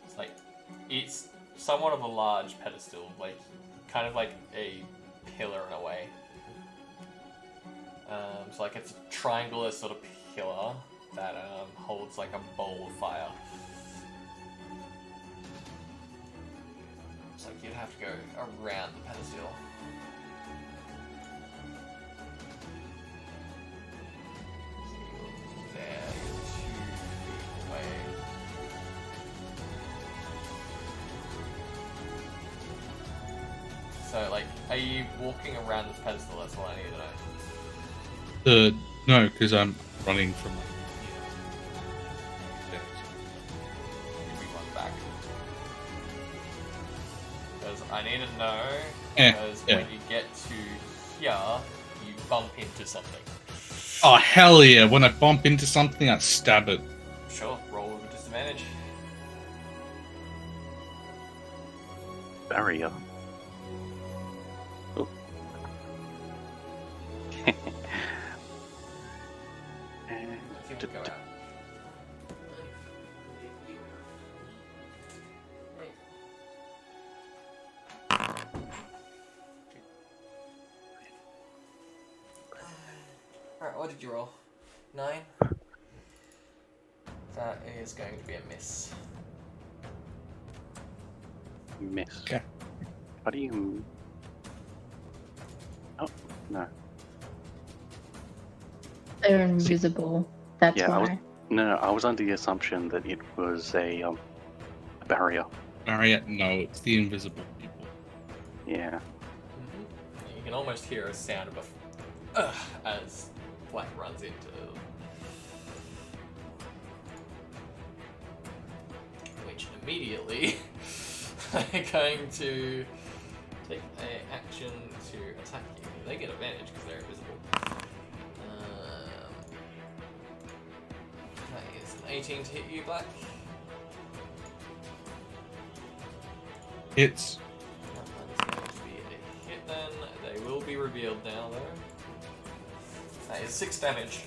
It's like, it's somewhat of a large pedestal, like, kind of like a pillar in a way. So like it's a triangular sort of pillar that holds like a bowl of fire. It's like you'd have to go around the pedestal. So you're there, you're 2 feet away. So like, are you walking around this pedestal? That's what I need to know. No, because I'm running from, like, here. Give me one back. Because I need to know, Yeah, because yeah. when you get to here, you bump into something. Oh, hell yeah. When I bump into something, I stab it. Sure, roll with a disadvantage. Barrier. Oh. And Let's see what we go out. Alright, what did you roll? 9? That is going to be a miss. miss. Okay. How do you... Oh, no. They're invisible. That's Yeah, why. No, I was under the assumption that it was a barrier. Marriott, no, it's the invisible people. Yeah. You can almost hear a sound of a as Black runs into which immediately they're going to take an action to attack you. They get advantage because they're invisible. That is an 18 to hit you, Black. It's That is going to be a hit then. They will be revealed now though. That is 6 damage.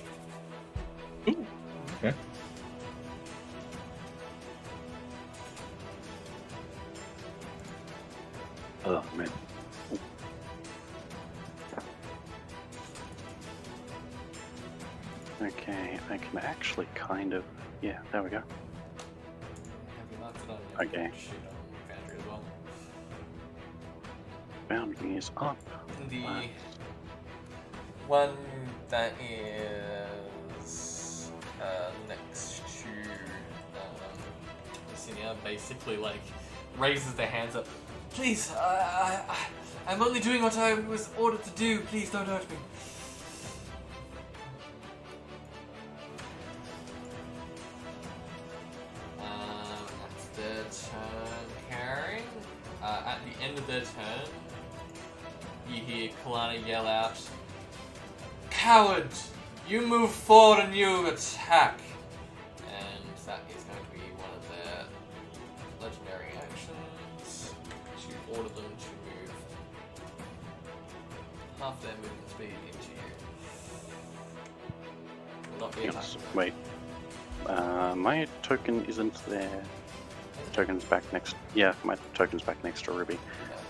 okay. Oh, man. Okay, I can actually kind of... Yeah, there we go. Have you marked it on your Okay. sheet on Foundry as well? Boundary is up. The Wow. one that is next to Senior basically like raises their hands up. Please, I'm only doing what I was ordered to do. Please don't hurt me. That's their turn, Karen. At the end of their turn, you hear Kalana yell out, "Coward! You move forward and you attack!" And that is going to be one of their legendary actions to order them to move half their movement speed into you. Will not be Yes, attacking. wait. My token isn't there. Token's back next... Yeah, my token's back next to Ruby.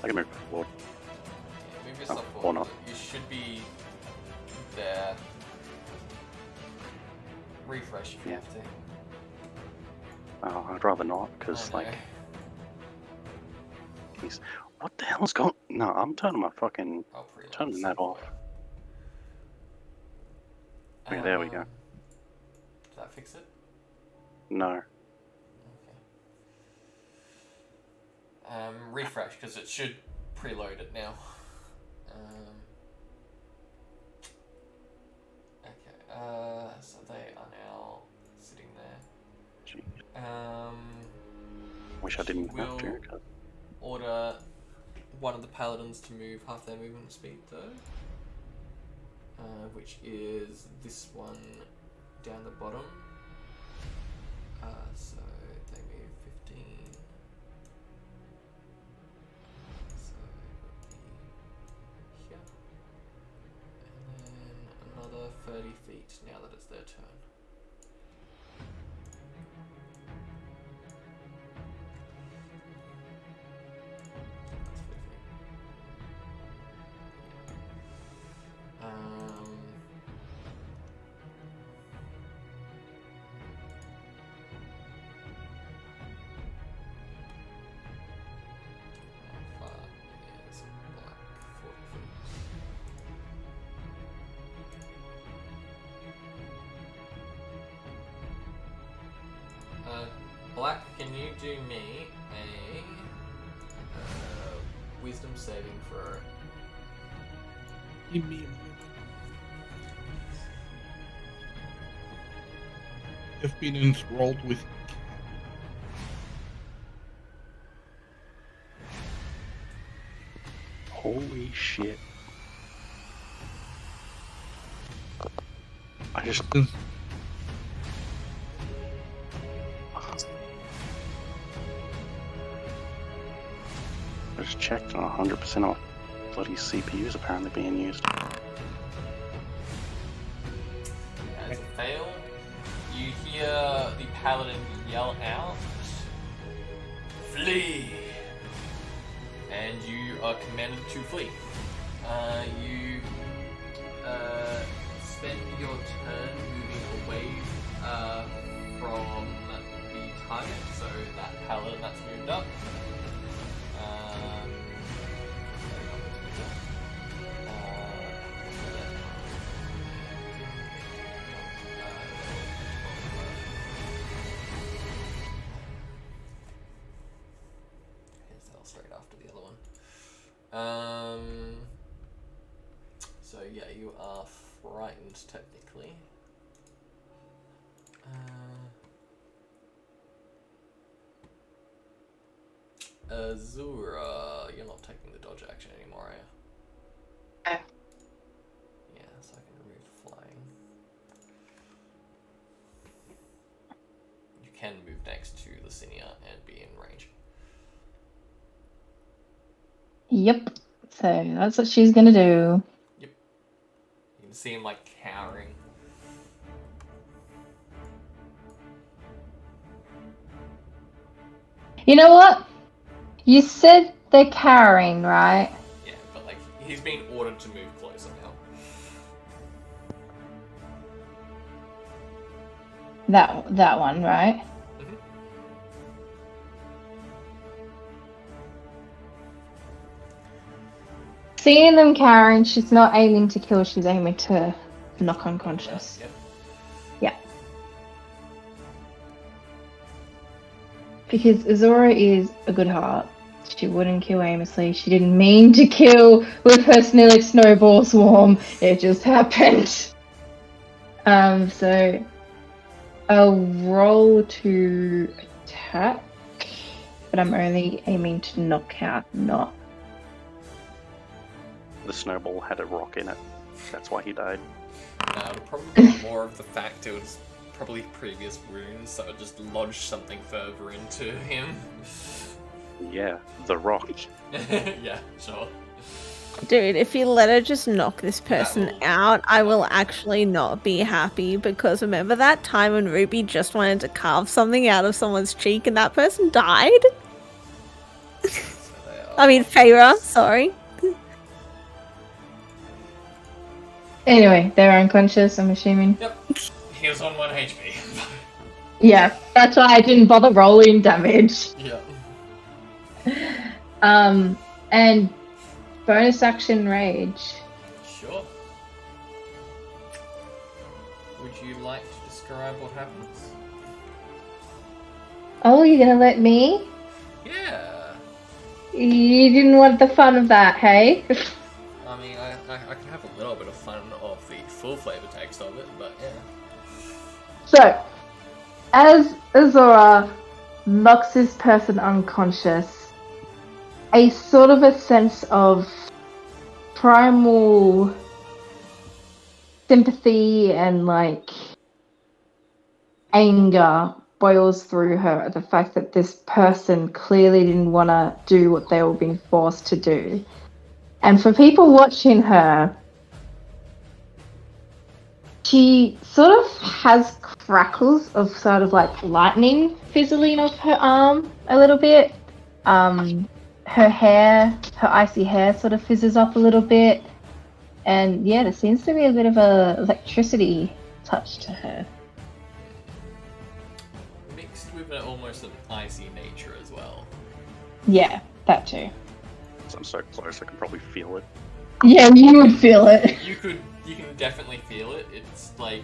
I can move forward. Yeah, move yourself or forward. not. You should be there. Refresh if you Yeah. have to. Oh, I'd rather not, because, I know. like... He's... What the hell's going... No, I'm turning my fucking... I'll preload turning that off. Okay, there we go. Does that fix it? No. Refresh, because it should preload it now. So they are now sitting there. Gee, wish I She didn't have to. will 'Cause order one of the paladins to move half their movement speed though. Which is this one down the bottom. So they move 15. So it would be here. And then another 30 feet now that it's their turn. How far is black? 40 feet. Black, can you do me a wisdom saving throw? Give me a moment. I've been enthralled with holy shit! I just checked and 100% of bloody CPUs apparently being used. As a fail, you hear the paladin yell out, "Flee!" And you are commanded to flee. You spend your turn moving away from the target, so that paladin that's moved up. Straight after the other one. So yeah, you are frightened technically. Azura, you're not taking the dodge action anymore, are you? No. Yeah, so I can remove flying. You can move next to Lucinia and be in range. Yep. So that's what she's gonna do. You can see him like cowering. You know what? You said they're cowering, right? Yeah, but like he's being ordered to move closer now. That one, right? Mm-hmm. Seeing them cowering, she's not aiming to kill, she's aiming to knock unconscious. Yep. Yeah. Because Azora is a good heart. She wouldn't kill aimlessly. She didn't mean to kill with her Snillic Snowball Swarm. It just happened. So I'll roll to attack, but I'm only aiming to knock out, not. The snowball had a rock in it. That's why he died. It'll probably be more of the fact it was probably previous wounds, so it just lodged something further into him. Yeah, the rock. Yeah, sure. Dude, if you let her just knock this That person will- out, I will actually not be happy, because remember that time when Ruby just wanted to carve something out of someone's cheek and that person died? So they are- I mean, Feyre, sorry. Anyway, they're unconscious, I'm assuming. Yep. He was on 1 HP. Yeah, that's why I didn't bother rolling damage. Yeah. And bonus action rage. Sure. Would you like to describe what happens? Oh, you're gonna let me? Yeah. You didn't want the fun of that, hey? I mean, I can have a little bit of fun of the full flavor text of it, but yeah. So, as Azora knocks this person unconscious, a sort of a sense of primal sympathy and like anger boils through her at the fact that this person clearly didn't want to do what they were being forced to do. And for people watching her, she sort of has crackles of sort of like lightning fizzling off her arm a little bit. Her hair, her icy hair sort of fizzes up a little bit. And yeah, there seems to be a bit of a electricity touch to her. Mixed with almost an icy nature as well. Yeah, that too. I'm so close, I can probably feel it. Yeah, you would feel it. You can definitely feel it. It's like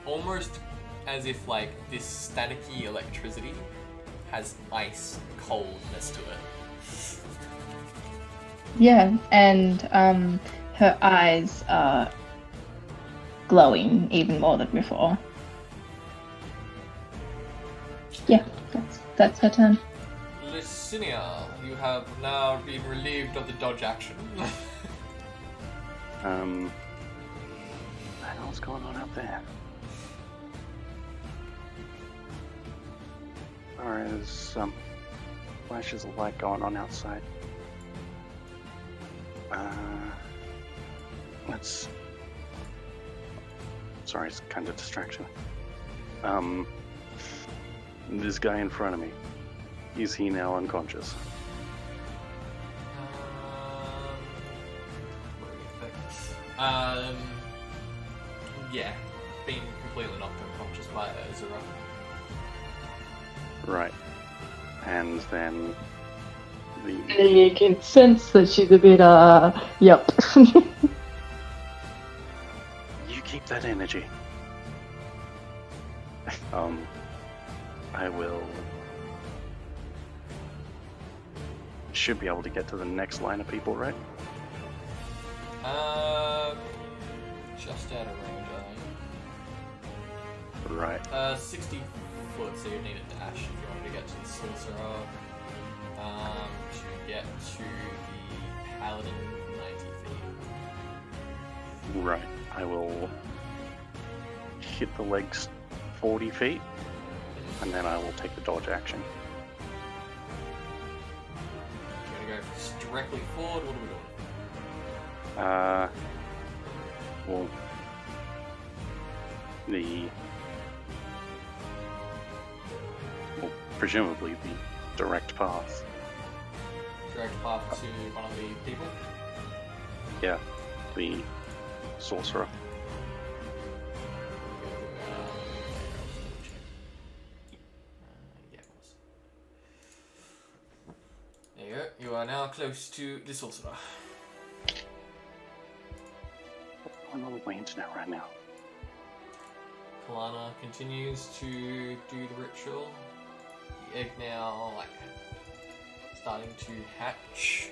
almost as if like this staticky electricity has ice coldness to it. Yeah, and her eyes are glowing even more than before. Yeah, that's her turn. Licinia, you have now been relieved of the dodge action. What the hell's going on out there? There's flashes of light going on outside. Let's. Sorry, it's kind of distraction. This guy in front of me. Is he now unconscious? Yeah, being completely knocked unconscious by Azura. Right. And then You can sense that she's a bit, yep. you keep that energy. I will. Should be able to get to the next line of people, right? Just out of range, I think. Right. 60 foot, so you need a dash if you wanted to get to the sorcerer. To get to the paladin, 90 feet. Right. I will hit the legs 40 feet, and then I will take the dodge action. You're gonna go directly forward. What are we doing? Well, presumably the direct path. Direct path to one of the people? Yeah, the sorcerer. Yeah, of course. There you go. You are now close to the sorcerer. I'm on the internet right now. Kalana continues to do the ritual. The egg now, like, starting to hatch.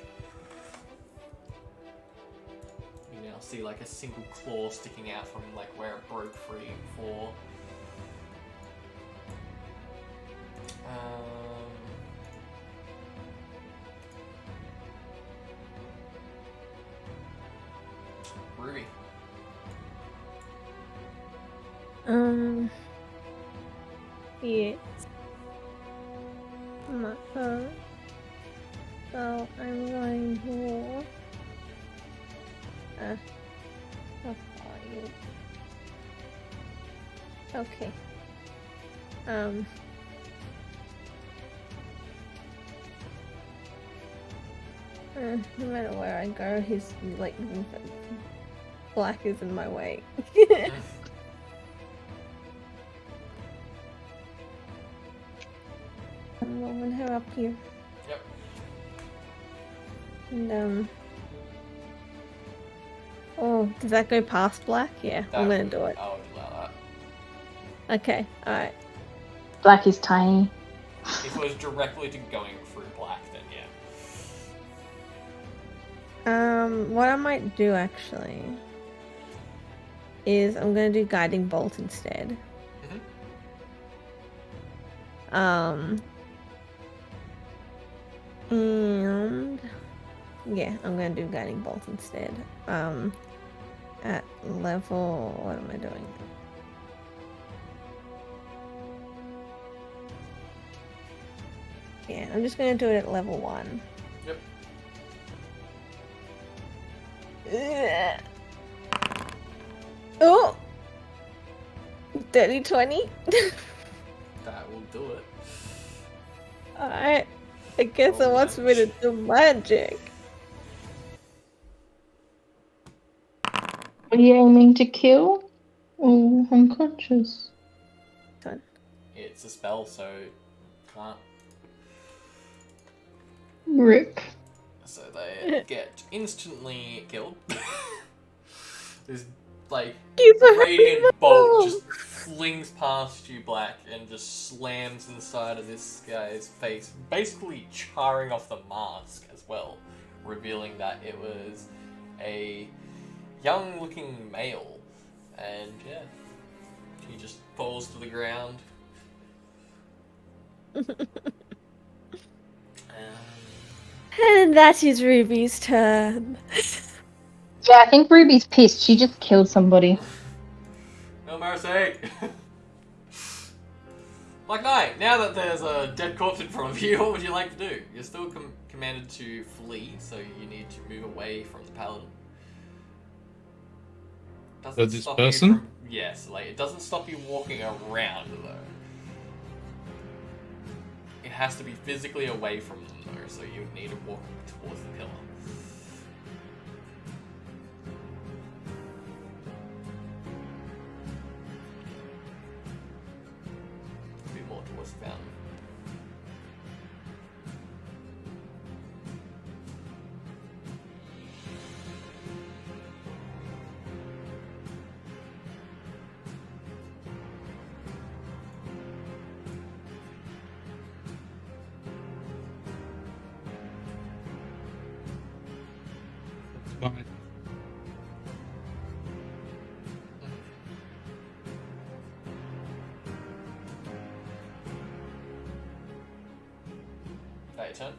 You now see, like, a single claw sticking out from, like, where it broke free before. Ruby. Yes. My phone. So I'm going to. How are you? Okay. No matter where I go, his like black is in my way. I'm moving her up here. Yep. And oh, does that go past black? Yeah, I'm gonna do it. I would allow that. Okay, alright. Black is tiny. If it was directly to going through black, then yeah. What I might do actually is I'm gonna do guiding bolt instead. And yeah, I'm gonna do guiding bolt instead. At level, what am I doing? Yeah, I'm just gonna do it at level 1. Yep. Oh! Dirty 20? That will do it. Alright. I guess it Roll wants me to damage. do magic. Are you aiming to kill? Oh, unconscious. It's a spell, so can't. Rip. So they get instantly killed. This like Keep it radiant bolt real. just flings past you, Black, and just slams inside of this guy's face, basically charring off the mask as well, revealing that it was a young-looking male. And yeah, he just falls to the ground. And that is Ruby's turn. Yeah, I think Ruby's pissed. She just killed somebody. No mercy! Black Knight, now that there's a dead corpse in front of you, what would you like to do? You're still commanded to flee, so you need to move away from the paladin. Doesn't This stop person? you from... Yes, like, it doesn't stop you walking around, though. It has to be physically away from them, though, so you would need to walk towards the pillar. A bit more towards the fountain. Fine. That your turn?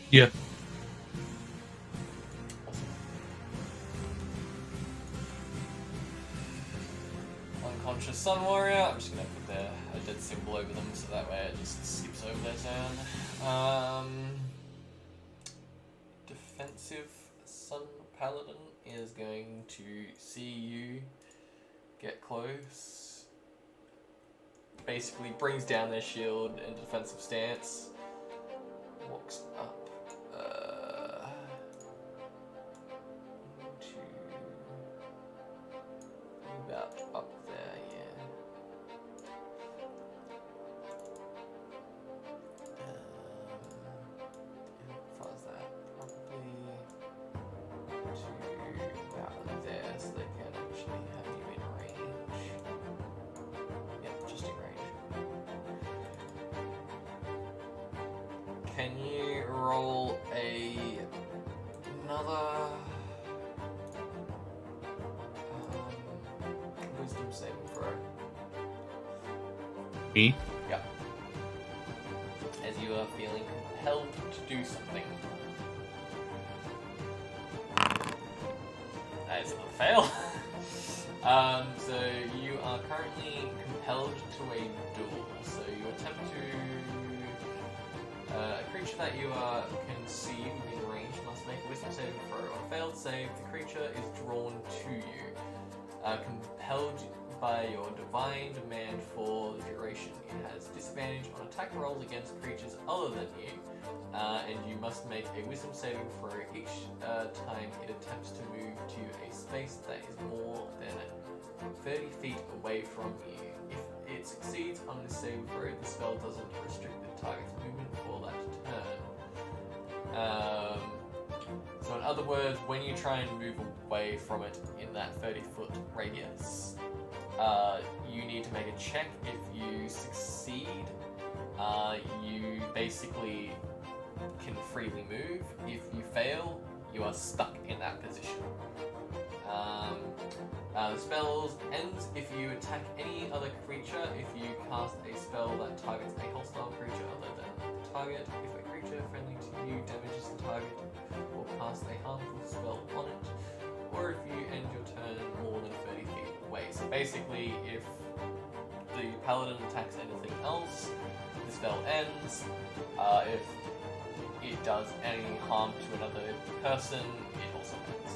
Yeah. Awesome. Unconscious Sun Warrior. I'm just gonna put a dead symbol over them so that way it just skips over their turn. Defensive Sun Paladin is going to see you get close. Basically brings down their shield in defensive stance. Walks up. To about up there, yeah. How far is that? Probably to about there, so they can actually have you in range. Yep, just in range. Can you roll another wisdom saving throw? Me? Yep. As you are feeling compelled to do something. That is another fail. So you are currently compelled to a duel. So you attempt to a creature that you can see within range must make a wisdom saving throw. On a failed save, the creature is drawn to you. Compelled by your divine demand for the duration. It has disadvantage on attack rolls against creatures other than you, and you must make a wisdom saving throw each time it attempts to move to a space that is more than 30 feet away from you. If it succeeds on this saving throw, the spell doesn't restrict the target's movement for that turn. So in other words, when you try and move away from it in that 30-foot radius, you need to make a check. If you succeed, you basically can freely move. If you fail, you are stuck in that position. The spell ends if you attack any other creature. If you cast a spell that targets a hostile creature other than the target, if a creature friendly to you damages the target or cast a harmful spell on it, or if you end your turn more than 30 feet away. So basically, if the paladin attacks anything else, the spell ends. If it does any harm to another person, it also ends.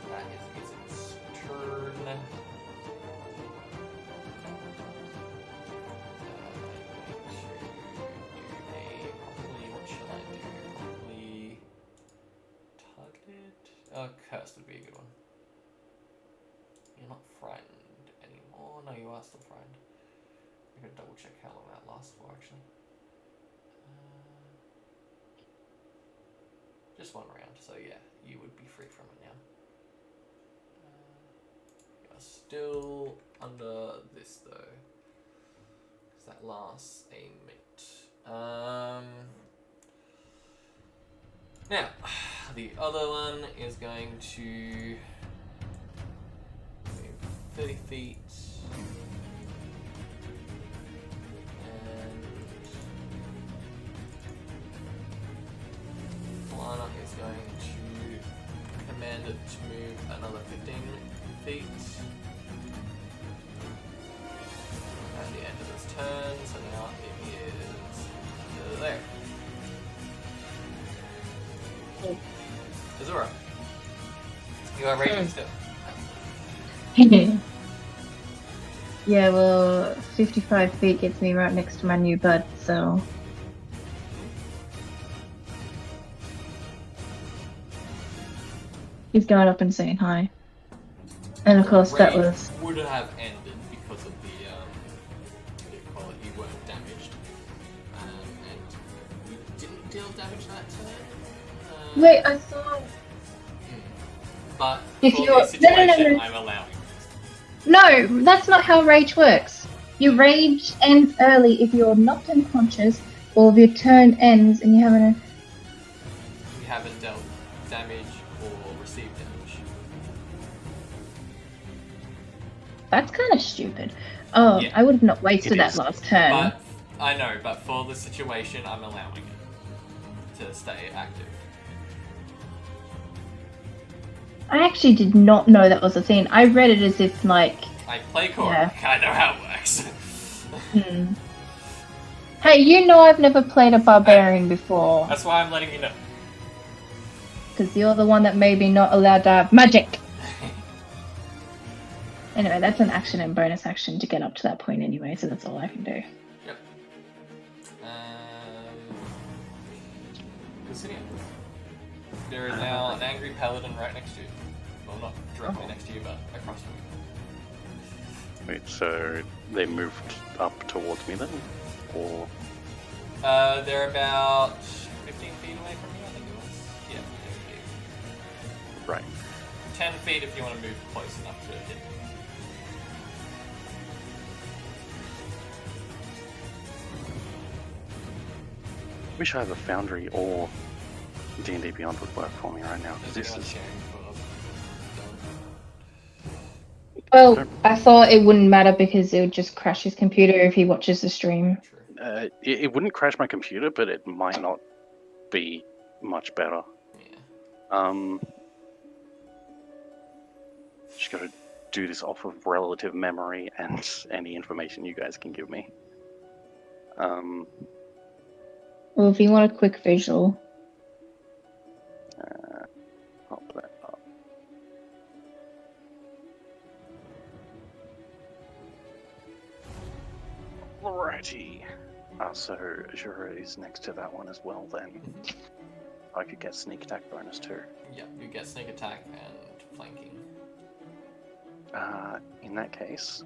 That is its turn. What shall I do? Probably targeted. Cursed would be a good one. You're not frightened anymore. No, you are still frightened. I'm gonna double check how long that lasts for actually. Just one round, so yeah, you would be free from it now. You're still under this though, because that lasts a minute. Now, the other one is going to move 30 feet. Lana is going to command it to move another 15 feet at the end of its turn, so now it is there. Azura, you are raging still. Yeah, well, 55 feet gets me right next to my new bud, so... He's going up and saying hi. And of course that was... would have ended because of the, what do you call it, you weren't damaged. And you didn't deal damage that turn. Wait, I thought... But If for you're... this situation, No. I'm allowing it. No, that's not how rage works. Your rage ends early if you're knocked unconscious, or if your turn ends and you haven't... You haven't dealt damage or received damage. That's kind of stupid. Oh, Yeah. I would have not wasted It that is. last turn. But, I know, but for the situation, I'm allowing it to stay active. I actually did not know that was a thing. I read it as if, like... I play Korok, Yeah. I know how it works. Hey, you know I've never played a barbarian before. That's why I'm letting you know. Because you're the one that may be not allowed to have magic. Anyway, that's an action and bonus action to get up to that point anyway, so that's all I can do. Yep. Lucinia. There is now an angry paladin right next to you. Well, not directly next to you, but across from you. Wait, so they moved up towards me then? Or... They're about 15 feet away from you, I think it was. Yeah, 15 feet. Right. 10 feet if you want to move close enough to hit. Wish either Foundry or D&D Beyond would work for me right now, because this is... Well, I thought it wouldn't matter because it would just crash his computer if he watches the stream. it wouldn't crash my computer, but it might not be much better. Yeah. Just gotta do this off of relative memory and any information you guys can give me. Well, if you want a quick visual. Pop that up. Alrighty. So Azura is next to that one as well then. I could get sneak attack bonus too. Yeah, you get sneak attack and flanking. In that case,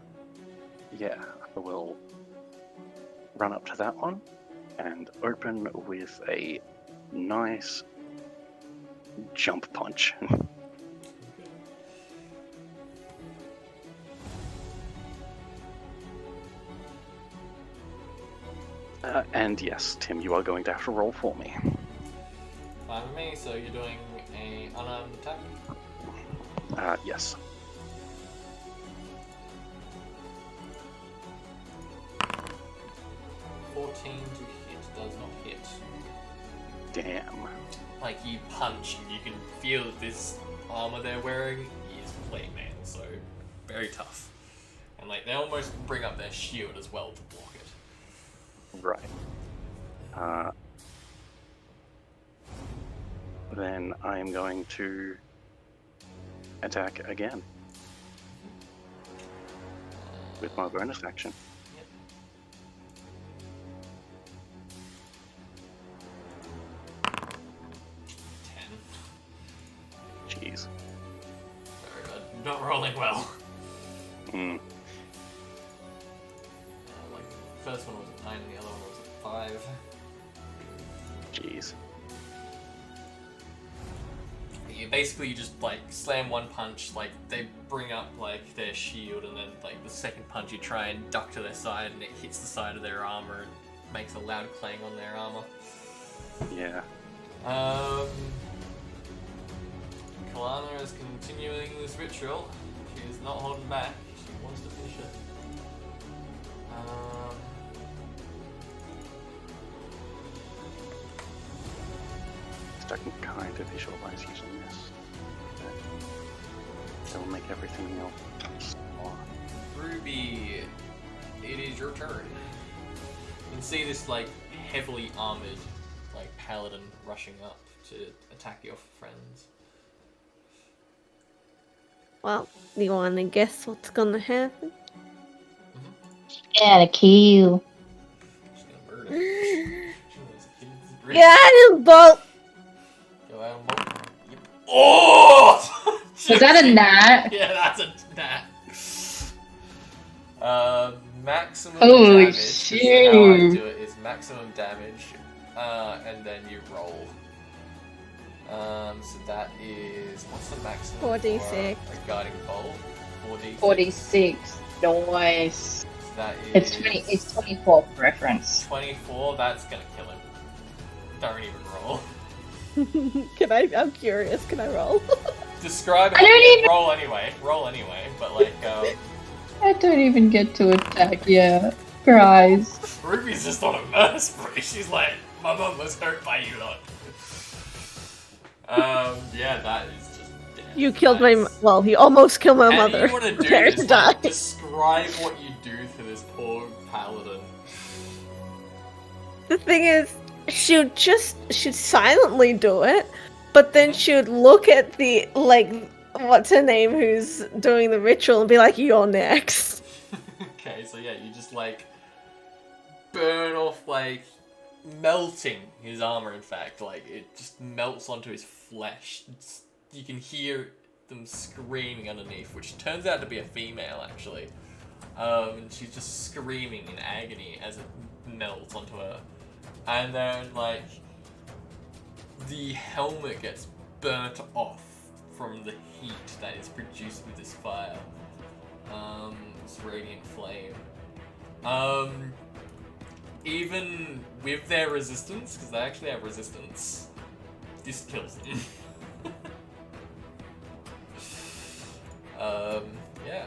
yeah, I will run up to that one and open with a nice jump punch. And yes, Tim, you are going to have to roll for me. Fine with me, so you're doing a unarmed attack? Yes. $14 to hit, does not hit. Damn. Like, you punch and you can feel that this armor they're wearing is plate mail, so very tough. And like, they almost bring up their shield as well to block it. Right. Then I am going to attack again with my bonus action. Yep. 10. Jeez. Very good. Not rolling well. Hmm. Like, the first one was a 9 and the other one was a 5. Jeez. You just like slam one punch, like they bring up like their shield, and then like the second punch you try and duck to their side, and it hits the side of their armor and makes a loud clang on their armor. Yeah. Kalana is continuing this ritual. She is not holding back. She wants to finish it. I can kind of visualize using this. It'll make everything else smaller. Ruby, it is your turn. You can see this like heavily armored like paladin rushing up to attack your friends. Well, you want to guess what's gonna happen? Gotta kill. She's gonna murder. She wants to kill this bridge. Get out of the boat! Go out and walk. Yep. Oh! Was that a nat? Yeah, that's a nat. Maximum Oh, damage. So how I shoot. do it is maximum damage, and then you roll. So that is, what's the maximum? 46. For a guiding bolt? 46. 46. Nice. So that is It's 24 for reference. 24. That's gonna kill him. Don't even roll. I'm curious, can I roll? Describe it. I don't even- Roll anyway. Roll anyway. But like, I don't even get to attack yet. Guys. Ruby's just on a murder spree. She's like, my mum was hurt by you lot. Yeah, that is just dead. You killed my Nice. well, you almost killed my And mother. you want to do There is to die. like, describe what you do to this poor paladin. The thing is, she'd silently do it, but then she'd look at the, like, what's her name, who's doing the ritual, and be like, you're next. Okay, so yeah, you just like burn off, like melting his armor. In fact, like it just melts onto his flesh. You can hear them screaming underneath, which turns out to be a female actually. And she's just screaming in agony as it melts onto her. And then like the helmet gets burnt off from the heat that is produced with this fire. This radiant flame. Even with their resistance, because they actually have resistance, this kills them. Yeah.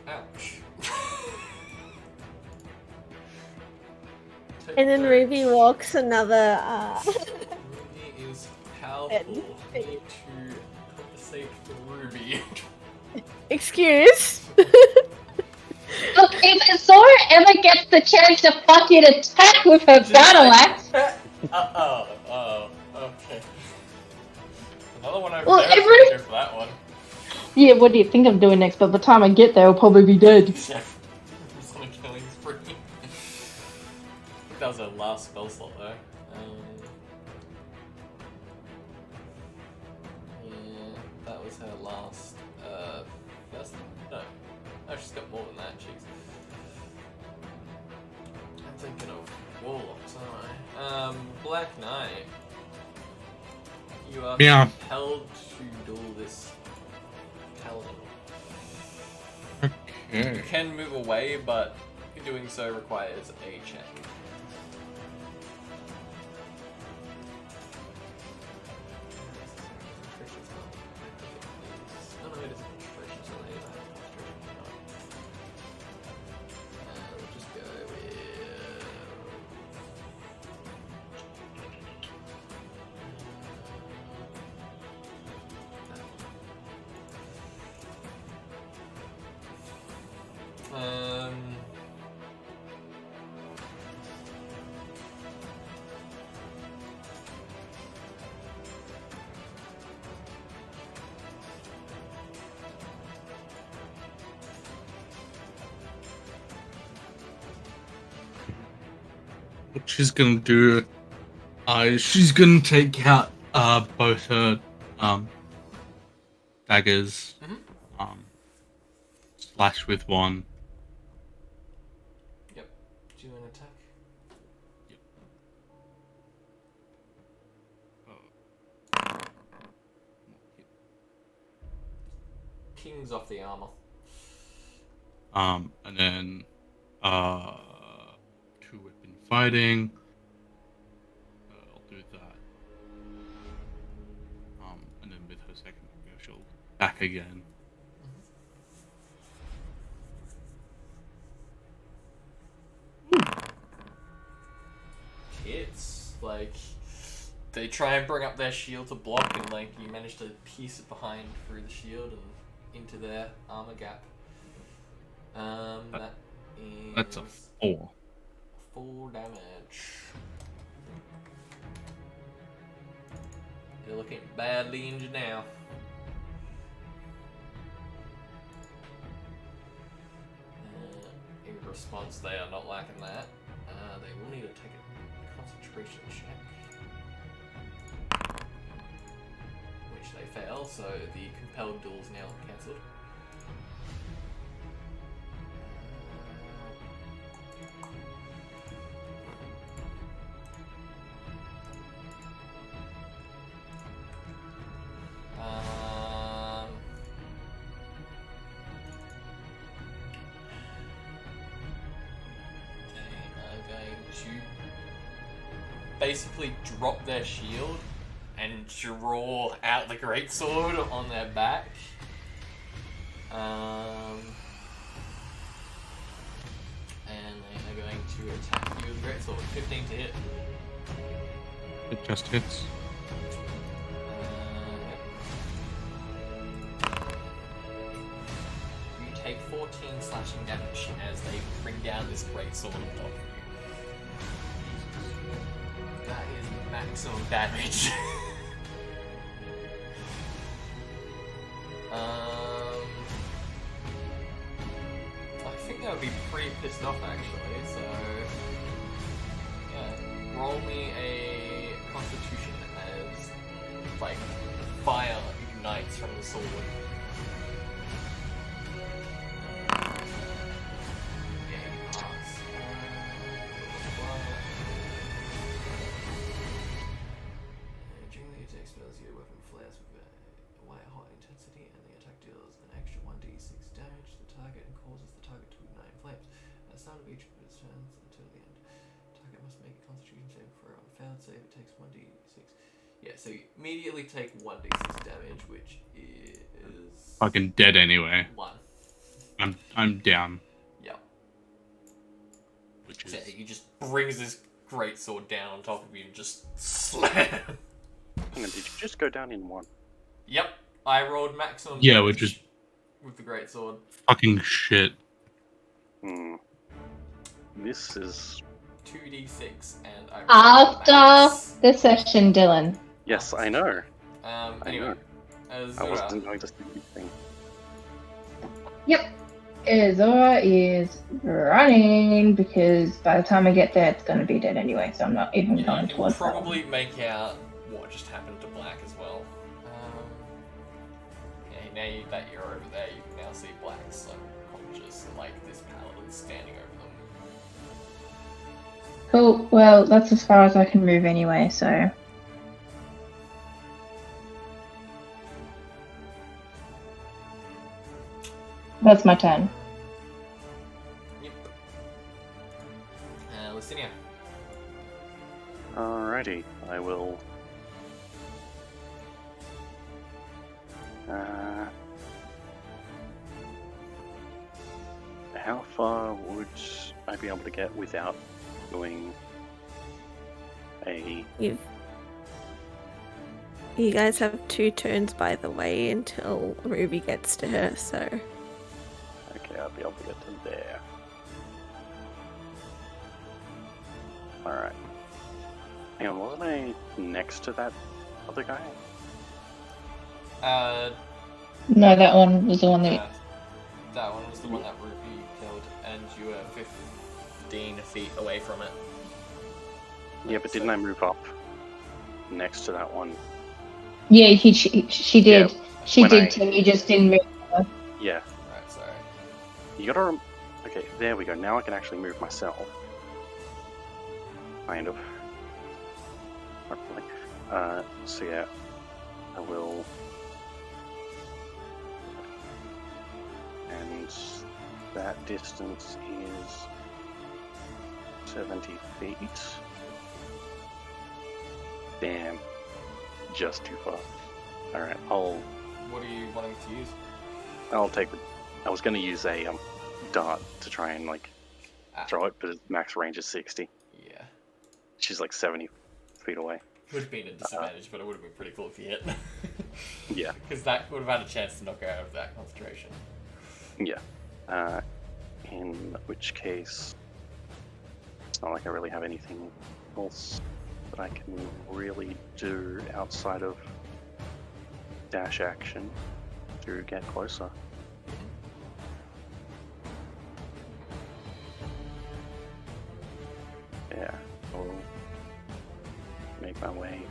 Ouch. And then Ruby walks another, Ruby is powerful. We need to compensate for Ruby. excuse? Look, if Zora ever gets the chance to fucking attack with her battle axe, Okay. Another one over Well, there. every- Go for that one. yeah, what do you think I'm doing next? But by the time I get there, I'll probably be dead. Yeah. Just on a killing spree. I think that was her last spell slot though. Yeah, that was her last. First. No, she's got more than that. Jeez. I'm thinking of warlocks, aren't I? Black Knight. You are Yeah. compelled to duel this paladin. You can move away, but doing so requires a check. We'll just go with... What she's gonna do, she's gonna take out both her daggers, slash with one. Yep. Do you want to attack? King's off the armor. And then two weapon fighting. I'll do that. And then with her second finger, she'll back again. Hits. Like, they try and bring up their shield to block, and like you manage to pierce it behind through the shield and into their armor gap. That is... That's a 4. 4 damage. You're looking badly injured now. In response, they are not lacking that. They will need to take a concentration check. Which they fail, so the compelled duel is now cancelled. Basically drop their shield and draw out the greatsword on their back. And they are going to attack you with the greatsword. 15 to hit. It just hits. You take 14 slashing damage as they bring down this greatsword on top of you. That is maximum damage. I think that would be pretty pissed off actually, so yeah. Roll me a constitution as like fire ignites from the sword. Yeah, you pass. During the attack spells, your weapon flares with a white hot intensity, and the attack deals an extra 1d6 damage to the target and causes the target to ignite in flames. At the start of each of its turns until the end, target must make a constitution saving throw. On a failed save, it takes 1d6. Yeah, so you immediately take 1d6 damage, which is Fucking dead anyway. 1. I'm down. Yep. Which is So he just brings this great sword down on top of you and just slam. Hang on, did you just go down in 1? Yep, I rolled maximum Yeah, damage which is with the great sword. fucking shit. This is... 2d6 and I rolled max. After the session, Dylan. Yes, I know. Anyway, I Zura, wasn't going to say anything. Yep. Zora is running because by the time I get there, it's going to be dead anyway, so I'm not even you going can towards that one. probably make out what just happened to Black as well. Yeah, now that you're over there, you can now see Black's unconscious and like this paladin standing over them. Cool. Well, that's as far as I can move anyway, so... That's my turn. Alrighty, I will. How far would I be able to get without doing a? You guys have 2 turns, by the way, until Ruby gets to her, so... Okay, I'll be able to get to there. Alright. Hang on, wasn't I next to that other guy? No, that one was the one that. That one was the one that Ruby killed, and you were 15 feet away from it. Yeah, but didn't I move up next to that one? Yeah, she did. Yeah, She when did too. You just didn't move her. Yeah. Right, sorry. You gotta. Okay, there we go. Now I can actually move myself. Kind of. Hopefully. So yeah, I will. And that distance is 70 feet. Damn. Just too far. Alright, What are you wanting to use? I'll take the. I was gonna use a dart to try and like throw it, but its max range is 60. Yeah. She's like 70 feet away. Would have been a disadvantage, but it would have been pretty cool if you hit. Yeah. Because that would have had a chance to knock her out of that concentration. Yeah. In which case, it's not like I really have anything else that I can really do outside of dash action to get closer. Yeah, I'll make my way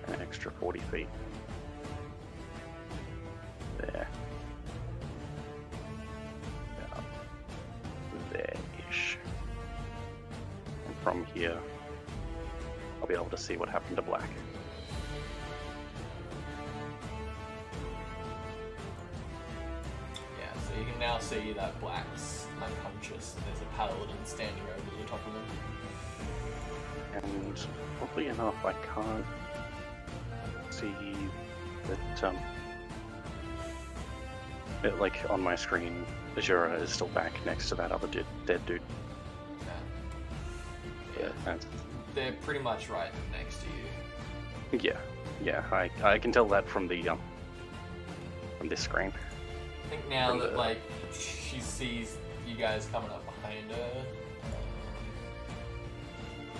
an extra 40 feet. There. About there-ish. And from here, I'll be able to see what happened to Black. Yeah, so you can now see that Black's unconscious and there's a paladin standing over the top of him. And oddly enough, I can't see that, like on my screen, Azura is still back next to that other dead dude. Yeah. And They're pretty much right next to you. yeah, I can tell that from the from this screen. I think now From that the- like she sees you guys coming up behind her,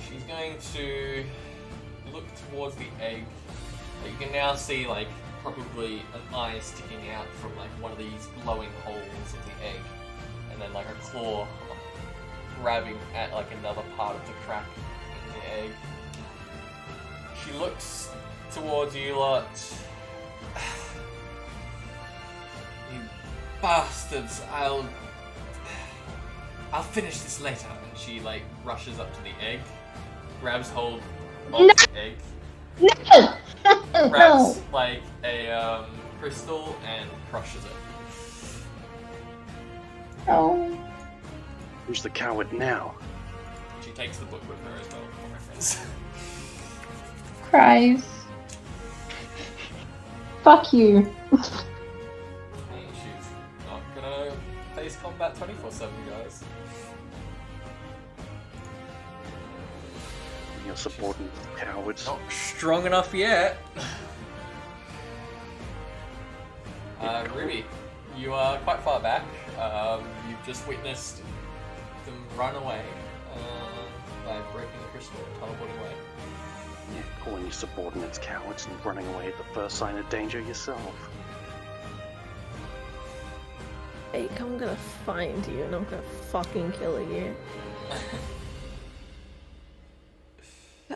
she's going to look towards the egg. You can now see like probably an eye sticking out from like one of these glowing holes of the egg, and then like a claw grabbing at like another part of the crack in the egg. She looks towards you lot. You bastards! I'll finish this later. And she like rushes up to the egg, grabs hold of the egg, No! grabs like a crystal and crushes it. Oh. Who's the coward now? She takes the book with her as well, for reference. Cries. Fuck you. Hey, she's not gonna face combat 24/7, guys. Your subordinate cowards. Not strong enough yet. Ruby, you are quite far back. You've just witnessed them run away by breaking the crystal and teleporting away. You're calling your subordinates cowards and running away at the first sign of danger yourself. Hey, I'm gonna find you and I'm gonna fucking kill you.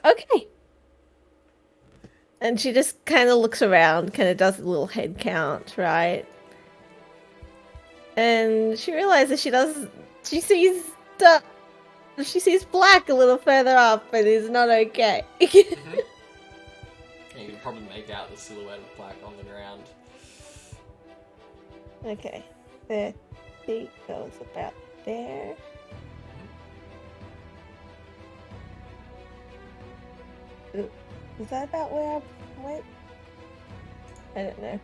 Okay. And she just kind of looks around, kind of does a little head count, right? And she realizes she sees Black a little further up and is not okay. Mm-hmm. Yeah, you can probably make out the silhouette of Black on the ground. Okay. The feet goes about there. Was that about where I went? I don't know.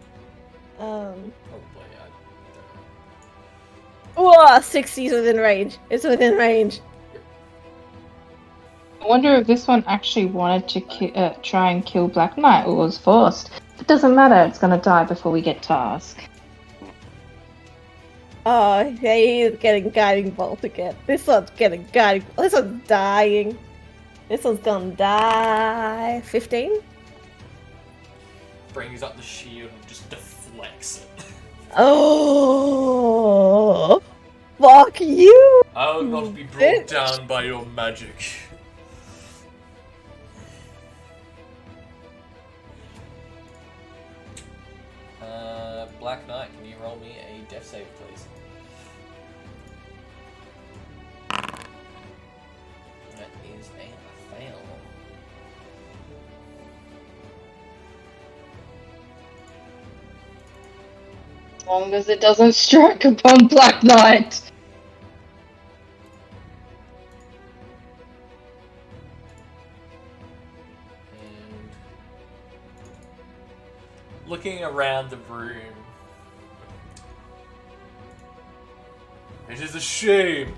Probably, Whoa, 60's within range. It's within range. I wonder if this one actually wanted to try and kill Black Knight or was forced. It doesn't matter, it's gonna die before we get task. Oh, yeah, he's getting guiding bolt again. This one's getting guiding. This one's dying. This one's gonna die. 15? brings up the shield and just deflects it. Oh, fuck you! I will not be brought down by your magic. Black Knight, can you roll me a death save, please? That is a fail. As long as it doesn't strike upon Black Knight. And looking around the room, it is a shame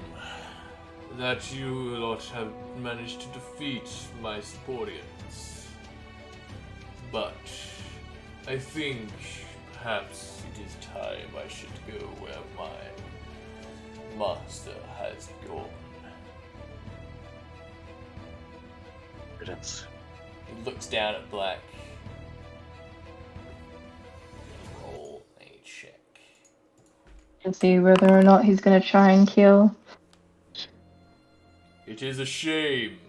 that you lot have managed to defeat my Subordinates. But I think perhaps it is time I should go where my master has gone. Riddance. He looks down at Black. Roll a check. And see whether or not he's gonna try and kill. It is a shame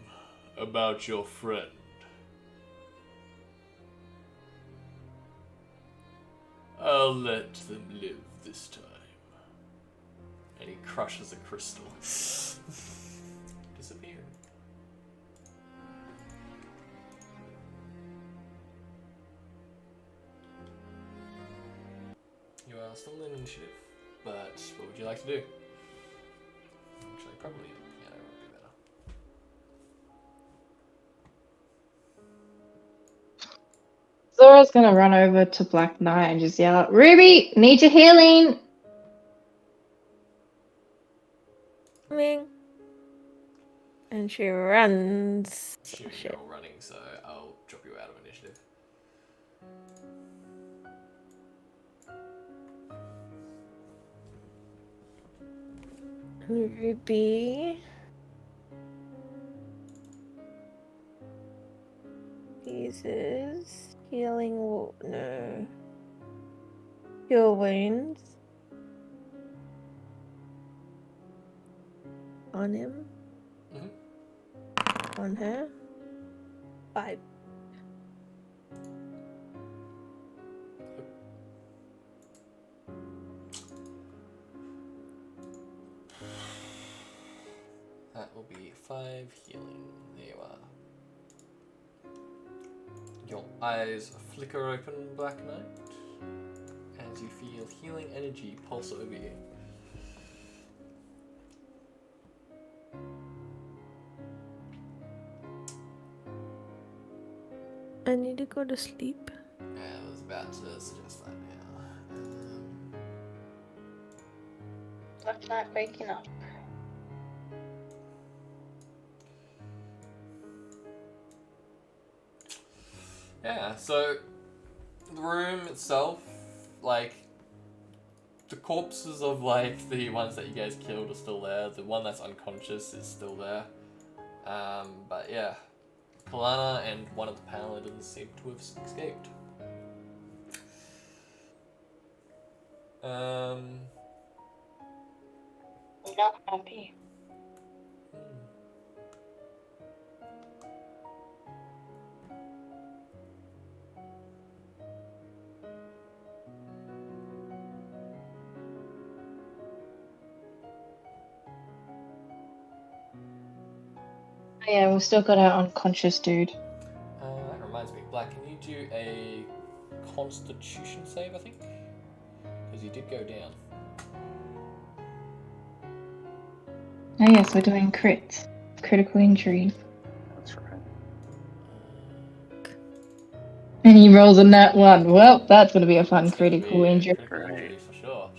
about your friend. I'll let them live this time. And he crushes a crystal. Disappear. You are still in initiative, but what would you like to do? Actually, probably a piano would be better. Zora's gonna run over to Black Knight and just yell out, Ruby, need your healing! Ming. And she runs. Assuming Shit. you're all running, so I'll drop you out of initiative. Ruby. Uses healing. No. Cure wounds. On him. Mhm. On her. 5. That will be 5 healing. There you are. Your eyes flicker open, Black Knight, as you feel healing energy pulse over you. I need to go to sleep. Yeah, I was about to suggest that now. Black Knight waking up. Yeah, so the room itself, like, the corpses of, like, the ones that you guys killed are still there. The one that's unconscious is still there. But yeah, Kalana and one of the paladins seem to have escaped. Not happy. Yeah, we've still got our unconscious dude. That reminds me, Black, can you do a Constitution save, I think? Because you did go down. Oh yes, we're doing crits. Critical injury. That's right. And he rolls a nat 1. Well, that's going to be a fun It's gonna critical be a injury. critical injury for sure.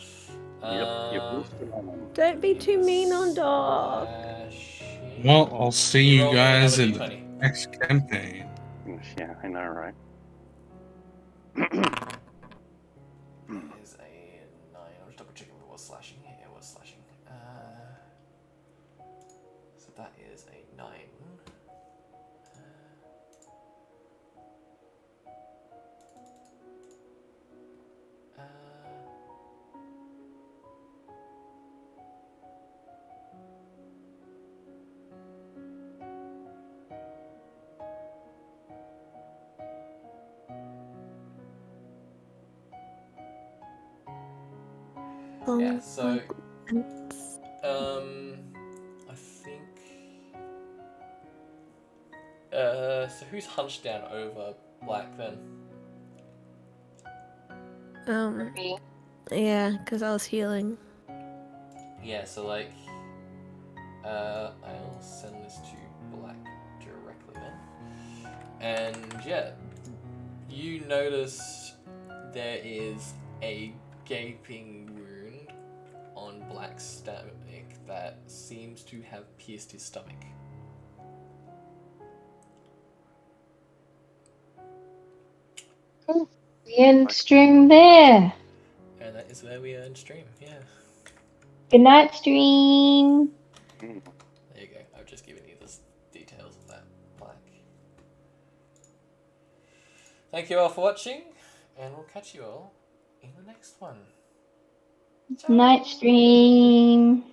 Yep, you've lost an arm. Don't be give too us mean on Doc. slashing. Well, I'll see You you roll me guys another in the d20. next campaign. Yeah, I know, right? That is a 9. I'm just double checking if it was slashing. Yeah, it was slashing. So that is a 9. Uh, yeah, so I think so who's hunched down over Black then? Yeah, because I was healing. Yeah, so like I'll send this to Black directly then. And yeah, you notice there is a gaping wound on Black's stomach that seems to have pierced his stomach. The end stream there. And that is where we end stream, yeah. Good night, stream. There you go. I've just given you the details of that Black. Thank you all for watching, and we'll catch you all in the next one. Ciao. Night stream.